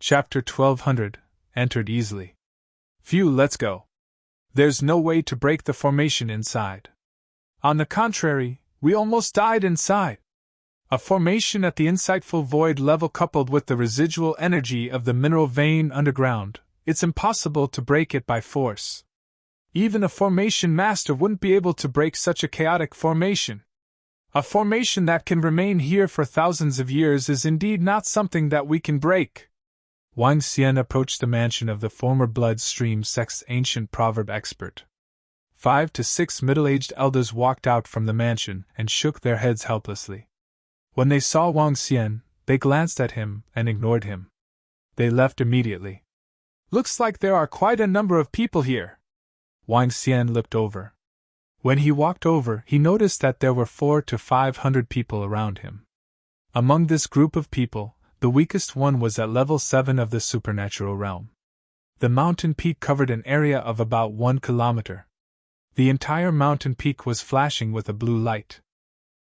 Chapter 1200, entered easily. Phew, let's go. There's no way to break the formation inside. On the contrary, we almost died inside. A formation at the insightful void level coupled with the residual energy of the mineral vein underground, it's impossible to break it by force. Even a formation master wouldn't be able to break such a chaotic formation. A formation that can remain here for thousands of years is indeed not something that we can break. Wang Xian approached the mansion of the former bloodstream sect's ancient proverb expert. 5 to 6 middle-aged elders walked out from the mansion and shook their heads helplessly. When they saw Wang Xian, they glanced at him and ignored him. They left immediately. Looks like there are quite a number of people here. Wang Xian looked over. When he walked over, he noticed that there were 400 to 500 people around him. Among this group of people, the weakest one was at level 7 of the supernatural realm. The mountain peak covered an area of about 1 kilometer. The entire mountain peak was flashing with a blue light.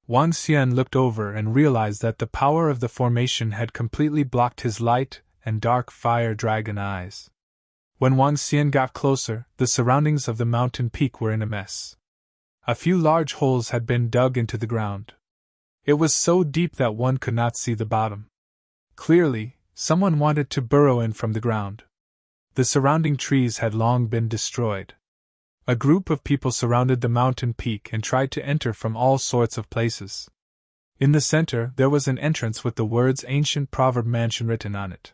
Wang Xian looked over and realized that the power of the formation had completely blocked his light and dark fire dragon eyes. When Wang Xian got closer, the surroundings of the mountain peak were in a mess. A few large holes had been dug into the ground. It was so deep that one could not see the bottom. Clearly, someone wanted to burrow in from the ground. The surrounding trees had long been destroyed. A group of people surrounded the mountain peak and tried to enter from all sorts of places. In the center, there was an entrance with the words Ancient Proverb Mansion written on it.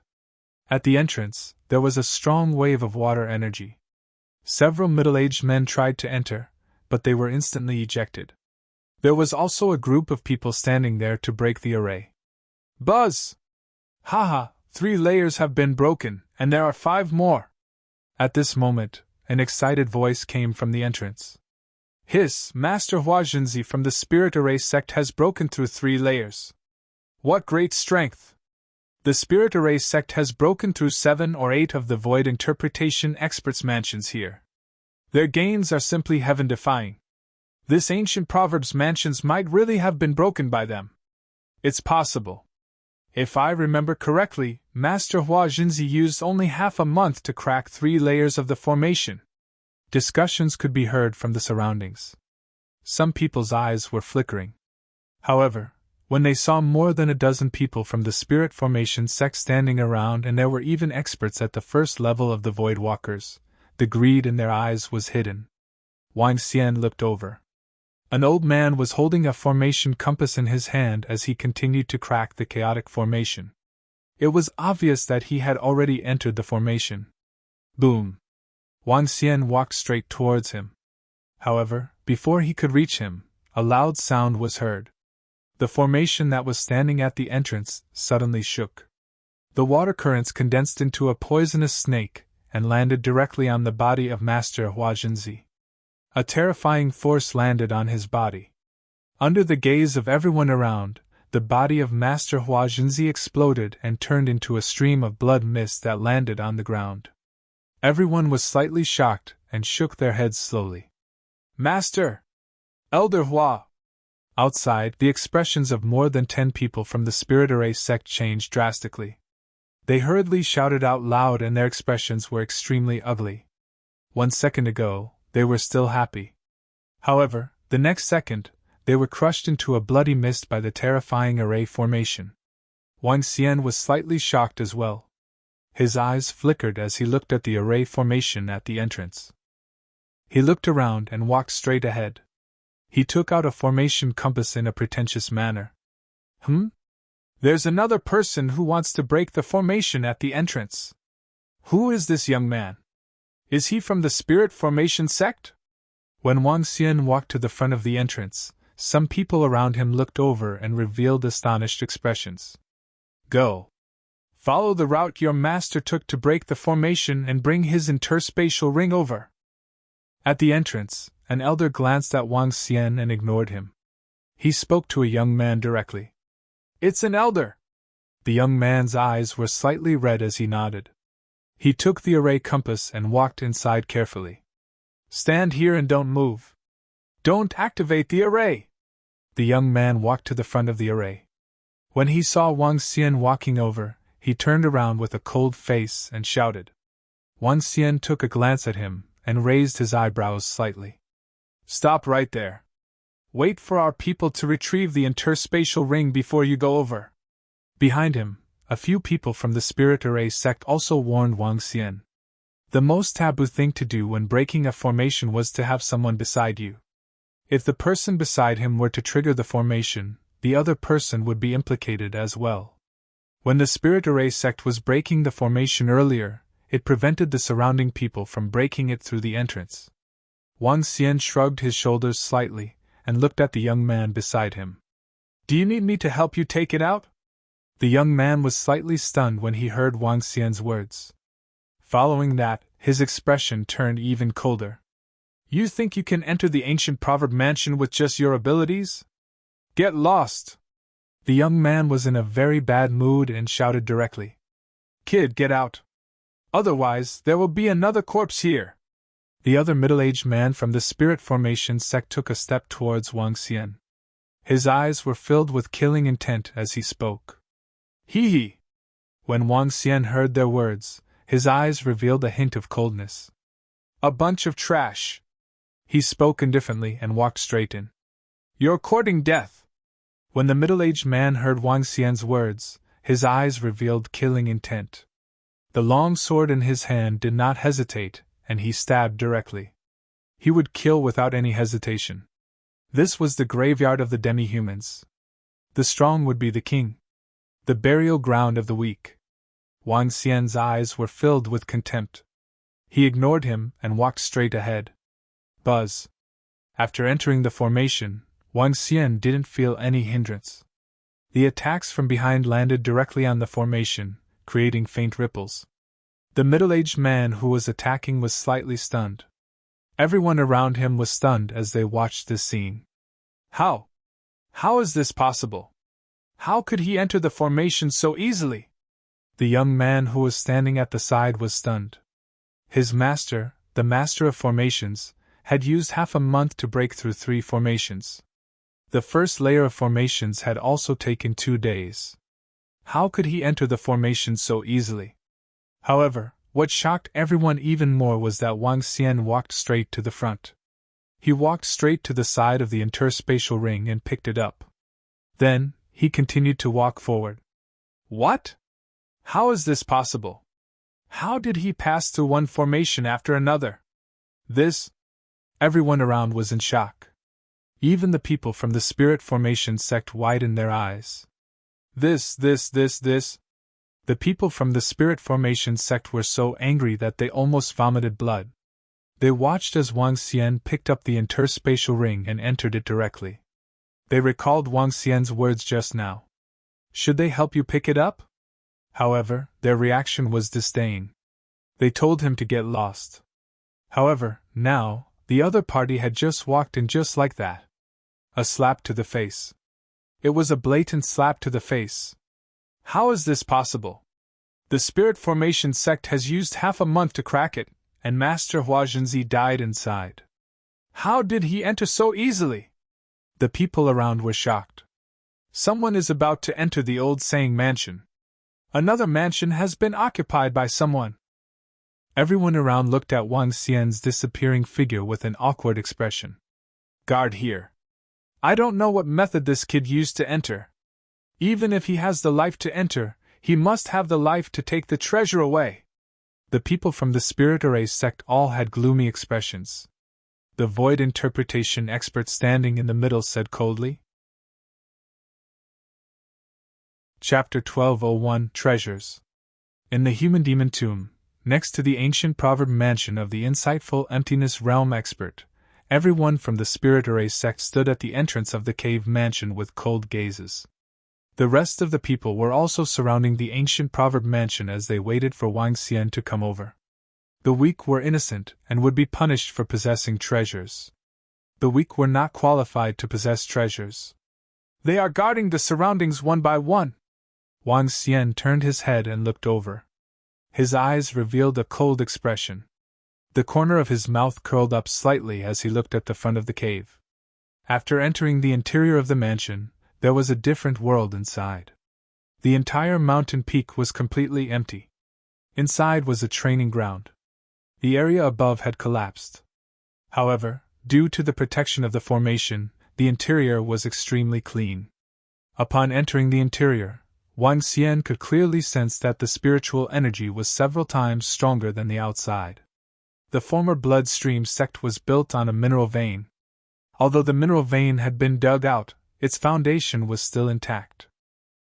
At the entrance, there was a strong wave of water energy. Several middle-aged men tried to enter, but they were instantly ejected. There was also a group of people standing there to break the array. Buzz! Haha, 3 layers have been broken, and there are 5 more. At this moment, an excited voice came from the entrance. Hiss, Master Huajinzi from the Spirit Array sect has broken through 3 layers. What great strength! The Spirit Array sect has broken through 7 or 8 of the Void Interpretation Experts' mansions here. Their gains are simply heaven-defying. This ancient Proverbs mansions might really have been broken by them. It's possible. If I remember correctly, Master Huajinzi used only half a month to crack 3 layers of the formation. Discussions could be heard from the surroundings. Some people's eyes were flickering. However, when they saw more than a dozen people from the Spirit Formation sect standing around and there were even experts at the first level of the Void Walkers, the greed in their eyes was hidden. Wang Xian looked over. An old man was holding a formation compass in his hand as he continued to crack the chaotic formation. It was obvious that he had already entered the formation. Boom! Wang Xian walked straight towards him. However, before he could reach him, a loud sound was heard. The formation that was standing at the entrance suddenly shook. The water currents condensed into a poisonous snake and landed directly on the body of Master Huajinzi. A terrifying force landed on his body. Under the gaze of everyone around, the body of Master Huajinzi exploded and turned into a stream of blood mist that landed on the ground. Everyone was slightly shocked and shook their heads slowly. Master! Elder Hua! Outside, the expressions of more than 10 people from the Spirit Array sect changed drastically. They hurriedly shouted out loud and their expressions were extremely ugly. 1 second ago, they were still happy. However, the next second, they were crushed into a bloody mist by the terrifying array formation. Wang Xian was slightly shocked as well. His eyes flickered as he looked at the array formation at the entrance. He looked around and walked straight ahead. He took out a formation compass in a pretentious manner. There's another person who wants to break the formation at the entrance. Who is this young man? Is he from the Spirit Formation sect? When Wang Xian walked to the front of the entrance, some people around him looked over and revealed astonished expressions. Go. Follow the route your master took to break the formation and bring his interspatial ring over. At the entrance, an elder glanced at Wang Xian and ignored him. He spoke to a young man directly. It's an elder. The young man's eyes were slightly red as he nodded. He took the array compass and walked inside carefully. Stand here and don't move. Don't activate the array. The young man walked to the front of the array. When he saw Wang Xian walking over, He turned around with a cold face and shouted. Wang Xian took a glance at him and raised his eyebrows slightly. Stop right there. Wait for our people to retrieve the interspatial ring before you go over. Behind him, a few people from the Spirit Array sect also warned Wang Xian. The most taboo thing to do when breaking a formation was to have someone beside you. If the person beside him were to trigger the formation, the other person would be implicated as well. When the Spirit Array sect was breaking the formation earlier, it prevented the surrounding people from breaking it through the entrance. Wang Xian shrugged his shoulders slightly and looked at the young man beside him. Do you need me to help you take it out? The young man was slightly stunned when he heard Wang Xian's words. Following that, his expression turned even colder. You think you can enter the ancient proverb mansion with just your abilities? Get lost! The young man was in a very bad mood and shouted directly. Kid, get out! Otherwise, there will be another corpse here! The other middle-aged man from the Spirit Formation sect took a step towards Wang Xian. His eyes were filled with killing intent as he spoke. Hee hee! When Wang Xian heard their words, his eyes revealed a hint of coldness. A bunch of trash! He spoke indifferently and walked straight in. You're courting death! When the middle-aged man heard Wang Xian's words, his eyes revealed killing intent. The long sword in his hand did not hesitate, and he stabbed directly. He would kill without any hesitation. This was the graveyard of the demi-humans. The strong would be the king. The burial ground of the weak. Wang Xian's eyes were filled with contempt. He ignored him and walked straight ahead. Buzz. After entering the formation, Wang Xian didn't feel any hindrance. The attacks from behind landed directly on the formation, creating faint ripples. The middle-aged man who was attacking was slightly stunned. Everyone around him was stunned as they watched this scene. How? How is this possible? How could he enter the formation so easily? The young man who was standing at the side was stunned. His master, the master of formations, had used half a month to break through 3 formations. The first layer of formations had also taken 2 days. How could he enter the formation so easily? However, what shocked everyone even more was that Wang Xian walked straight to the front. He walked straight to the side of the interspatial ring and picked it up. Then, he continued to walk forward. What? How is this possible? How did he pass through one formation after another? This? Everyone around was in shock. Even the people from the Spirit Formation sect widened their eyes. This. The people from the Spirit Formation sect were so angry that they almost vomited blood. They watched as Wang Xian picked up the interspatial ring and entered it directly. They recalled Wang Xian's words just now. Should they help you pick it up? However, their reaction was disdain. They told him to get lost. However, now, the other party had just walked in just like that. A slap to the face. It was a blatant slap to the face. How is this possible? The Spirit Formation sect has used half a month to crack it, and Master Hua Zhenzi died inside. How did he enter so easily? The people around were shocked. Someone is about to enter the old Saying mansion. Another mansion has been occupied by someone. Everyone around looked at Wang Xian's disappearing figure with an awkward expression. Guard here. I don't know what method this kid used to enter. Even if he has the life to enter, he must have the life to take the treasure away. The people from the Spirit Array sect all had gloomy expressions. The void interpretation expert standing in the middle said coldly. Chapter 1201 Treasures. In the human demon tomb, next to the ancient proverb mansion of the insightful emptiness realm expert, everyone from the Spirit Array sect stood at the entrance of the cave mansion with cold gazes. The rest of the people were also surrounding the ancient proverb mansion as they waited for Wang Xian to come over. The weak were innocent and would be punished for possessing treasures. The weak were not qualified to possess treasures. They are guarding the surroundings one by one. Wang Xian turned his head and looked over. His eyes revealed a cold expression. The corner of his mouth curled up slightly as he looked at the front of the cave. After entering the interior of the mansion, there was a different world inside. The entire mountain peak was completely empty. Inside was a training ground. The area above had collapsed. However, due to the protection of the formation, the interior was extremely clean. Upon entering the interior, Wang Xian could clearly sense that the spiritual energy was several times stronger than the outside. The former bloodstream sect was built on a mineral vein. Although the mineral vein had been dug out, its foundation was still intact.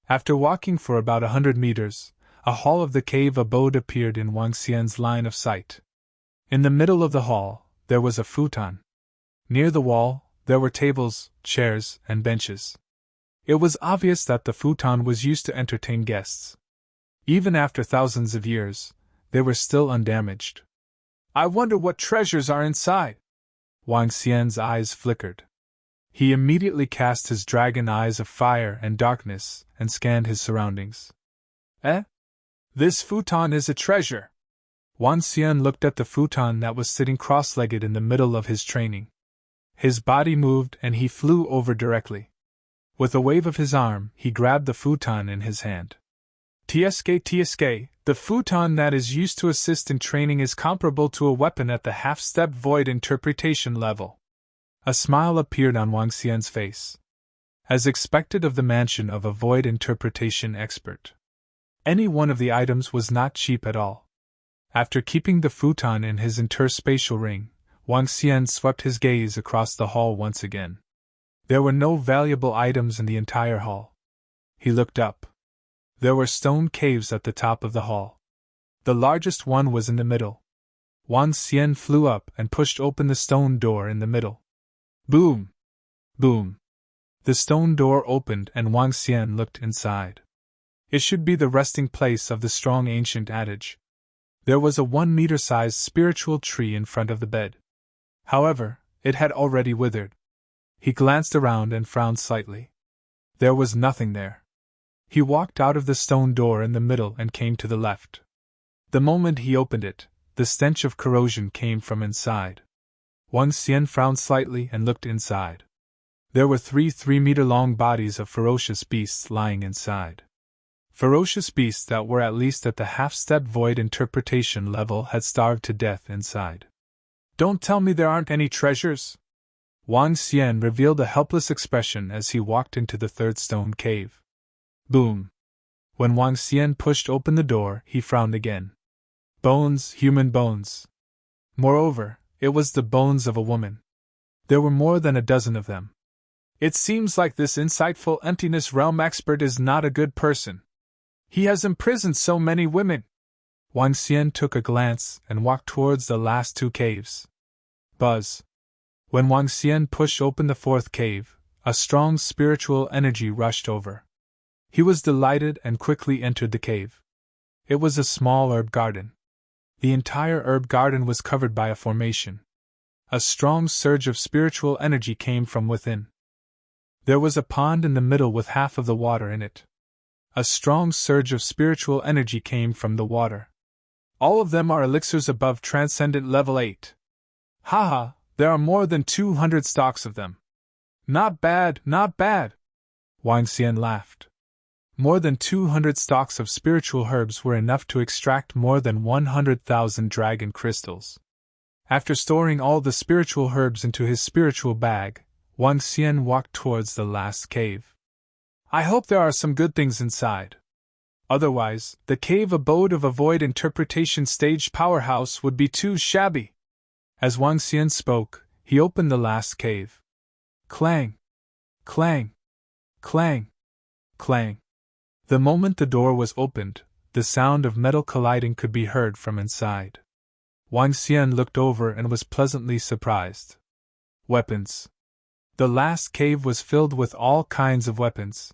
After walking for about 100 meters, a hall of the cave abode appeared in Wang Xian's line of sight. In the middle of the hall, there was a futon. Near the wall, there were tables, chairs, and benches. It was obvious that the futon was used to entertain guests. Even after thousands of years, they were still undamaged. I wonder what treasures are inside. Wang Xian's eyes flickered. He immediately cast his dragon eyes of fire and darkness and scanned his surroundings. This futon is a treasure. Wang Xian looked at the futon that was sitting cross-legged in the middle of his training. His body moved and he flew over directly. With a wave of his arm, he grabbed the futon in his hand. TSK, the futon that is used to assist in training is comparable to a weapon at the half-step void interpretation level. A smile appeared on Wang Xian's face. As expected of the mansion of a void interpretation expert. Any one of the items was not cheap at all. After keeping the futon in his interspatial ring, Wang Xian swept his gaze across the hall once again. There were no valuable items in the entire hall. He looked up. There were stone caves at the top of the hall. The largest one was in the middle. Wang Xian flew up and pushed open the stone door in the middle. Boom! Boom! The stone door opened and Wang Xian looked inside. It should be the resting place of the strong ancient adage. There was a 1-meter-sized spiritual tree in front of the bed. However, it had already withered. He glanced around and frowned slightly. There was nothing there. He walked out of the stone door in the middle and came to the left. The moment he opened it, the stench of corrosion came from inside. Wang Xian frowned slightly and looked inside. There were 3 3-meter-long bodies of ferocious beasts lying inside. Ferocious beasts that were at least at the half-step void interpretation level had starved to death inside. Don't tell me there aren't any treasures? Wang Xian revealed a helpless expression as he walked into the third stone cave. Boom! When Wang Xian pushed open the door, he frowned again. Bones, human bones. Moreover, it was the bones of a woman. There were more than a dozen of them. It seems like this insightful emptiness realm expert is not a good person. He has imprisoned so many women. Wang Xian took a glance and walked towards the last 2 caves. Buzz. When Wang Xian pushed open the 4th cave, a strong spiritual energy rushed over. He was delighted and quickly entered the cave. It was a small herb garden. The entire herb garden was covered by a formation. A strong surge of spiritual energy came from within. There was a pond in the middle with half of the water in it. A strong surge of spiritual energy came from the water. All of them are elixirs above Transcendent Level 8. Haha, there are more than 200 stocks of them. Not bad, not bad. Wang Xian laughed. More than 200 stocks of spiritual herbs were enough to extract more than 100,000 dragon crystals. After storing all the spiritual herbs into his spiritual bag, Wang Xian walked towards the last cave. I hope there are some good things inside. Otherwise, the cave abode of a void interpretation stage powerhouse would be too shabby. As Wang Xian spoke, he opened the last cave. Clang! Clang! Clang! Clang! The moment the door was opened, the sound of metal colliding could be heard from inside. Wang Xian looked over and was pleasantly surprised. Weapons. The last cave was filled with all kinds of weapons.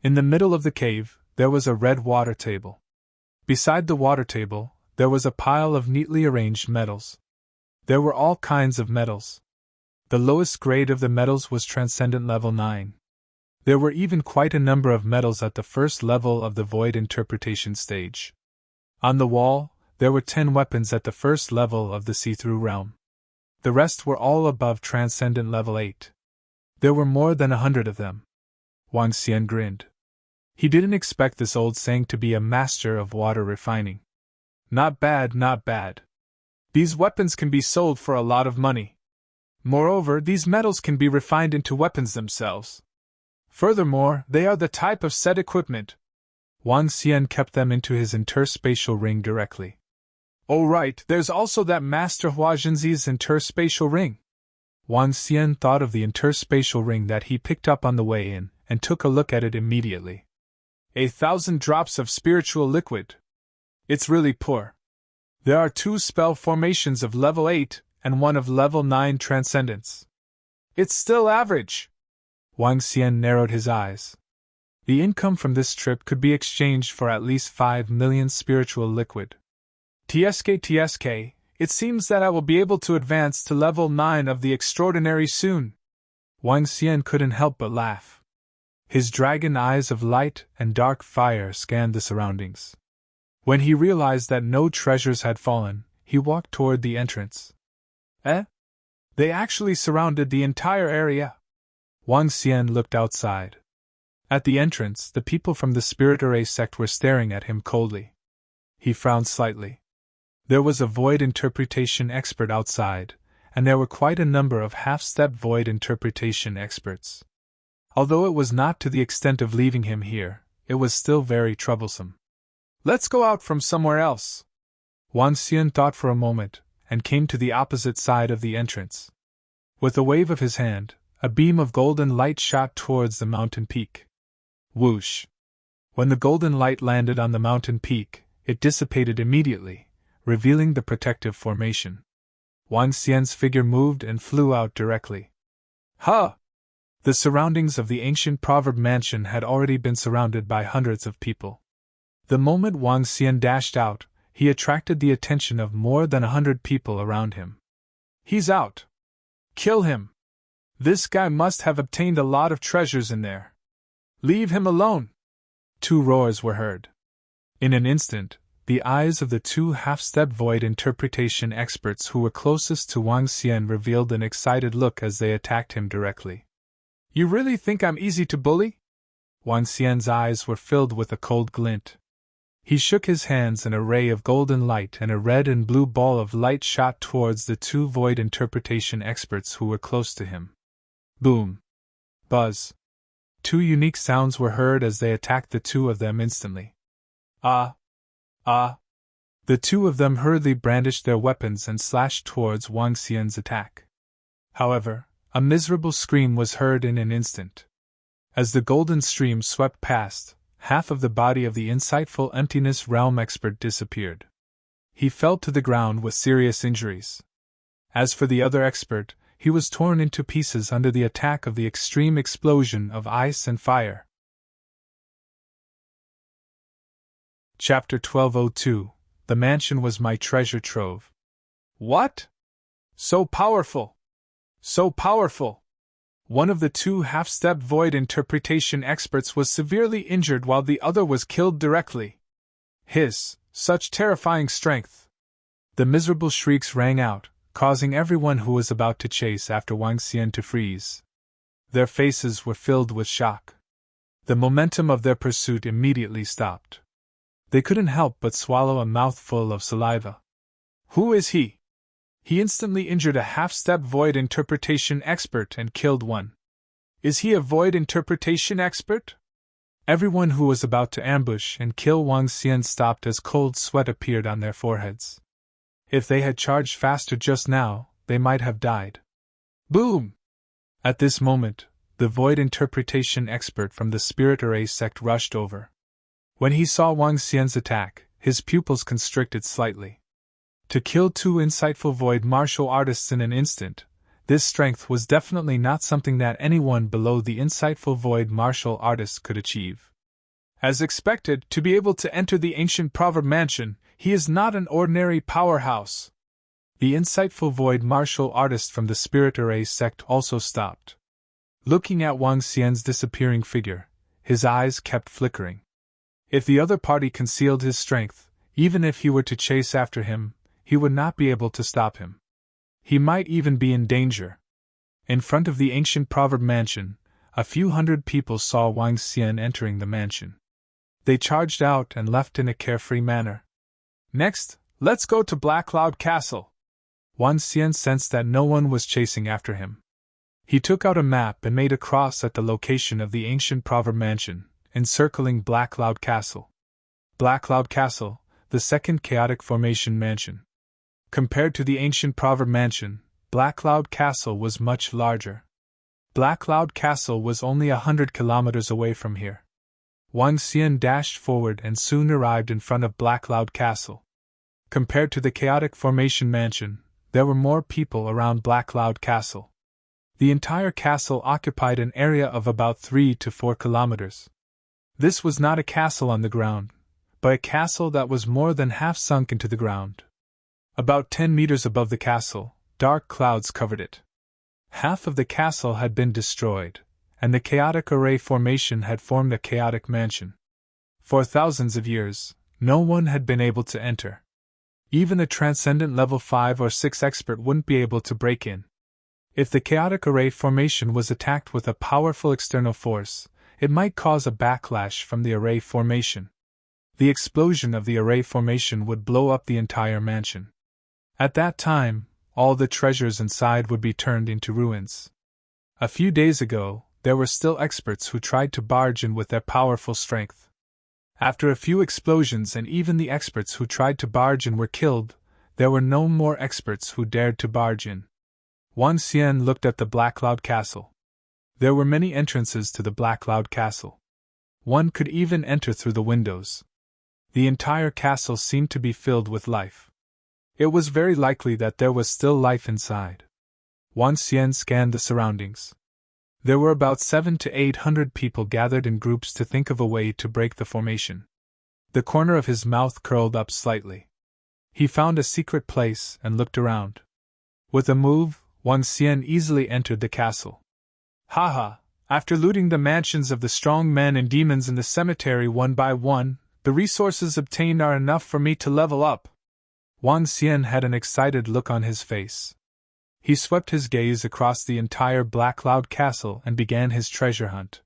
In the middle of the cave, there was a red water table. Beside the water table, there was a pile of neatly arranged metals. There were all kinds of metals. The lowest grade of the metals was Transcendent Level 9. There were even quite a number of metals at the first level of the void interpretation stage. On the wall, there were 10 weapons at the first level of the see-through realm. The rest were all above Transcendent Level 8. There were more than 100 of them. Wang Xian grinned. He didn't expect this old saying to be a master of water refining. Not bad, not bad. These weapons can be sold for a lot of money. Moreover, these metals can be refined into weapons themselves. Furthermore, they are the type of set equipment. Wang Xian kept them into his interspatial ring directly. Oh right, there's also that Master Huajinzi's interspatial ring. Wang Xian thought of the interspatial ring that he picked up on the way in, and took a look at it immediately. 1,000 drops of spiritual liquid. It's really poor. There are 2 spell formations of level 8, and 1 of level 9 transcendence. It's still average. Wang Xian narrowed his eyes. The income from this trip could be exchanged for at least 5 million spiritual liquid. TSK, it seems that I will be able to advance to level 9 of the extraordinary soon. Wang Xian couldn't help but laugh. His dragon eyes of light and dark fire scanned the surroundings. When he realized that no treasures had fallen, he walked toward the entrance. They actually surrounded the entire area. Wang Xian looked outside. At the entrance, the people from the Spirit Array sect were staring at him coldly. He frowned slightly. There was a void interpretation expert outside, and there were quite a number of half-step void interpretation experts. Although it was not to the extent of leaving him here, it was still very troublesome. Let's go out from somewhere else. Wang Xian thought for a moment, and came to the opposite side of the entrance. With a wave of his hand, a beam of golden light shot towards the mountain peak. Whoosh! When the golden light landed on the mountain peak, it dissipated immediately, revealing the protective formation. Wang Xian's figure moved and flew out directly. Ha! The surroundings of the ancient proverb mansion had already been surrounded by hundreds of people. The moment Wang Xian dashed out, he attracted the attention of more than 100 people around him. He's out! Kill him! This guy must have obtained a lot of treasures in there. Leave him alone! 2 roars were heard. In an instant, the eyes of the 2 half-step void interpretation experts who were closest to Wang Xian revealed an excited look as they attacked him directly. You really think I'm easy to bully? Wang Xian's eyes were filled with a cold glint. He shook his hands and a ray of golden light and a red and blue ball of light shot towards the 2 void interpretation experts who were close to him. Boom! Buzz! 2 unique sounds were heard as they attacked the 2 of them instantly. Ah! The 2 of them hurriedly brandished their weapons and slashed towards Wang Xian's attack. However, a miserable scream was heard in an instant. As the golden stream swept past, half of the body of the insightful emptiness realm expert disappeared. He fell to the ground with serious injuries. As for the other expert, he was torn into pieces under the attack of the extreme explosion of ice and fire. Chapter 1202. The mansion was my treasure trove. What? So powerful! So powerful! One of the 2 half-step void interpretation experts was severely injured while the other was killed directly. Hiss! Such terrifying strength! The miserable shrieks rang out, causing everyone who was about to chase after Wang Xian to freeze. Their faces were filled with shock. The momentum of their pursuit immediately stopped. They couldn't help but swallow a mouthful of saliva. Who is he? He instantly injured a half-step void interpretation expert and killed one. Is he a void interpretation expert? Everyone who was about to ambush and kill Wang Xian stopped as cold sweat appeared on their foreheads. If they had charged faster just now, they might have died. Boom! At this moment, the void interpretation expert from the Spirit Array sect rushed over. When he saw Wang Xian's attack, his pupils constricted slightly. To kill 2 insightful void martial artists in an instant, this strength was definitely not something that anyone below the insightful void martial artist could achieve. As expected, to be able to enter the ancient proverb mansion, he is not an ordinary powerhouse. The insightful void martial artist from the Spirit Array sect also stopped. Looking at Wang Xian's disappearing figure, his eyes kept flickering. If the other party concealed his strength, even if he were to chase after him, he would not be able to stop him. He might even be in danger. In front of the ancient proverb mansion, a few hundred people saw Wang Xian entering the mansion. They charged out and left in a carefree manner. Next, let's go to Black Cloud Castle. Wan Xian sensed that no one was chasing after him. He took out a map and made a cross at the location of the ancient proverb mansion, encircling Black Cloud Castle. Black Cloud Castle, the second chaotic formation mansion. Compared to the ancient proverb mansion, Black Cloud Castle was much larger. Black Cloud Castle was only 100 kilometers away from here. Wan Xian dashed forward and soon arrived in front of Black Cloud Castle. Compared to the chaotic formation mansion, there were more people around Black Cloud Castle. The entire castle occupied an area of about 3 to 4 kilometers. This was not a castle on the ground, but a castle that was more than half sunk into the ground. About 10 meters above the castle, dark clouds covered it. Half of the castle had been destroyed, and the chaotic array formation had formed a chaotic mansion. For thousands of years, no one had been able to enter. Even a transcendent level 5 or 6 expert wouldn't be able to break in. If the chaotic array formation was attacked with a powerful external force, it might cause a backlash from the array formation. The explosion of the array formation would blow up the entire mansion. At that time, all the treasures inside would be turned into ruins. A few days ago, there were still experts who tried to barge in with their powerful strength. After a few explosions and even the experts who tried to barge in were killed, there were no more experts who dared to barge in. Wan Xian looked at the Black Cloud Castle. There were many entrances to the Black Cloud Castle. One could even enter through the windows. The entire castle seemed to be filled with life. It was very likely that there was still life inside. Wan Xian scanned the surroundings. There were about 700 to 800 people gathered in groups to think of a way to break the formation. The corner of his mouth curled up slightly. He found a secret place and looked around. With a move, Wan Xian easily entered the castle. Haha, after looting the mansions of the strong men and demons in the cemetery one by one, the resources obtained are enough for me to level up. Wan Xian had an excited look on his face. He swept his gaze across the entire Black Cloud Castle and began his treasure hunt.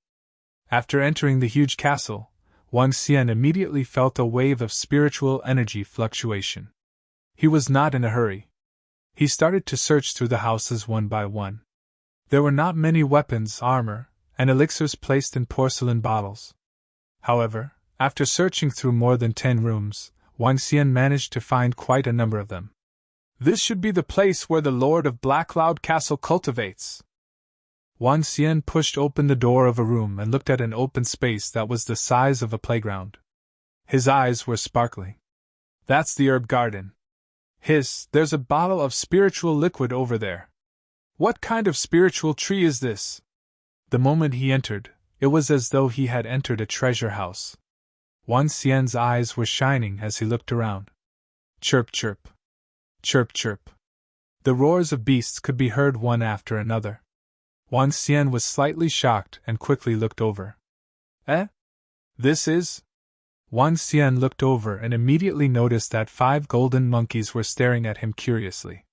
After entering the huge castle, Wan Xian immediately felt a wave of spiritual energy fluctuation. He was not in a hurry. He started to search through the houses one by one. There were not many weapons, armor, and elixirs placed in porcelain bottles. However, after searching through more than 10 rooms, Wan Xian managed to find quite a number of them. This should be the place where the Lord of Black Cloud Castle cultivates. Wan Xian pushed open the door of a room and looked at an open space that was the size of a playground. His eyes were sparkling. That's the herb garden. Hiss, there's a bottle of spiritual liquid over there. What kind of spiritual tree is this? The moment he entered, it was as though he had entered a treasure house. Wan Xian's eyes were shining as he looked around. Chirp, chirp. Chirp, chirp. The roars of beasts could be heard one after another. Wan Xian was slightly shocked and quickly looked over. Eh? This is? Wan Xian looked over and immediately noticed that 5 golden monkeys were staring at him curiously.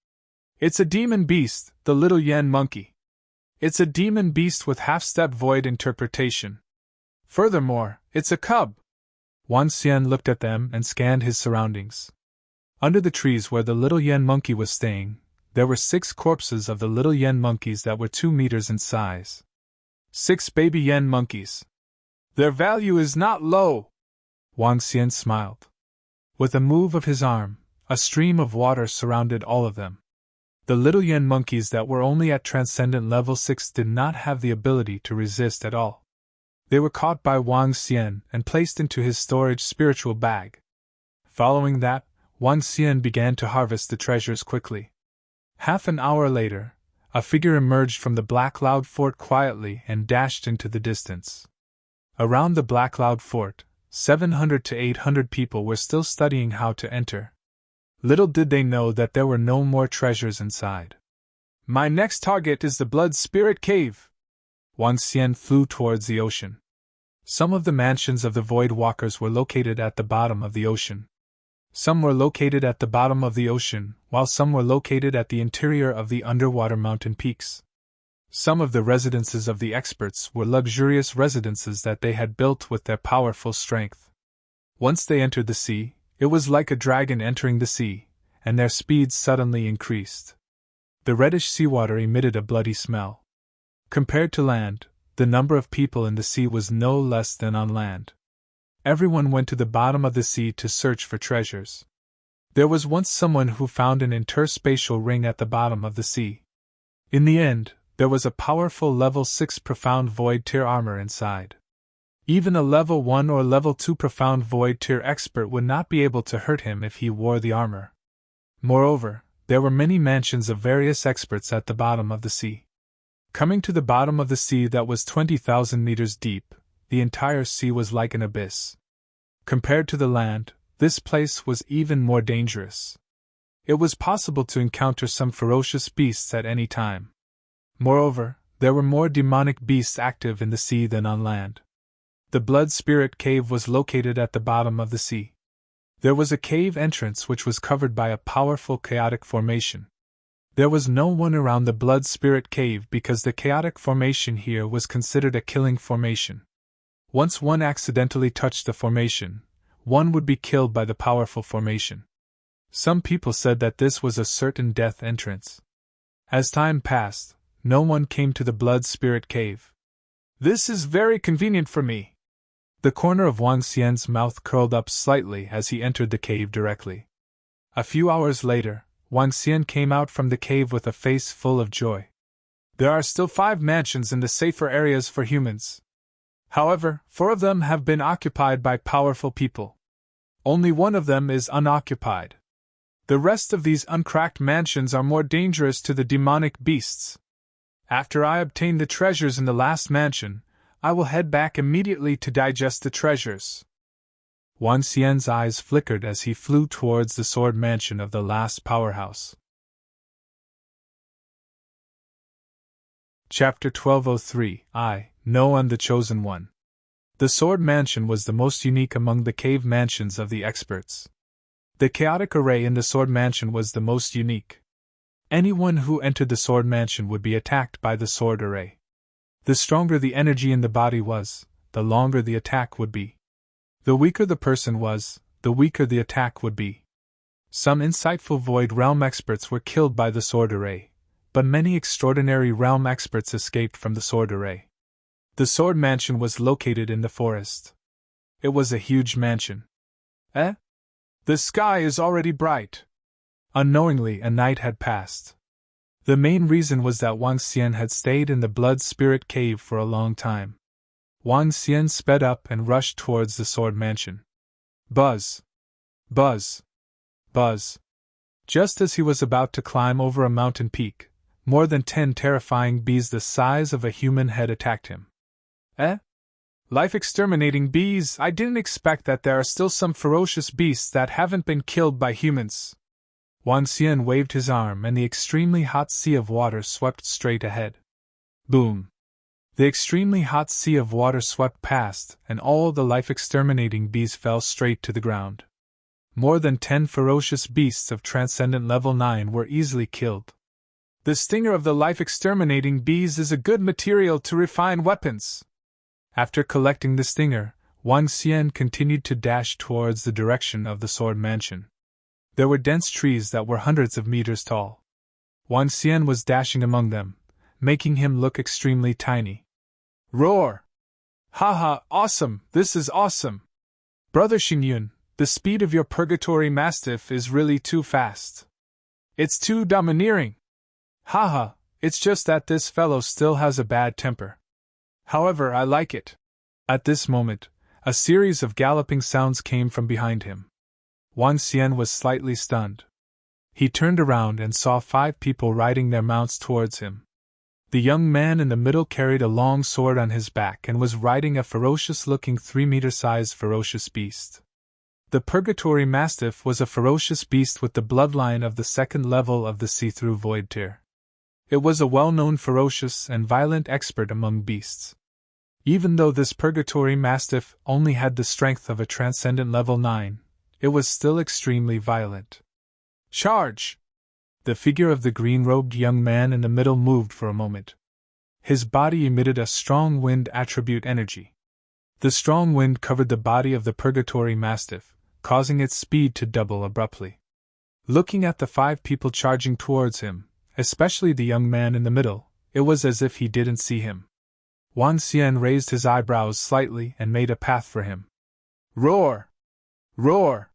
It's a demon beast, the little yen monkey. It's a demon beast with half-step void interpretation. Furthermore, it's a cub. Wan Xian looked at them and scanned his surroundings. Under the trees where the little yen monkey was staying, there were 6 corpses of the little yen monkeys that were 2 meters in size. 6 baby yen monkeys. Their value is not low. Wan Xian smiled. With a move of his arm, a stream of water surrounded all of them. The little yen monkeys that were only at transcendent level 6 did not have the ability to resist at all. They were caught by Wan Xian and placed into his storage spiritual bag. Following that, Wan Xian began to harvest the treasures quickly. Half an hour later, a figure emerged from the Black Cloud Fort quietly and dashed into the distance. Around the Black Cloud Fort, 700 to 800 people were still studying how to enter. Little did they know that there were no more treasures inside. My next target is the Blood Spirit Cave. Wan Xian flew towards the ocean. Some of the mansions of the Void Walkers were located at the bottom of the ocean. Some were located at the bottom of the ocean, while some were located at the interior of the underwater mountain peaks. Some of the residences of the experts were luxurious residences that they had built with their powerful strength. Once they entered the sea, it was like a dragon entering the sea, and their speed suddenly increased. The reddish seawater emitted a bloody smell. Compared to land, the number of people in the sea was no less than on land. Everyone went to the bottom of the sea to search for treasures. There was once someone who found an interspatial ring at the bottom of the sea. In the end, there was a powerful level 6 profound void tier armor inside. Even a level 1 or level 2 profound void tier expert would not be able to hurt him if he wore the armor. Moreover, there were many mansions of various experts at the bottom of the sea. Coming to the bottom of the sea that was 20,000 meters deep, the entire sea was like an abyss. Compared to the land, this place was even more dangerous. It was possible to encounter some ferocious beasts at any time. Moreover, there were more demonic beasts active in the sea than on land. The Blood Spirit Cave was located at the bottom of the sea. There was a cave entrance which was covered by a powerful chaotic formation. There was no one around the Blood Spirit Cave because the chaotic formation here was considered a killing formation. Once one accidentally touched the formation, one would be killed by the powerful formation. Some people said that this was a certain death entrance. As time passed, no one came to the Blood Spirit Cave. "This is very convenient for me." The corner of Wang Xian's mouth curled up slightly as he entered the cave directly. A few hours later, Wang Xian came out from the cave with a face full of joy. "There are still 5 mansions in the safer areas for humans. However, 4 of them have been occupied by powerful people. Only 1 of them is unoccupied. The rest of these uncracked mansions are more dangerous to the demonic beasts. After I obtain the treasures in the last mansion, I will head back immediately to digest the treasures." Wang Xian's eyes flickered as he flew towards the sword mansion of the last powerhouse. Chapter 1203 I know I'm the Chosen One. The sword mansion was the most unique among the cave mansions of the experts. The chaotic array in the sword mansion was the most unique. Anyone who entered the sword mansion would be attacked by the sword array. The stronger the energy in the body was, the longer the attack would be. The weaker the person was, the weaker the attack would be. Some insightful Void Realm experts were killed by the sword array, but many extraordinary realm experts escaped from the sword array. The sword mansion was located in the forest. It was a huge mansion. The sky is already bright. Unknowingly, a night had passed. The main reason was that Wang Xian had stayed in the Blood Spirit Cave for a long time. Wang Xian sped up and rushed towards the sword mansion. Buzz! Buzz! Buzz! Just as he was about to climb over a mountain peak, more than 10 terrifying bees the size of a human head attacked him. Life-exterminating bees! I didn't expect that there are still some ferocious beasts that haven't been killed by humans. Wang Xian waved his arm and the extremely hot sea of water swept straight ahead. Boom! The extremely hot sea of water swept past, and all the life-exterminating bees fell straight to the ground. More than 10 ferocious beasts of Transcendent Level 9 were easily killed. The stinger of the life-exterminating bees is a good material to refine weapons. After collecting the stinger, Wang Xian continued to dash towards the direction of the sword mansion. There were dense trees that were hundreds of meters tall. Wang Xian was dashing among them, making him look extremely tiny. Roar! Haha, awesome, this is awesome! Brother Xingyun, the speed of your purgatory mastiff is really too fast. It's too domineering. Haha, it's just that this fellow still has a bad temper. However, I like it. At this moment, a series of galloping sounds came from behind him. Wang Xian was slightly stunned. He turned around and saw 5 people riding their mounts towards him. The young man in the middle carried a long sword on his back and was riding a ferocious-looking 3-meter-sized ferocious beast. The Purgatory Mastiff was a ferocious beast with the bloodline of the 2nd level of the see-through void tier. It was a well-known ferocious and violent expert among beasts. Even though this Purgatory Mastiff only had the strength of a Transcendent Level 9, it was still extremely violent. Charge! The figure of the green-robed young man in the middle moved for a moment. His body emitted a strong wind attribute energy. The strong wind covered the body of the purgatory mastiff, causing its speed to double abruptly. Looking at the 5 people charging towards him, especially the young man in the middle, it was as if he didn't see him. Wang Xian raised his eyebrows slightly and made a path for him. Roar! Roar!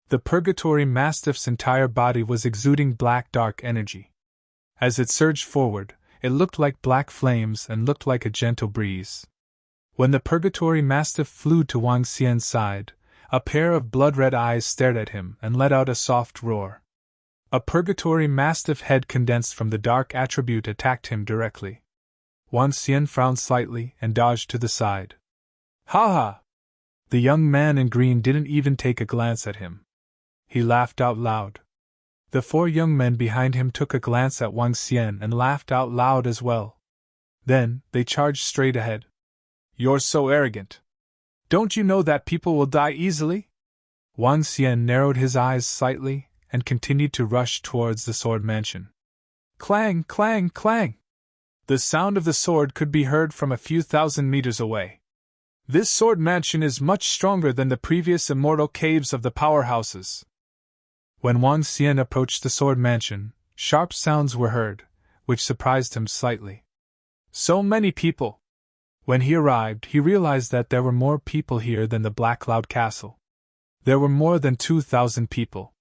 The purgatory mastiff's entire body was exuding black dark energy. As it surged forward, it looked like black flames and looked like a gentle breeze. When the purgatory mastiff flew to Wang Xian's side, a pair of blood-red eyes stared at him and let out a soft roar. A purgatory mastiff head condensed from the dark attribute attacked him directly. Wang Xian frowned slightly and dodged to the side. Ha ha! The young man in green didn't even take a glance at him. He laughed out loud. The 4 young men behind him took a glance at Wang Xian and laughed out loud as well. Then, they charged straight ahead. You're so arrogant. Don't you know that people will die easily? Wang Xian narrowed his eyes slightly and continued to rush towards the sword mansion. Clang, clang, clang! The sound of the sword could be heard from a few thousand meters away. This sword mansion is much stronger than the previous immortal caves of the powerhouses. When Wang Xian approached the sword mansion, sharp sounds were heard, which surprised him slightly. So many people! When he arrived, he realized that there were more people here than the Black Cloud Castle. There were more than 2,000 people.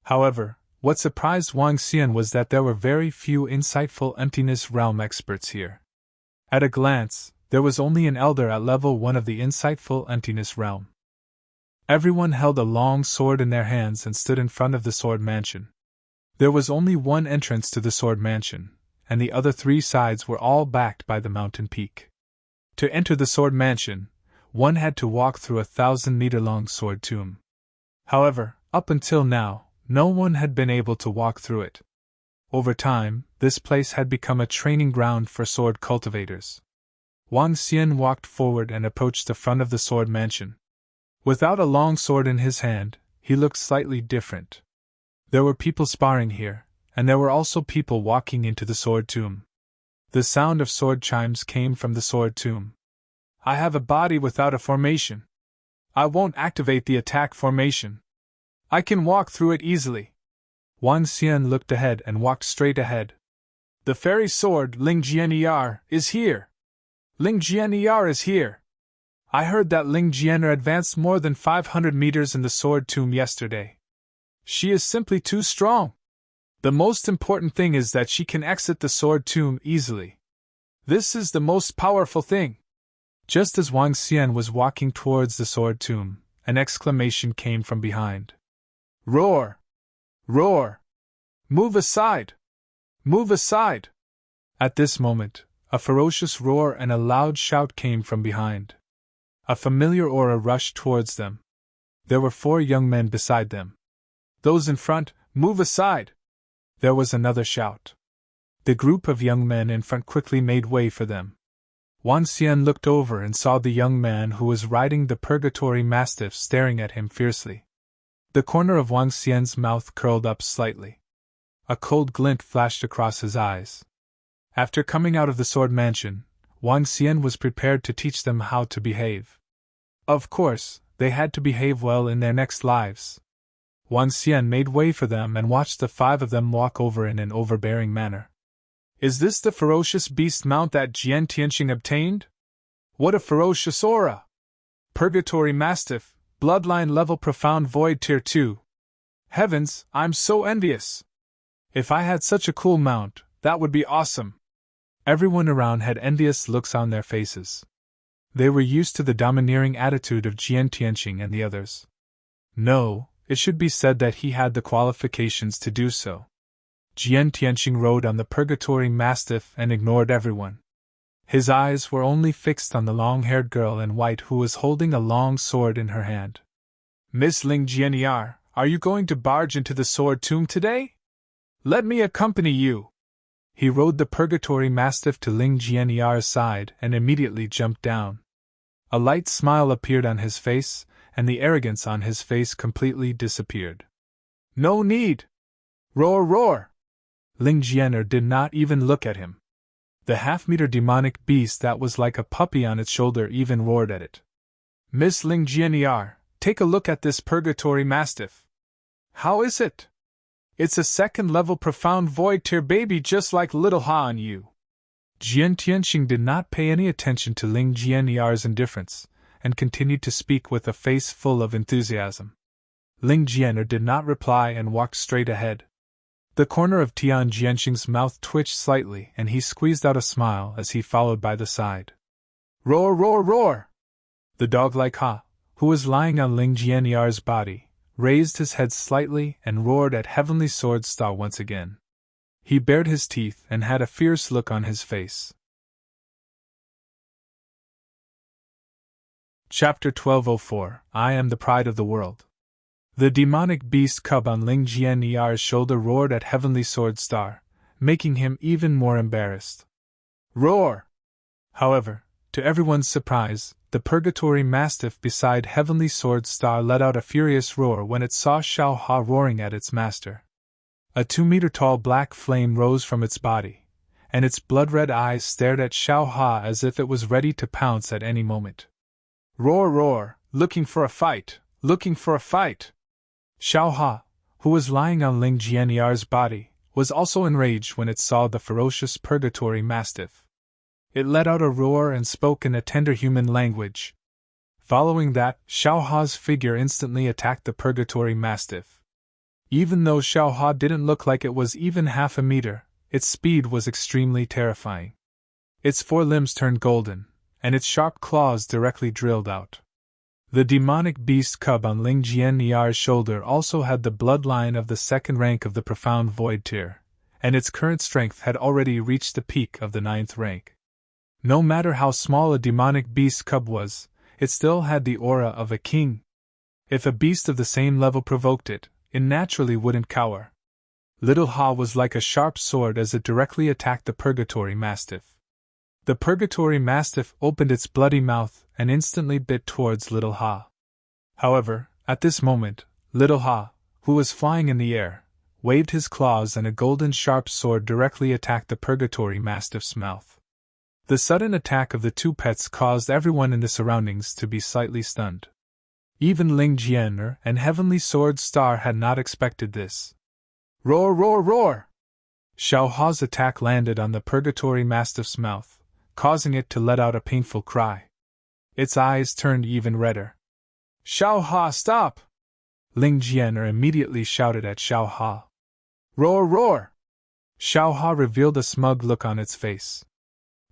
However, what surprised Wang Xian was that there were very few insightful emptiness realm experts here. At a glance, there was only an elder at level 1 of the insightful emptiness realm. Everyone held a long sword in their hands and stood in front of the sword mansion. There was only one entrance to the sword mansion, and the other 3 sides were all backed by the mountain peak. To enter the sword mansion, one had to walk through a 1,000-meter-long sword tomb. However, up until now, no one had been able to walk through it. Over time, this place had become a training ground for sword cultivators. Wang Xian walked forward and approached the front of the sword mansion. Without a long sword in his hand, he looked slightly different. There were people sparring here, and there were also people walking into the sword tomb. The sound of sword chimes came from the sword tomb. I have a body without a formation. I won't activate the attack formation. I can walk through it easily. Wang Xian looked ahead and walked straight ahead. The fairy sword Ling Jianer is here. Ling Jianer is here. I heard that Ling Jianer advanced more than 500 meters in the sword tomb yesterday. She is simply too strong. The most important thing is that she can exit the sword tomb easily. This is the most powerful thing. Just as Wang Xian was walking towards the sword tomb, an exclamation came from behind. Roar! Roar! Move aside! Move aside! At this moment, a ferocious roar and a loud shout came from behind. A familiar aura rushed towards them. There were 4 young men beside them. Those in front, move aside! There was another shout. The group of young men in front quickly made way for them. Wang Xian looked over and saw the young man who was riding the purgatory mastiff staring at him fiercely. The corner of Wang Xian's mouth curled up slightly. A cold glint flashed across his eyes. After coming out of the sword mansion, Wang Xian was prepared to teach them how to behave. Of course, they had to behave well in their next lives. Wang Xian made way for them and watched the 5 of them walk over in an overbearing manner. Is this the ferocious beast mount that Jian Tianqing obtained? What a ferocious aura! Purgatory Mastiff, Bloodline level Profound Void Tier 2. Heavens, I'm so envious! If I had such a cool mount, that would be awesome! Everyone around had envious looks on their faces. They were used to the domineering attitude of Jian Tianqing and the others. No, it should be said that he had the qualifications to do so. Jian Tianqing rode on the Purgatory Mastiff and ignored everyone. His eyes were only fixed on the long-haired girl in white who was holding a long sword in her hand. Miss Ling Jianiar, are you going to barge into the sword tomb today? Let me accompany you. He rode the Purgatory Mastiff to Ling Jianiar's side and immediately jumped down. A light smile appeared on his face, and the arrogance on his face completely disappeared. No need! Roar, roar! Ling Jianer did not even look at him. The half-meter demonic beast that was like a puppy on its shoulder even roared at it. Miss Ling Jianyar, take a look at this purgatory mastiff. How is it? It's a second-level profound void tier baby just like little Ha and you. Jian Tianxing did not pay any attention to Ling Jianyar's indifference, and continued to speak with a face full of enthusiasm. Ling Jianyar did not reply and walked straight ahead. The corner of Tian Jianxing's mouth twitched slightly and he squeezed out a smile as he followed by the side. Roar, roar, roar! The dog-like Ha, who was lying on Ling Jianyar's body, raised his head slightly and roared at Heavenly Sword Star once again. He bared his teeth and had a fierce look on his face. Chapter 1204 I Am the Pride of the World. The demonic beast cub on Ling Jianyar's shoulder roared at Heavenly Sword Star, making him even more embarrassed. Roar! However, to everyone's surprise, the purgatory mastiff beside Heavenly Sword Star let out a furious roar when it saw Xiao Ha roaring at its master. A 2-meter-tall black flame rose from its body, and its blood-red eyes stared at Xiao Ha as if it was ready to pounce at any moment. Roar, roar, looking for a fight, looking for a fight! Xiao Ha, who was lying on Ling Jianyar's body, was also enraged when it saw the ferocious purgatory mastiff. It let out a roar and spoke in a tender human language. Following that, Xiao Ha's figure instantly attacked the purgatory mastiff. Even though Xiao Ha didn't look like it was even half a meter, its speed was extremely terrifying. Its forelimbs turned golden, and its sharp claws directly drilled out. The demonic beast cub on Ling Jianyar's shoulder also had the bloodline of the second rank of the profound void tier, and its current strength had already reached the peak of the 9th rank. No matter how small a demonic beast cub was, it still had the aura of a king. If a beast of the same level provoked it, it naturally wouldn't cower. Little Ha was like a sharp sword as it directly attacked the purgatory mastiff. The purgatory mastiff opened its bloody mouth and instantly bit towards Little Ha. However, at this moment, Little Ha, who was flying in the air, waved his claws and a golden sharp sword directly attacked the purgatory mastiff's mouth. The sudden attack of the two pets caused everyone in the surroundings to be slightly stunned. Even Ling Jianyar and Heavenly Sword Star had not expected this. Roar, roar, roar! Xiao Ha's attack landed on the purgatory mastiff's mouth, causing it to let out a painful cry. Its eyes turned even redder. Xiao Ha, stop! Ling Jianyar immediately shouted at Xiao Ha. Roar, roar! Xiao Ha revealed a smug look on its face.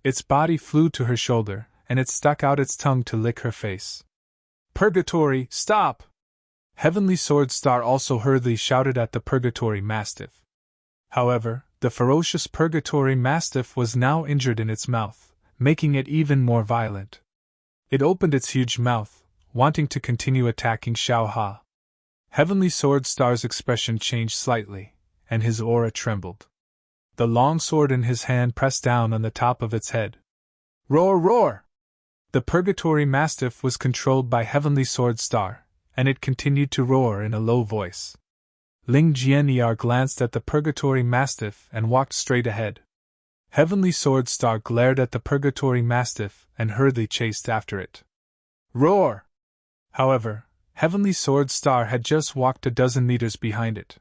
Its body flew to her shoulder, and it stuck out its tongue to lick her face. Purgatory, stop! Heavenly Sword Star also hurriedly shouted at the purgatory mastiff. However, the ferocious purgatory mastiff was now injured in its mouth, making it even more violent. It opened its huge mouth, wanting to continue attacking Xiao Ha. Heavenly Sword Star's expression changed slightly, and his aura trembled. The long sword in his hand pressed down on the top of its head. Roar, roar! The purgatory mastiff was controlled by Heavenly Sword Star, and it continued to roar in a low voice. Ling Jianyar glanced at the purgatory mastiff and walked straight ahead. Heavenly Sword Star glared at the purgatory mastiff and hurriedly chased after it. Roar! However, Heavenly Sword Star had just walked a dozen meters behind it.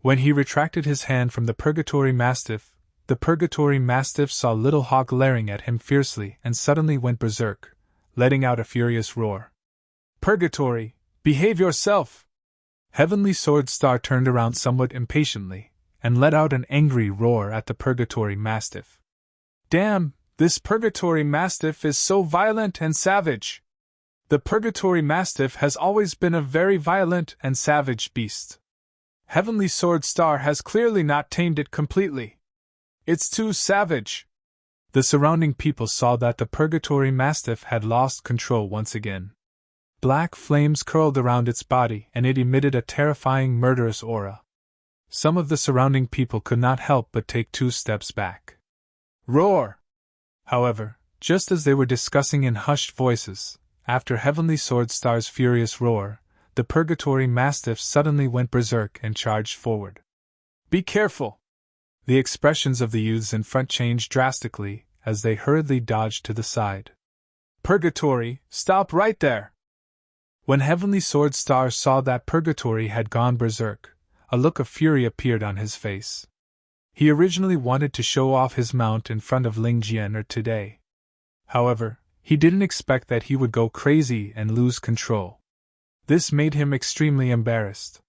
When he retracted his hand from the purgatory mastiff, the purgatory mastiff saw Little Ha glaring at him fiercely and suddenly went berserk, letting out a furious roar. Purgatory, behave yourself! Heavenly Sword Star turned around somewhat impatiently, and let out an angry roar at the purgatory mastiff. Damn, this purgatory mastiff is so violent and savage! The purgatory mastiff has always been a very violent and savage beast. Heavenly Sword Star has clearly not tamed it completely. It's too savage. The surrounding people saw that the purgatory mastiff had lost control once again. Black flames curled around its body and it emitted a terrifying murderous aura. Some of the surrounding people could not help but take 2 steps back. Roar! However, just as they were discussing in hushed voices, after Heavenly Sword Star's furious roar, the purgatory mastiff suddenly went berserk and charged forward. Be careful! The expressions of the youths in front changed drastically as they hurriedly dodged to the side. Purgatory, stop right there! When Heavenly Sword Star saw that Purgatory had gone berserk, a look of fury appeared on his face. He originally wanted to show off his mount in front of Ling Jian today. However, he didn't expect that he would go crazy and lose control. This made him extremely embarrassed.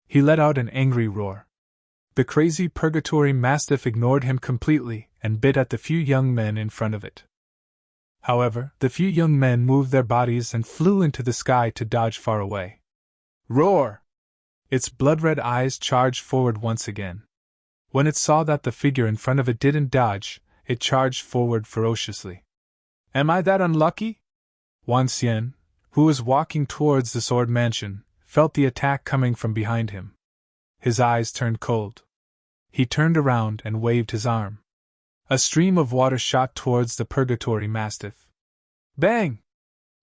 He let out an angry roar. The crazy Purgatory Mastiff ignored him completely and bit at the few young men in front of it. However, the few young men moved their bodies and flew into the sky to dodge far away. Roar! Its blood-red eyes charged forward once again. When it saw that the figure in front of it didn't dodge, it charged forward ferociously. Am I that unlucky? Wang Xian, who was walking towards the Sword Mansion, felt the attack coming from behind him. His eyes turned cold. He turned around and waved his arm. A stream of water shot towards the Purgatory Mastiff. Bang!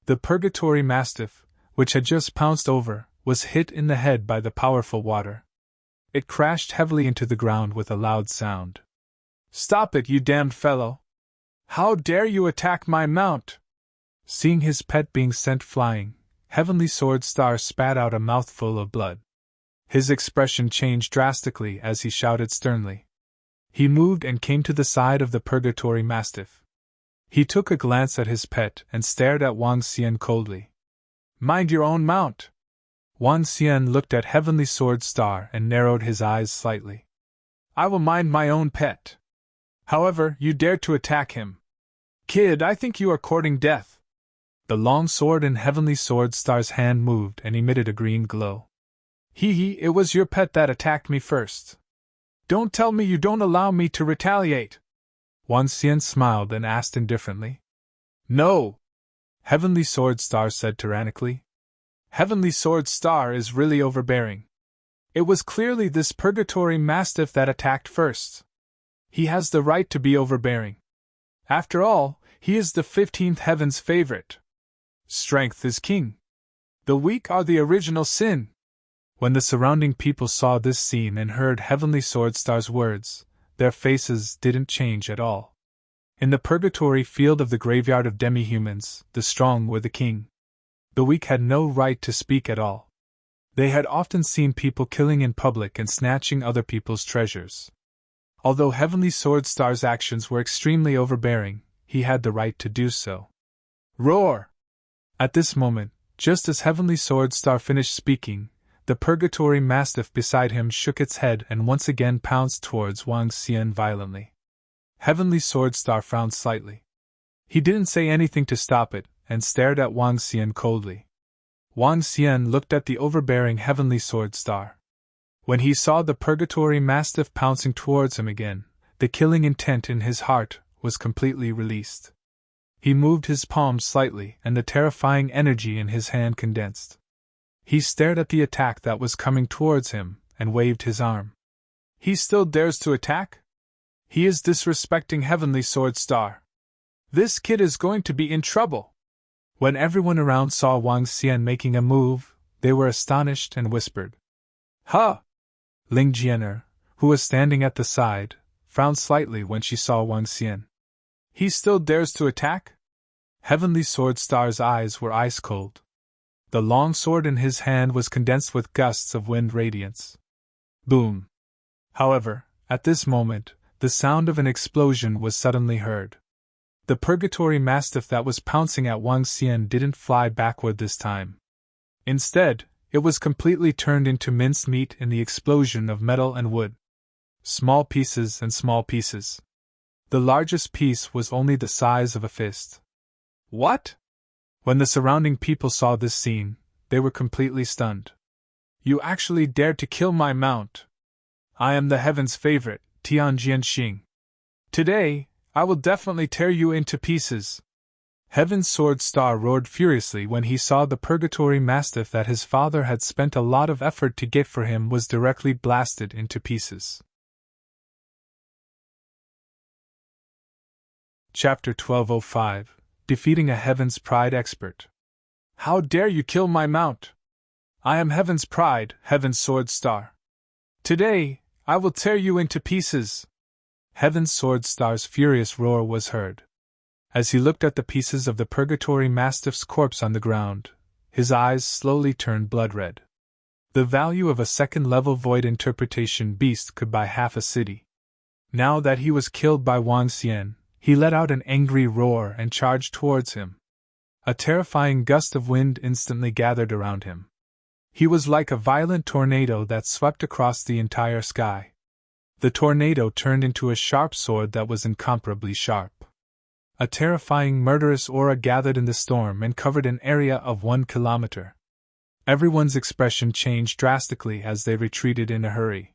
The Purgatory Mastiff, which had just pounced over, was hit in the head by the powerful water. It crashed heavily into the ground with a loud sound. Stop it, you damned fellow! How dare you attack my mount? Seeing his pet being sent flying, Heavenly Sword Star spat out a mouthful of blood. His expression changed drastically as he shouted sternly. He moved and came to the side of the Purgatory Mastiff. He took a glance at his pet and stared at Wang Xian coldly. Mind your own mount! Wang Xian looked at Heavenly Sword Star and narrowed his eyes slightly. I will mind my own pet. However, you dare to attack him. Kid, I think you are courting death. The long sword in Heavenly Sword Star's hand moved and emitted a green glow. It was your pet that attacked me first. Don't tell me you don't allow me to retaliate. Wang Xian smiled and asked indifferently. No! Heavenly Sword Star said tyrannically. Heavenly Sword Star is really overbearing. It was clearly this Purgatory Mastiff that attacked first. He has the right to be overbearing. After all, he is the 15th heaven's favorite. Strength is king. The weak are the original sin. When the surrounding people saw this scene and heard Heavenly Sword Star's words, their faces didn't change at all. In the purgatory field of the graveyard of demi-humans, the strong were the king. The weak had no right to speak at all. They had often seen people killing in public and snatching other people's treasures. Although Heavenly Sword Star's actions were extremely overbearing, he had the right to do so. Roar! At this moment, just as Heavenly Sword Star finished speaking, the Purgatory Mastiff beside him shook its head and once again pounced towards Wang Xian violently. Heavenly Sword Star frowned slightly. He didn't say anything to stop it, and stared at Wang Xian coldly. Wang Xian looked at the overbearing Heavenly Sword Star. When he saw the Purgatory Mastiff pouncing towards him again, the killing intent in his heart was completely released. He moved his palms slightly and the terrifying energy in his hand condensed. He stared at the attack that was coming towards him and waved his arm. He still dares to attack? He is disrespecting Heavenly Sword Star. This kid is going to be in trouble. When everyone around saw Wang Xian making a move, they were astonished and whispered. Huh! Ling Jianer, who was standing at the side, frowned slightly when she saw Wang Xian. He still dares to attack? Heavenly Sword Star's eyes were ice cold. The long sword in his hand was condensed with gusts of wind radiance. Boom! However, at this moment, the sound of an explosion was suddenly heard. The Purgatory Mastiff that was pouncing at Wang Xian didn't fly backward this time. Instead, it was completely turned into minced meat in the explosion of metal and wood. Small pieces and small pieces. The largest piece was only the size of a fist. What? When the surrounding people saw this scene, they were completely stunned. You actually dared to kill my mount. I am the heaven's favorite, Tianjianxing. Today, I will definitely tear you into pieces. Heaven's Sword Star roared furiously when he saw the Purgatory Mastiff that his father had spent a lot of effort to get for him was directly blasted into pieces. Chapter 1205 Defeating a Heaven's Pride Expert. How dare you kill my mount? I am Heaven's Pride, Heaven's Sword Star. Today, I will tear you into pieces. Heaven's Sword Star's furious roar was heard. As he looked at the pieces of the Purgatory Mastiff's corpse on the ground, His eyes slowly turned blood red. The value of a second-level void interpretation beast could buy half a city. Now that he was killed by Wang Xian, he let out an angry roar and charged towards him. A terrifying gust of wind instantly gathered around him. He was like a violent tornado that swept across the entire sky. The tornado turned into a sharp sword that was incomparably sharp. A terrifying murderous aura gathered in the storm and covered an area of 1 kilometer. Everyone's expression changed drastically as they retreated in a hurry.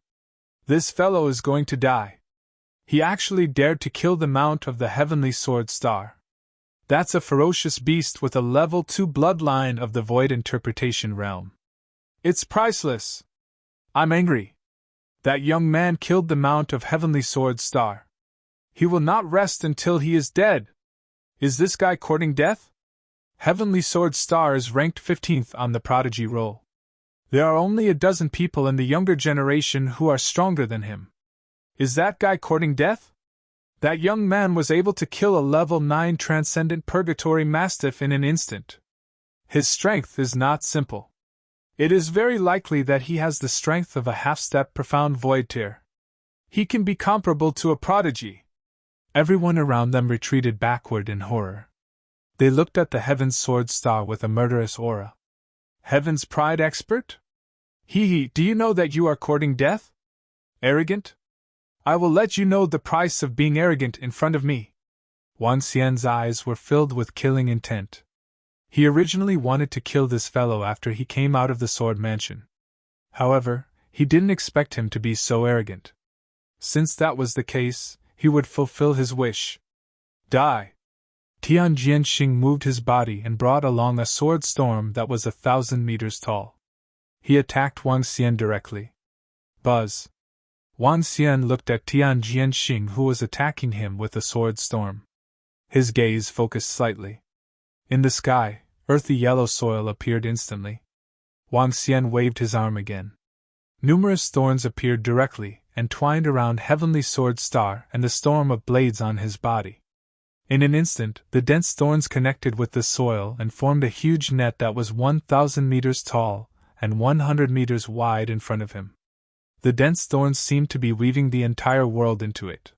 This fellow is going to die. He actually dared to kill the Mount of the Heavenly Sword Star. That's a ferocious beast with a level 2 bloodline of the Void Interpretation realm. It's priceless. I'm angry. That young man killed the Mount of Heavenly Sword Star. He will not rest until he is dead. Is this guy courting death? Heavenly Sword Star is ranked 15th on the prodigy roll. There are only a dozen people in the younger generation who are stronger than him. Is that guy courting death? That young man was able to kill a level 9 transcendent purgatory mastiff in an instant. His strength is not simple. It is very likely that he has the strength of a half-step profound void tier. He can be comparable to a prodigy. Everyone around them retreated backward in horror. They looked at the Heaven's Sword Star with a murderous aura. Heaven's Pride expert? Hee, do you know that you are courting death? Arrogant? I will let you know the price of being arrogant in front of me. Wang Xian's eyes were filled with killing intent. He originally wanted to kill this fellow after he came out of the Sword Mansion. However, he didn't expect him to be so arrogant. Since that was the case, he would fulfill his wish. Die! Tian Jianxing moved his body and brought along a sword storm that was 1,000 meters tall. He attacked Wang Xian directly. Buzz! Wang Xian looked at Tian Jianxing, who was attacking him with a sword storm. His gaze focused slightly. In the sky, earthy yellow soil appeared instantly. Wang Xian waved his arm again. Numerous thorns appeared directly and twined around Heavenly Sword Star and the storm of blades on his body. In an instant, the dense thorns connected with the soil and formed a huge net that was 1,000 meters tall and 100 meters wide in front of him. The dense thorns seemed to be weaving the entire world into it.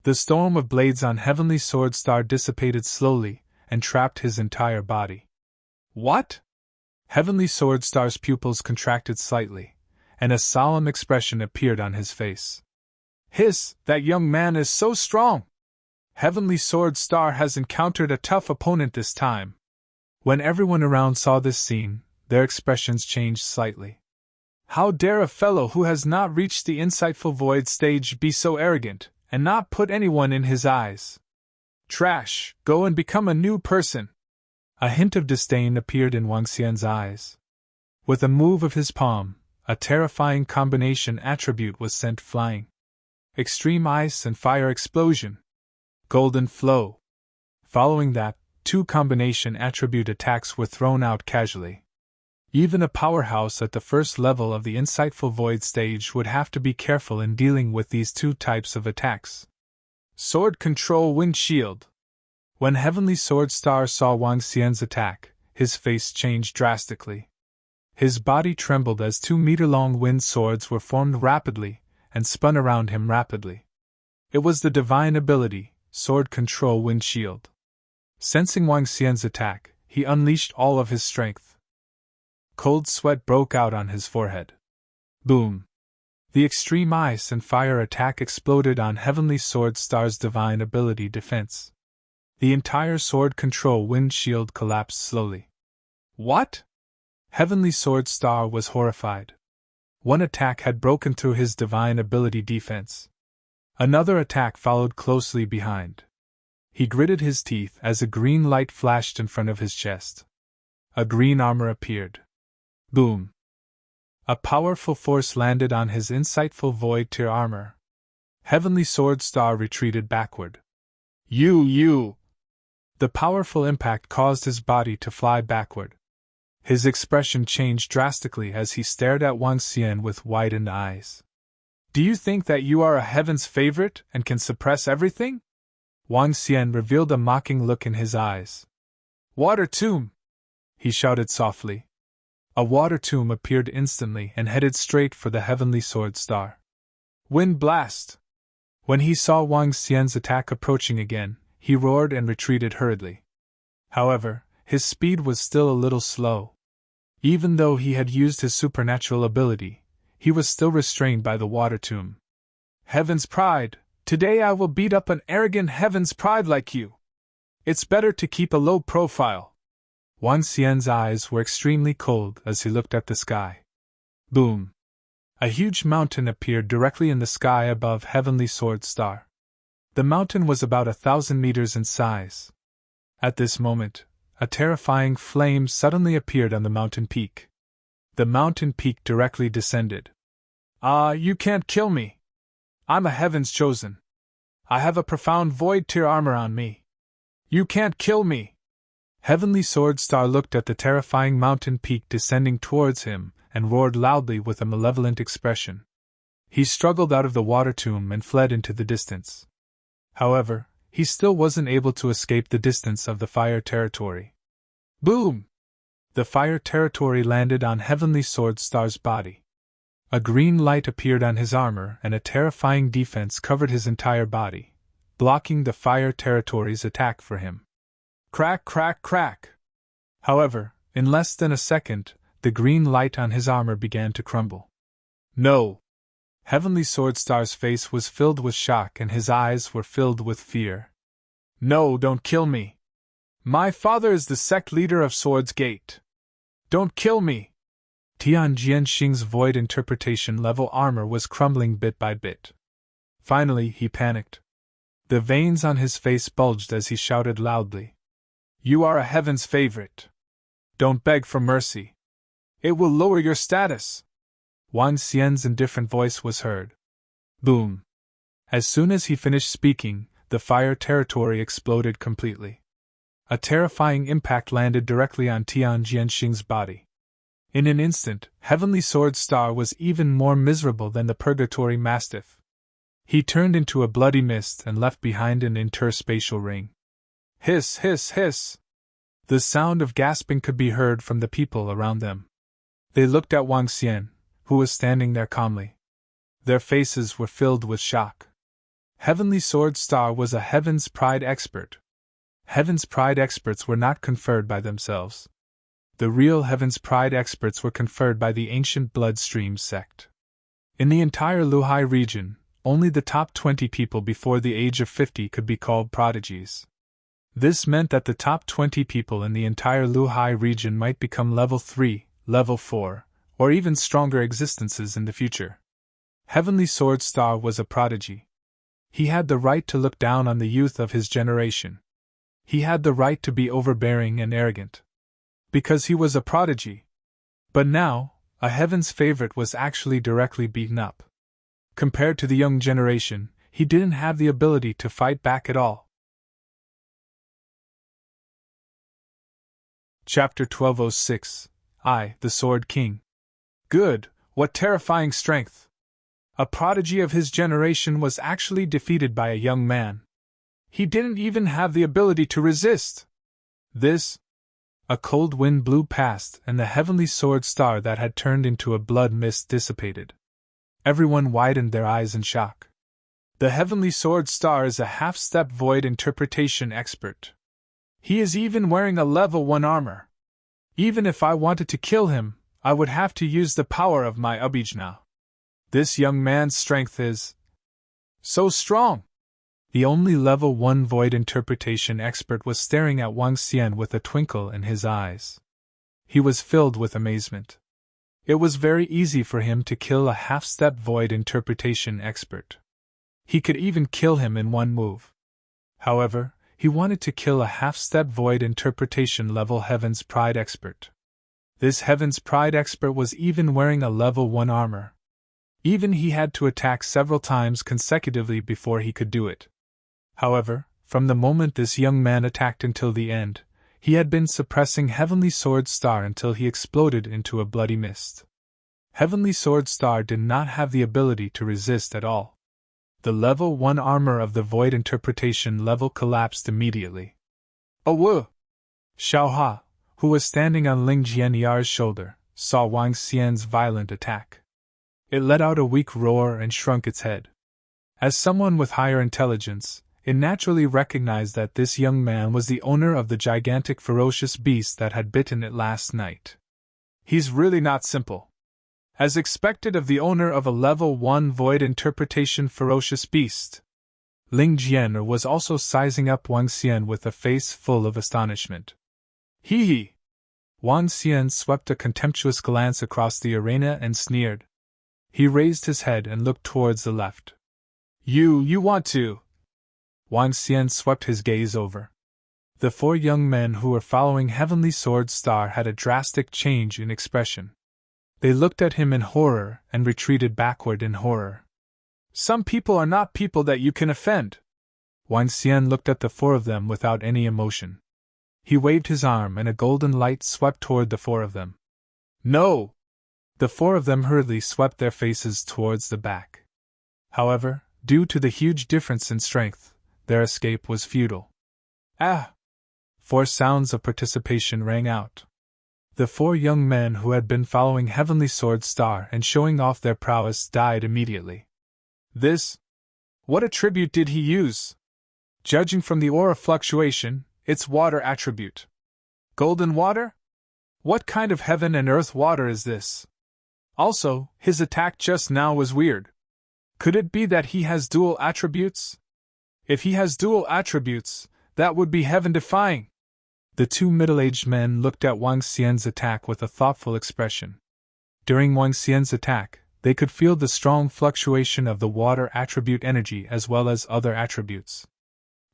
The storm of blades on Heavenly Sword Star dissipated slowly and trapped his entire body. What? Heavenly Sword Star's pupils contracted slightly, and a solemn expression appeared on his face. Hiss, that young man is so strong! Heavenly Sword Star has encountered a tough opponent this time. When everyone around saw this scene, their expressions changed slightly. How dare a fellow who has not reached the insightful void stage be so arrogant, and not put anyone in his eyes? Trash, go and become a new person! A hint of disdain appeared in Wang Xian's eyes. With a move of his palm, a terrifying combination attribute was sent flying. Extreme Ice and Fire Explosion. Golden Flow. Following that, 2 combination attribute attacks were thrown out casually. Even a powerhouse at the first level of the Insightful Void stage would have to be careful in dealing with these 2 types of attacks. Sword Control Wind Shield. When Heavenly Sword Star saw Wang Xian's attack, his face changed drastically. His body trembled as 2-meter-long wind swords were formed rapidly and spun around him rapidly. It was the divine ability, Sword Control Wind Shield. Sensing Wang Xian's attack, he unleashed all of his strength. Cold sweat broke out on his forehead. Boom! The Extreme Ice and Fire attack exploded on Heavenly Sword Star's divine ability defense. The entire Sword Control Wind Shield collapsed slowly. What? Heavenly Sword Star was horrified. One attack had broken through his divine ability defense. Another attack followed closely behind. He gritted his teeth as a green light flashed in front of his chest. A green armor appeared. Boom! A powerful force landed on his insightful void tier armor. Heavenly Sword Star retreated backward. You! The powerful impact caused his body to fly backward. His expression changed drastically as he stared at Wang Xian with widened eyes. Do you think that you are a heaven's favorite and can suppress everything? Wang Xian revealed a mocking look in his eyes. Water Tomb! he shouted softly. A water tomb appeared instantly and headed straight for the heavenly sword star. Wind blast! When he saw Wang Xian's attack approaching again, he roared and retreated hurriedly. However, his speed was still a little slow. Even though he had used his supernatural ability, he was still restrained by the water tomb. Heaven's pride! Today I will beat up an arrogant heaven's pride like you! It's better to keep a low profile. Wang Xian's eyes were extremely cold as he looked at the sky. Boom! A huge mountain appeared directly in the sky above Heavenly Sword Star. The mountain was about 1,000 meters in size. At this moment, a terrifying flame suddenly appeared on the mountain peak. The mountain peak directly descended. Ah, you can't kill me! I'm a heaven's chosen. I have a profound void tier armor on me. You can't kill me! Heavenly Sword Star looked at the terrifying mountain peak descending towards him and roared loudly with a malevolent expression. He struggled out of the water tomb and fled into the distance. However, he still wasn't able to escape the distance of the fire territory. Boom! The fire territory landed on Heavenly Sword Star's body. A green light appeared on his armor and a terrifying defense covered his entire body, blocking the fire territory's attack for him. Crack, crack, crack! However, in less than a second, the green light on his armor began to crumble. No! Heavenly Sword Star's face was filled with shock and his eyes were filled with fear. No, don't kill me! My father is the sect leader of Swords Gate. Don't kill me! Tian Jianxing's void interpretation level armor was crumbling bit by bit. Finally, he panicked. The veins on his face bulged as he shouted loudly. You are a heaven's favorite. Don't beg for mercy. It will lower your status. Wang Xian's indifferent voice was heard. Boom! As soon as he finished speaking, the fire territory exploded completely. A terrifying impact landed directly on Tian Jianxing's body. In an instant, Heavenly Sword Star was even more miserable than the Purgatory Mastiff. He turned into a bloody mist and left behind an interspatial ring. Hiss, hiss, hiss! The sound of gasping could be heard from the people around them. They looked at Wang Xian, who was standing there calmly. Their faces were filled with shock. Heavenly Sword Star was a Heaven's Pride expert. Heaven's Pride experts were not conferred by themselves. The real Heaven's Pride experts were conferred by the ancient Bloodstream sect. In the entire Luhai region, only the top 20 people before the age of 50 could be called prodigies. This meant that the top 20 people in the entire Luhai region might become level 3, level 4, or even stronger existences in the future. Heavenly Sword Star was a prodigy. He had the right to look down on the youth of his generation. He had the right to be overbearing and arrogant. Because he was a prodigy. But now, a Heaven's favorite was actually directly beaten up. Compared to the young generation, he didn't have the ability to fight back at all. Chapter 1206 I, the Sword King. Good, what terrifying strength! A prodigy of his generation was actually defeated by a young man. He didn't even have the ability to resist. This. A cold wind blew past and the Heavenly Sword Star that had turned into a blood mist dissipated. Everyone widened their eyes in shock. The Heavenly Sword Star is a half-step void interpretation expert. He is even wearing a level 1 armor. Even if I wanted to kill him, I would have to use the power of my Abijna. This young man's strength is so strong. The only level 1 void interpretation expert was staring at Wang Xian with a twinkle in his eyes. He was filled with amazement. It was very easy for him to kill a half-step void interpretation expert. He could even kill him in one move. However, he wanted to kill a half-step void interpretation level Heaven's Pride expert. This Heaven's Pride expert was even wearing a level 1 armor. Even he had to attack several times consecutively before he could do it. However, from the moment this young man attacked until the end, he had been suppressing Heavenly Sword Star until he exploded into a bloody mist. Heavenly Sword Star did not have the ability to resist at all. The level 1 armor of the void interpretation level collapsed immediately. Oh woo! Xiaoha, who was standing on Ling Jianyar's shoulder, saw Wang Xian's violent attack. It let out a weak roar and shrunk its head. As someone with higher intelligence, it naturally recognized that this young man was the owner of the gigantic ferocious beast that had bitten it last night. He's really not simple. As expected of the owner of a level 1 void interpretation ferocious beast. Ling Jian was also sizing up Wang Xian with a face full of astonishment. Hee hee! Wang Xian swept a contemptuous glance across the arena and sneered. He raised his head and looked towards the left. You want to? Wang Xian swept his gaze over. The 4 young men who were following Heavenly Sword Star had a drastic change in expression. They looked at him in horror and retreated backward in horror. Some people are not people that you can offend. Wang Xian looked at the 4 of them without any emotion. He waved his arm and a golden light swept toward the 4 of them. No! The 4 of them hurriedly swept their faces towards the back. However, due to the huge difference in strength, their escape was futile. Ah! 4 sounds of participation rang out. The 4 young men who had been following Heavenly Sword Star and showing off their prowess died immediately. What attribute did he use? Judging from the aura fluctuation, it's water attribute. Golden water? What kind of heaven and earth water is this? Also, his attack just now was weird. Could it be that he has dual attributes? If he has dual attributes, that would be heaven-defying. The 2 middle-aged men looked at Wang Xian's attack with a thoughtful expression. During Wang Xian's attack, they could feel the strong fluctuation of the water attribute energy as well as other attributes.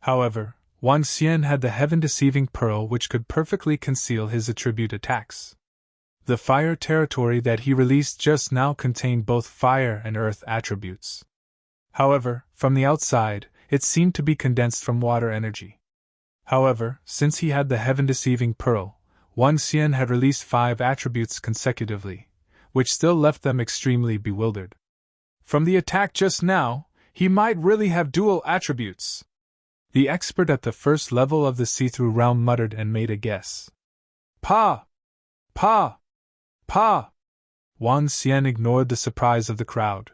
However, Wang Xian had the heaven-deceiving pearl which could perfectly conceal his attribute attacks. The fire territory that he released just now contained both fire and earth attributes. However, from the outside, it seemed to be condensed from water energy. However, since he had the heaven-deceiving pearl, Wang Xian had released 5 attributes consecutively, which still left them extremely bewildered. From the attack just now, he might really have dual attributes. The expert at the first level of the see-through realm muttered and made a guess. Pa! Pa! Pa! Wang Xian ignored the surprise of the crowd.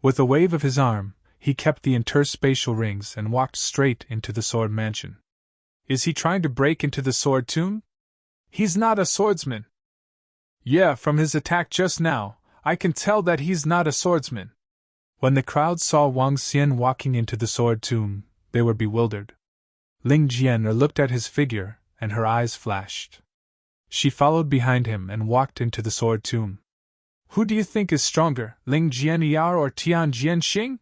With a wave of his arm, he kept the interspatial rings and walked straight into the sword mansion. Is he trying to break into the sword tomb? He's not a swordsman. Yeah, from his attack just now, I can tell that he's not a swordsman. When the crowd saw Wang Xian walking into the sword tomb, they were bewildered. Ling Jian looked at his figure, and her eyes flashed. She followed behind him and walked into the sword tomb. Who do you think is stronger, Ling Jianyar or Tian Jianxing?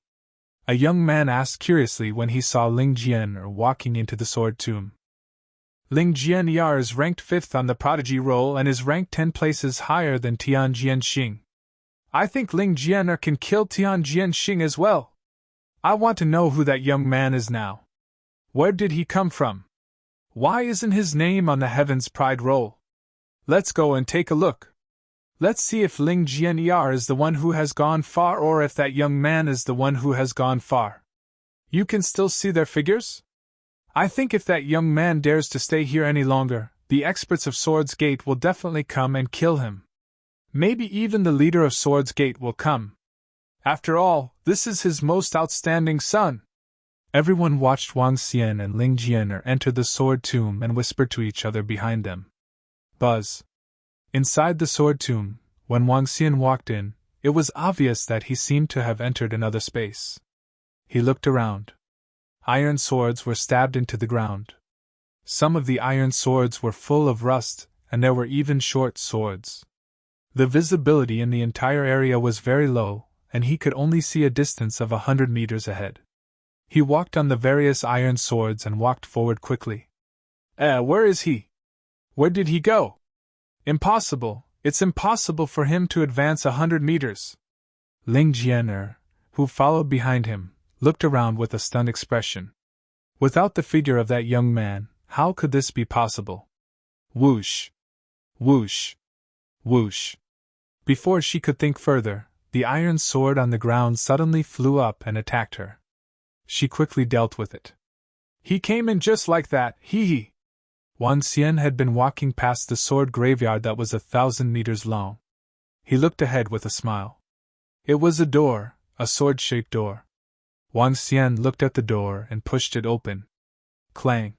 A young man asked curiously when he saw Ling Jian walking into the sword tomb. Ling Jianyar is ranked 5th on the prodigy roll and is ranked 10 places higher than Tian Jianxing. I think Ling Jianyar can kill Tian Jianxing as well. I want to know who that young man is now. Where did he come from? Why isn't his name on the Heaven's Pride roll? Let's go and take a look. Let's see if Ling Jianyar is the one who has gone far or if that young man is the one who has gone far. You can still see their figures? I think if that young man dares to stay here any longer, the experts of Swords Gate will definitely come and kill him. Maybe even the leader of Swords Gate will come. After all, this is his most outstanding son. Everyone watched Wang Xian and Ling Jian enter the sword tomb and whispered to each other behind them. Buzz. Inside the sword tomb, when Wang Xian walked in, it was obvious that he seemed to have entered another space. He looked around. Iron swords were stabbed into the ground. Some of the iron swords were full of rust, and there were even short swords. The visibility in the entire area was very low, and he could only see a distance of 100 meters ahead. He walked on the various iron swords and walked forward quickly. Where is he? Where did he go? Impossible, it's impossible for him to advance 100 meters. Ling Jian, who followed behind him, looked around with a stunned expression. Without the figure of that young man, how could this be possible? Whoosh! Whoosh! Whoosh! Before she could think further, the iron sword on the ground suddenly flew up and attacked her. She quickly dealt with it. He came in just like that, hee hee. Wang Xian had been walking past the sword graveyard that was 1,000 meters long. He looked ahead with a smile. It was a door, a sword-shaped door. Wang Xian looked at the door and pushed it open. Clang!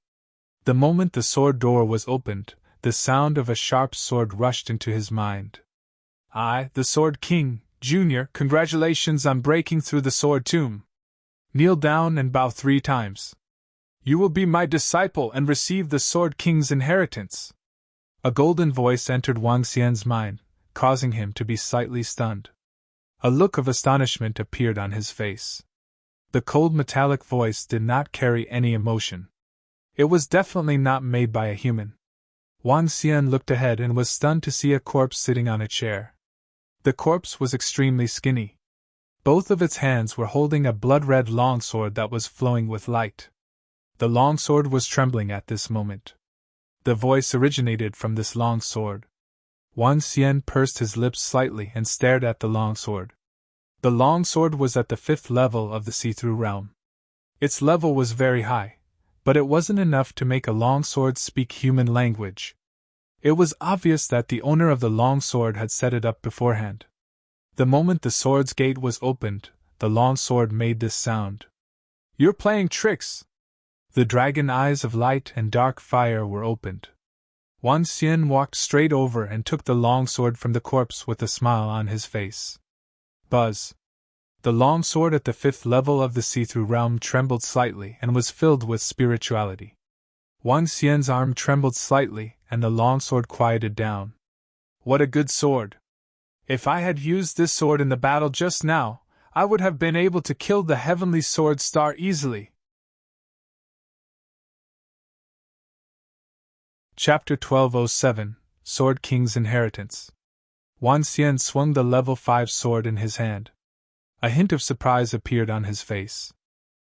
The moment the sword door was opened, the sound of a sharp sword rushed into his mind. I, the Sword King, Jr., congratulations on breaking through the sword tomb. Kneel down and bow 3 times. You will be my disciple and receive the Sword King's inheritance. A golden voice entered Wang Xian's mind, causing him to be slightly stunned. A look of astonishment appeared on his face. The cold metallic voice did not carry any emotion. It was definitely not made by a human. Wang Xian looked ahead and was stunned to see a corpse sitting on a chair. The corpse was extremely skinny. Both of its hands were holding a blood-red longsword that was flowing with light. The longsword was trembling at this moment. The voice originated from this longsword. Wang Xian pursed his lips slightly and stared at the longsword. The longsword was at the 5th level of the see-through realm. Its level was very high, but it wasn't enough to make a longsword speak human language. It was obvious that the owner of the longsword had set it up beforehand. The moment the sword's gate was opened, the longsword made this sound. You're playing tricks! The dragon eyes of light and dark fire were opened. Wang Xian walked straight over and took the longsword from the corpse with a smile on his face. Buzz! The longsword at the 5th level of the see-through realm trembled slightly and was filled with spirituality. Wang Xian's arm trembled slightly and the longsword quieted down. What a good sword! If I had used this sword in the battle just now, I would have been able to kill the heavenly sword star easily. Chapter 1207, Sword King's Inheritance. Wang Xian swung the level 5 sword in his hand. A hint of surprise appeared on his face.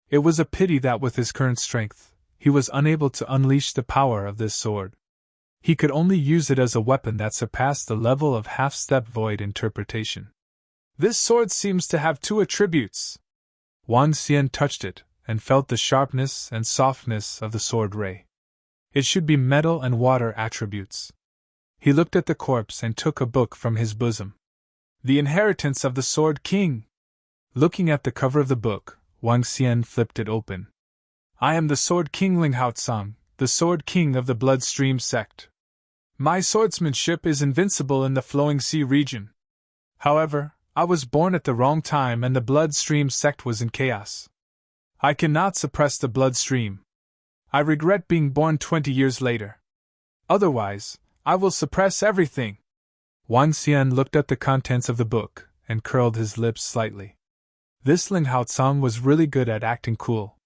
It was a pity that with his current strength, he was unable to unleash the power of this sword. He could only use it as a weapon that surpassed the level of half-step void interpretation. This sword seems to have 2 attributes. Wang Xian touched it, and felt the sharpness and softness of the sword ray. It should be metal and water attributes. He looked at the corpse and took a book from his bosom. The Inheritance of the Sword King. Looking at the cover of the book, Wang Xian flipped it open. I am the Sword King Linghaotsang, the Sword King of the Bloodstream sect. My swordsmanship is invincible in the Flowing Sea region. However, I was born at the wrong time and the Bloodstream sect was in chaos. I cannot suppress the bloodstream. I regret being born 20 years later. Otherwise, I will suppress everything. Wang Xian looked at the contents of the book and curled his lips slightly. This Linghaotsang was really good at acting cool.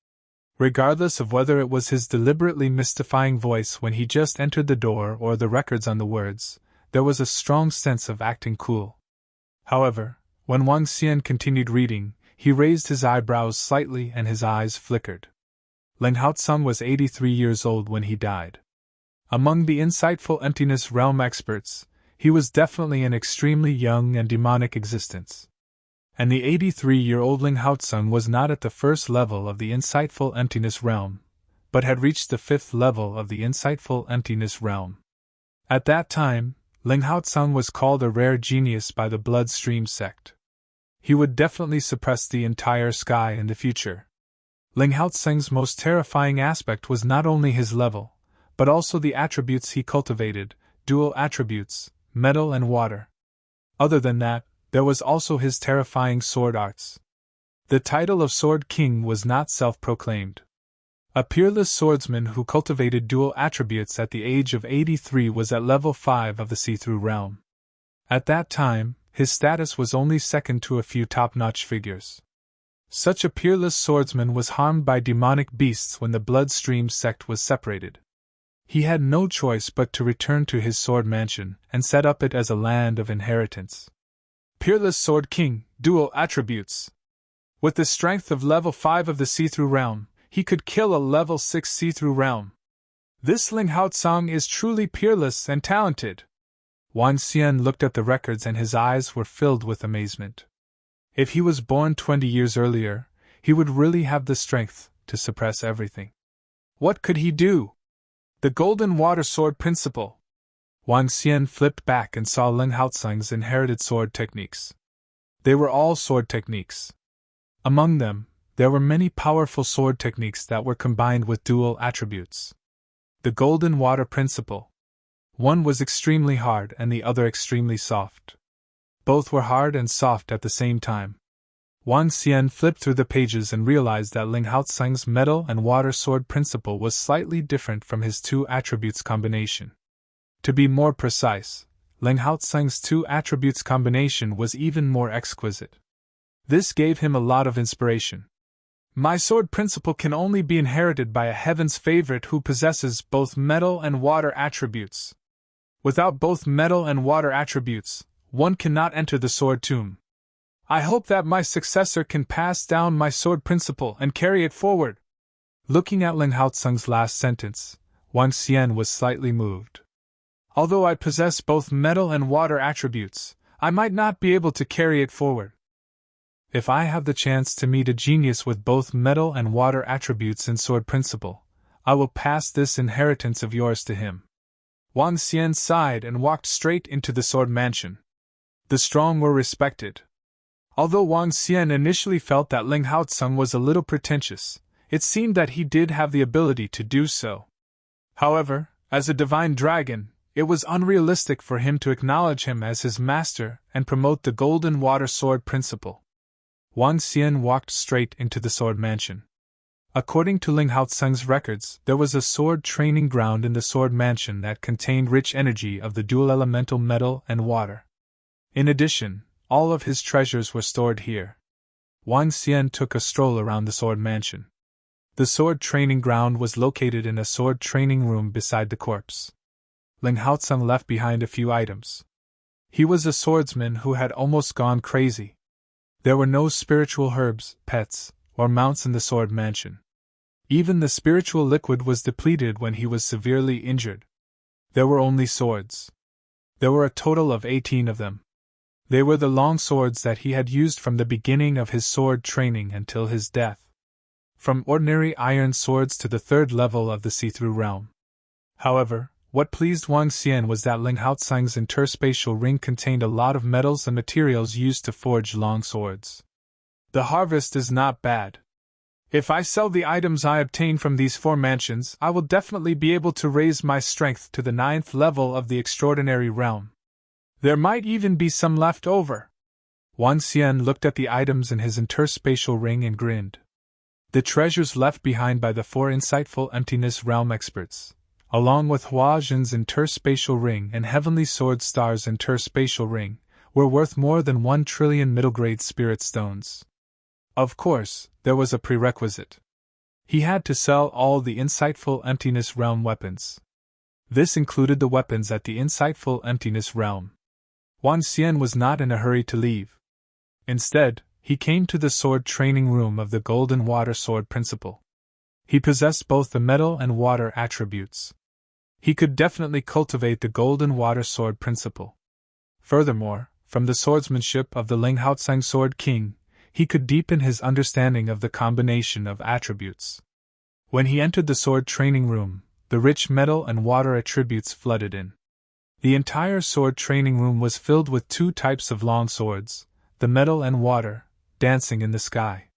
Regardless of whether it was his deliberately mystifying voice when he just entered the door or the records on the words, there was a strong sense of acting cool. However, when Wang Xian continued reading, he raised his eyebrows slightly and his eyes flickered. Linghaotsang was 83 years old when he died. Among the insightful emptiness realm experts, he was definitely an extremely young and demonic existence. And the 83-year-old Linghaotsang was not at the 1st level of the insightful emptiness realm, but had reached the 5th level of the insightful emptiness realm. At that time, Linghaotsang was called a rare genius by the Bloodstream sect. He would definitely suppress the entire sky in the future. Linghaotsang's most terrifying aspect was not only his level, but also the attributes he cultivated, dual attributes, metal and water. Other than that, there was also his terrifying sword arts. The title of Sword King was not self-proclaimed. A peerless swordsman who cultivated dual attributes at the age of 83 was at level 5 of the see-through realm. At that time, his status was only second to a few top-notch figures. Such a peerless swordsman was harmed by demonic beasts when the Bloodstream sect was separated. He had no choice but to return to his sword mansion and set up it as a land of inheritance. Peerless Sword King, dual attributes. With the strength of level 5 of the see-through realm, he could kill a level 6 see-through realm. This Linghaotsang is truly peerless and talented. Wang Xian looked at the records and his eyes were filled with amazement. If he was born 20 years earlier, he would really have the strength to suppress everything. What could he do? The Golden Water Sword Principle. Wang Xian flipped back and saw Ling Haotsang's inherited sword techniques. They were all sword techniques. Among them, there were many powerful sword techniques that were combined with dual attributes. The Golden Water Principle. One was extremely hard and the other extremely soft. Both were hard and soft at the same time. Wang Xian flipped through the pages and realized that Ling Haotsang's metal and water sword principle was slightly different from his two attributes combination. To be more precise, Ling Haotsang's two attributes combination was even more exquisite. This gave him a lot of inspiration. My sword principle can only be inherited by a heaven's favorite who possesses both metal and water attributes. Without both metal and water attributes, one cannot enter the sword tomb. I hope that my successor can pass down my sword principle and carry it forward. Looking at Ling Haotsang's last sentence, Wang Xian was slightly moved. Although I possess both metal and water attributes, I might not be able to carry it forward. If I have the chance to meet a genius with both metal and water attributes in sword principle, I will pass this inheritance of yours to him. Wang Xian sighed and walked straight into the sword mansion. The strong were respected. Although Wang Xian initially felt that Ling Haotsang was a little pretentious, it seemed that he did have the ability to do so. However, as a divine dragon, it was unrealistic for him to acknowledge him as his master and promote the Golden Water Sword Principle. Wang Xian walked straight into the sword mansion. According to Ling Haotsang's records, there was a sword training ground in the sword mansion that contained rich energy of the dual elemental metal and water. In addition, all of his treasures were stored here. Wang Xian took a stroll around the sword mansion. The sword training ground was located in a sword training room beside the corpse. Ling Haotsang left behind a few items. He was a swordsman who had almost gone crazy. There were no spiritual herbs, pets, or mounts in the sword mansion. Even the spiritual liquid was depleted when he was severely injured. There were only swords. There were a total of 18 of them. They were the long swords that he had used from the beginning of his sword training until his death. From ordinary iron swords to the third level of the see-through realm. However, what pleased Wang Xian was that Ling Haotsang's interspatial ring contained a lot of metals and materials used to forge long swords. The harvest is not bad. If I sell the items I obtain from these 4 mansions, I will definitely be able to raise my strength to the 9th level of the extraordinary realm. There might even be some left over. Wang Xian looked at the items in his interspatial ring and grinned. The treasures left behind by the 4 insightful emptiness realm experts, along with Hua Zhen's interspatial ring and Heavenly Sword Star's interspatial ring, were worth more than 1 trillion middle-grade spirit stones. Of course, there was a prerequisite. He had to sell all the insightful emptiness realm weapons. This included the weapons at the insightful emptiness realm. Wang Xian was not in a hurry to leave. Instead, he came to the sword training room of the Golden Water Sword Principle. He possessed both the metal and water attributes. He could definitely cultivate the Golden Water Sword Principle. Furthermore, from the swordsmanship of the Ling Haotsang Sword King, he could deepen his understanding of the combination of attributes. When he entered the sword training room, the rich metal and water attributes flooded in. The entire sword training room was filled with 2 types of long swords, the metal and water, dancing in the sky.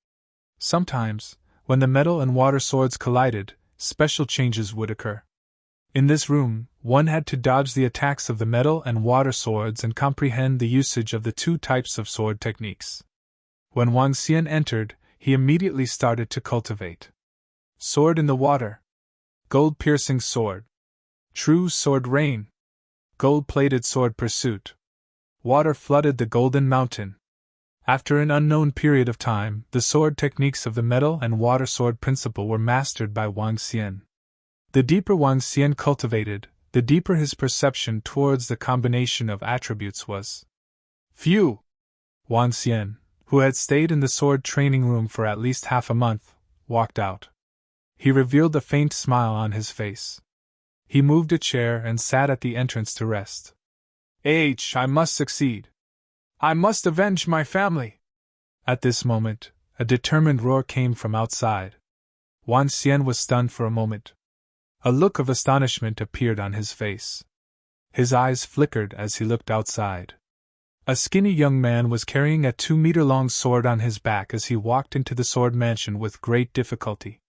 Sometimes, when the metal and water swords collided, special changes would occur. In this room, one had to dodge the attacks of the metal and water swords and comprehend the usage of the 2 types of sword techniques. When Wang Xian entered, he immediately started to cultivate. Sword in the water. Gold-piercing sword. True sword rain. Gold-plated sword pursuit. Water flooded the golden mountain. After an unknown period of time, the sword techniques of the metal and water sword principle were mastered by Wang Xian. The deeper Wang Xian cultivated, the deeper his perception towards the combination of attributes was. Phew! Wang Xian, who had stayed in the sword training room for at least half a month, walked out. He revealed a faint smile on his face. He moved a chair and sat at the entrance to rest. I must succeed. I must avenge my family. At this moment, a determined roar came from outside. Wang Xian was stunned for a moment. A look of astonishment appeared on his face. His eyes flickered as he looked outside. A skinny young man was carrying a 2-meter-long sword on his back as he walked into the sword mansion with great difficulty.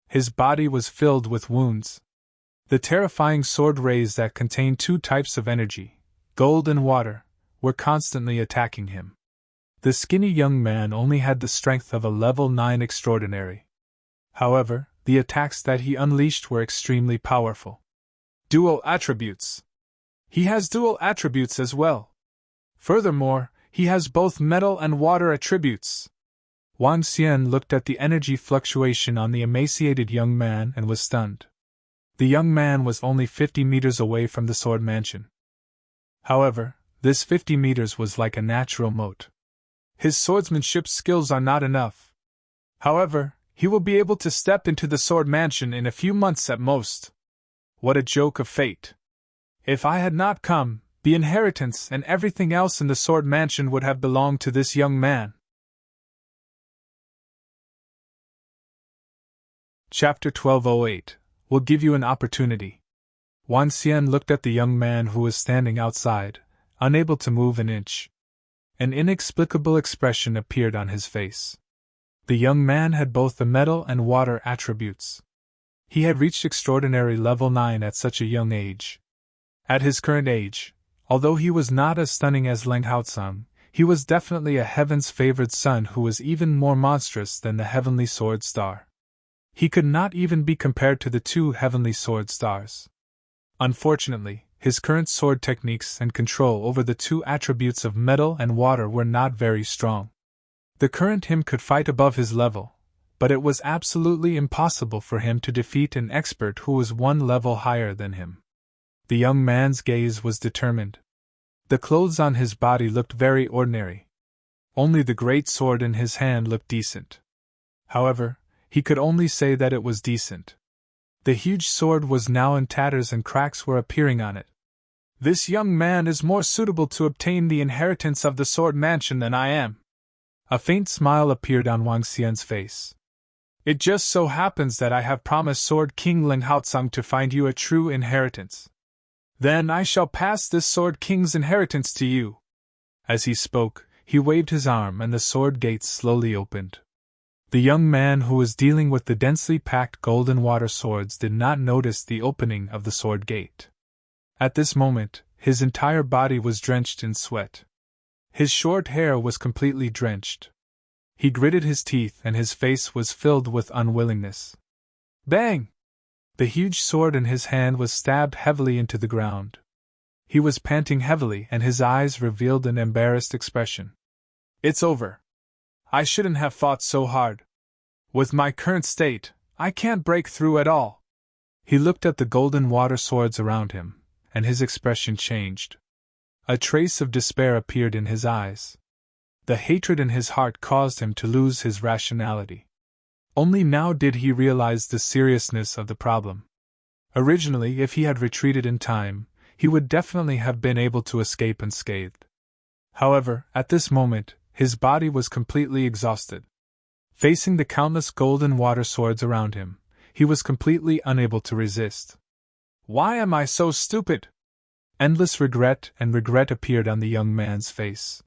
His body was filled with wounds. The terrifying sword rays that contained 2 types of energy, gold and water, were constantly attacking him. The skinny young man only had the strength of a level 9 extraordinary. However, the attacks that he unleashed were extremely powerful. Dual attributes. He has dual attributes as well. Furthermore, he has both metal and water attributes. Wang Xian looked at the energy fluctuation on the emaciated young man and was stunned. The young man was only 50 meters away from the sword mansion. However, this 50 meters was like a natural moat. His swordsmanship skills are not enough. However, he will be able to step into the sword mansion in a few months at most. What a joke of fate. If I had not come, the inheritance and everything else in the sword mansion would have belonged to this young man. Chapter 1208 will give you an opportunity. Wang Xian looked at the young man who was standing outside, unable to move an inch. An inexplicable expression appeared on his face. The young man had both the metal and water attributes. He had reached extraordinary level 9 at such a young age. At his current age, although he was not as stunning as Leng Haotsung, he was definitely a heaven's favored son who was even more monstrous than the heavenly sword star. He could not even be compared to the 2 heavenly sword stars. Unfortunately, his current sword techniques and control over the 2 attributes of metal and water were not very strong. The current him could fight above his level, but it was absolutely impossible for him to defeat an expert who was 1 level higher than him. The young man's gaze was determined. The clothes on his body looked very ordinary. Only the great sword in his hand looked decent. However, he could only say that it was decent. The huge sword was now in tatters and cracks were appearing on it. This young man is more suitable to obtain the inheritance of the sword mansion than I am. A faint smile appeared on Wang Xian's face. It just so happens that I have promised Sword King Leng Haotsung to find you a true inheritance. Then I shall pass this Sword King's inheritance to you. As he spoke, he waved his arm and the sword gates slowly opened. The young man who was dealing with the densely packed golden water swords did not notice the opening of the sword gate. At this moment, his entire body was drenched in sweat. His short hair was completely drenched. He gritted his teeth and his face was filled with unwillingness. Bang! The huge sword in his hand was stabbed heavily into the ground. He was panting heavily and his eyes revealed an embarrassed expression. It's over. I shouldn't have fought so hard. With my current state, I can't break through at all. He looked at the golden water swords around him, and his expression changed. A trace of despair appeared in his eyes. The hatred in his heart caused him to lose his rationality. Only now did he realize the seriousness of the problem. Originally, if he had retreated in time, he would definitely have been able to escape unscathed. However, at this moment, his body was completely exhausted. Facing the countless golden water swords around him, he was completely unable to resist. Why am I so stupid? Endless regret appeared on the young man's face.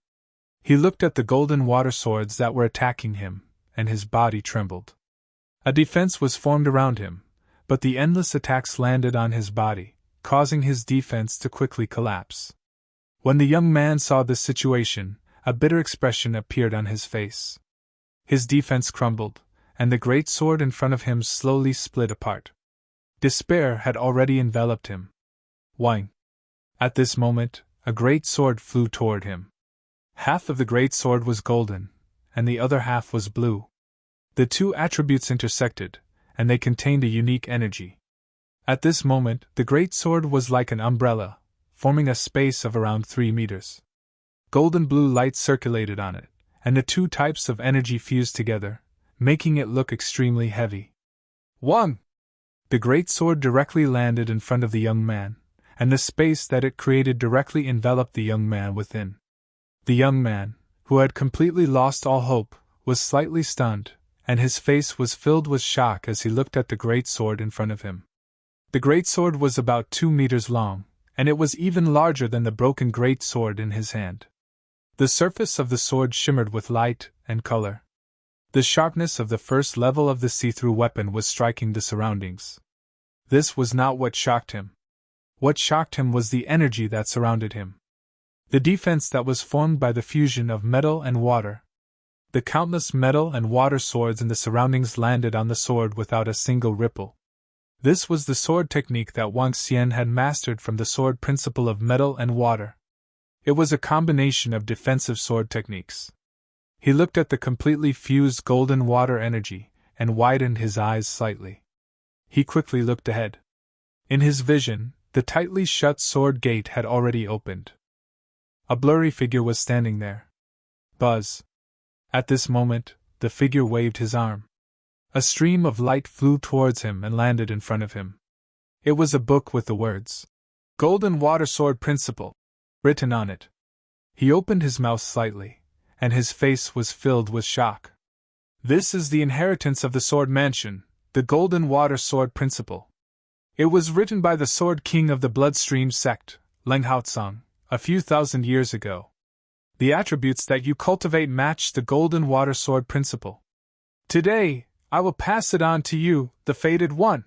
He looked at the golden water swords that were attacking him, and his body trembled. A defense was formed around him, but the endless attacks landed on his body, causing his defense to quickly collapse. When the young man saw this situation, a bitter expression appeared on his face. His defense crumbled, and the great sword in front of him slowly split apart. Despair had already enveloped him. Wang! At this moment, a great sword flew toward him. Half of the great sword was golden, and the other half was blue. The two attributes intersected, and they contained a unique energy. At this moment, the great sword was like an umbrella, forming a space of around 3 meters. Golden blue light circulated on it, and the two types of energy fused together, making it look extremely heavy. Wang! The great sword directly landed in front of the young man, and the space that it created directly enveloped the young man within. The young man, who had completely lost all hope, was slightly stunned, and his face was filled with shock as he looked at the great sword in front of him. The great sword was about 2 meters long, and it was even larger than the broken great sword in his hand. The surface of the sword shimmered with light and color. The sharpness of the first level of the see-through weapon was striking the surroundings. This was not what shocked him. What shocked him was the energy that surrounded him. The defense that was formed by the fusion of metal and water. The countless metal and water swords in the surroundings landed on the sword without a single ripple. This was the sword technique that Wang Xian had mastered from the sword principle of metal and water. It was a combination of defensive sword techniques. He looked at the completely fused golden water energy and widened his eyes slightly. He quickly looked ahead. In his vision, the tightly shut sword gate had already opened. A blurry figure was standing there. Buzz. At this moment, the figure waved his arm. A stream of light flew towards him and landed in front of him. It was a book with the words, "Golden Water Sword Principle," written on it. He opened his mouth slightly, and his face was filled with shock. This is the inheritance of the Sword Mansion, the Golden Water Sword Principle. It was written by the Sword King of the Bloodstream sect, Leng Haotsang, a few thousand years ago. The attributes that you cultivate match the Golden Water Sword Principle. Today, I will pass it on to you, the Fated One.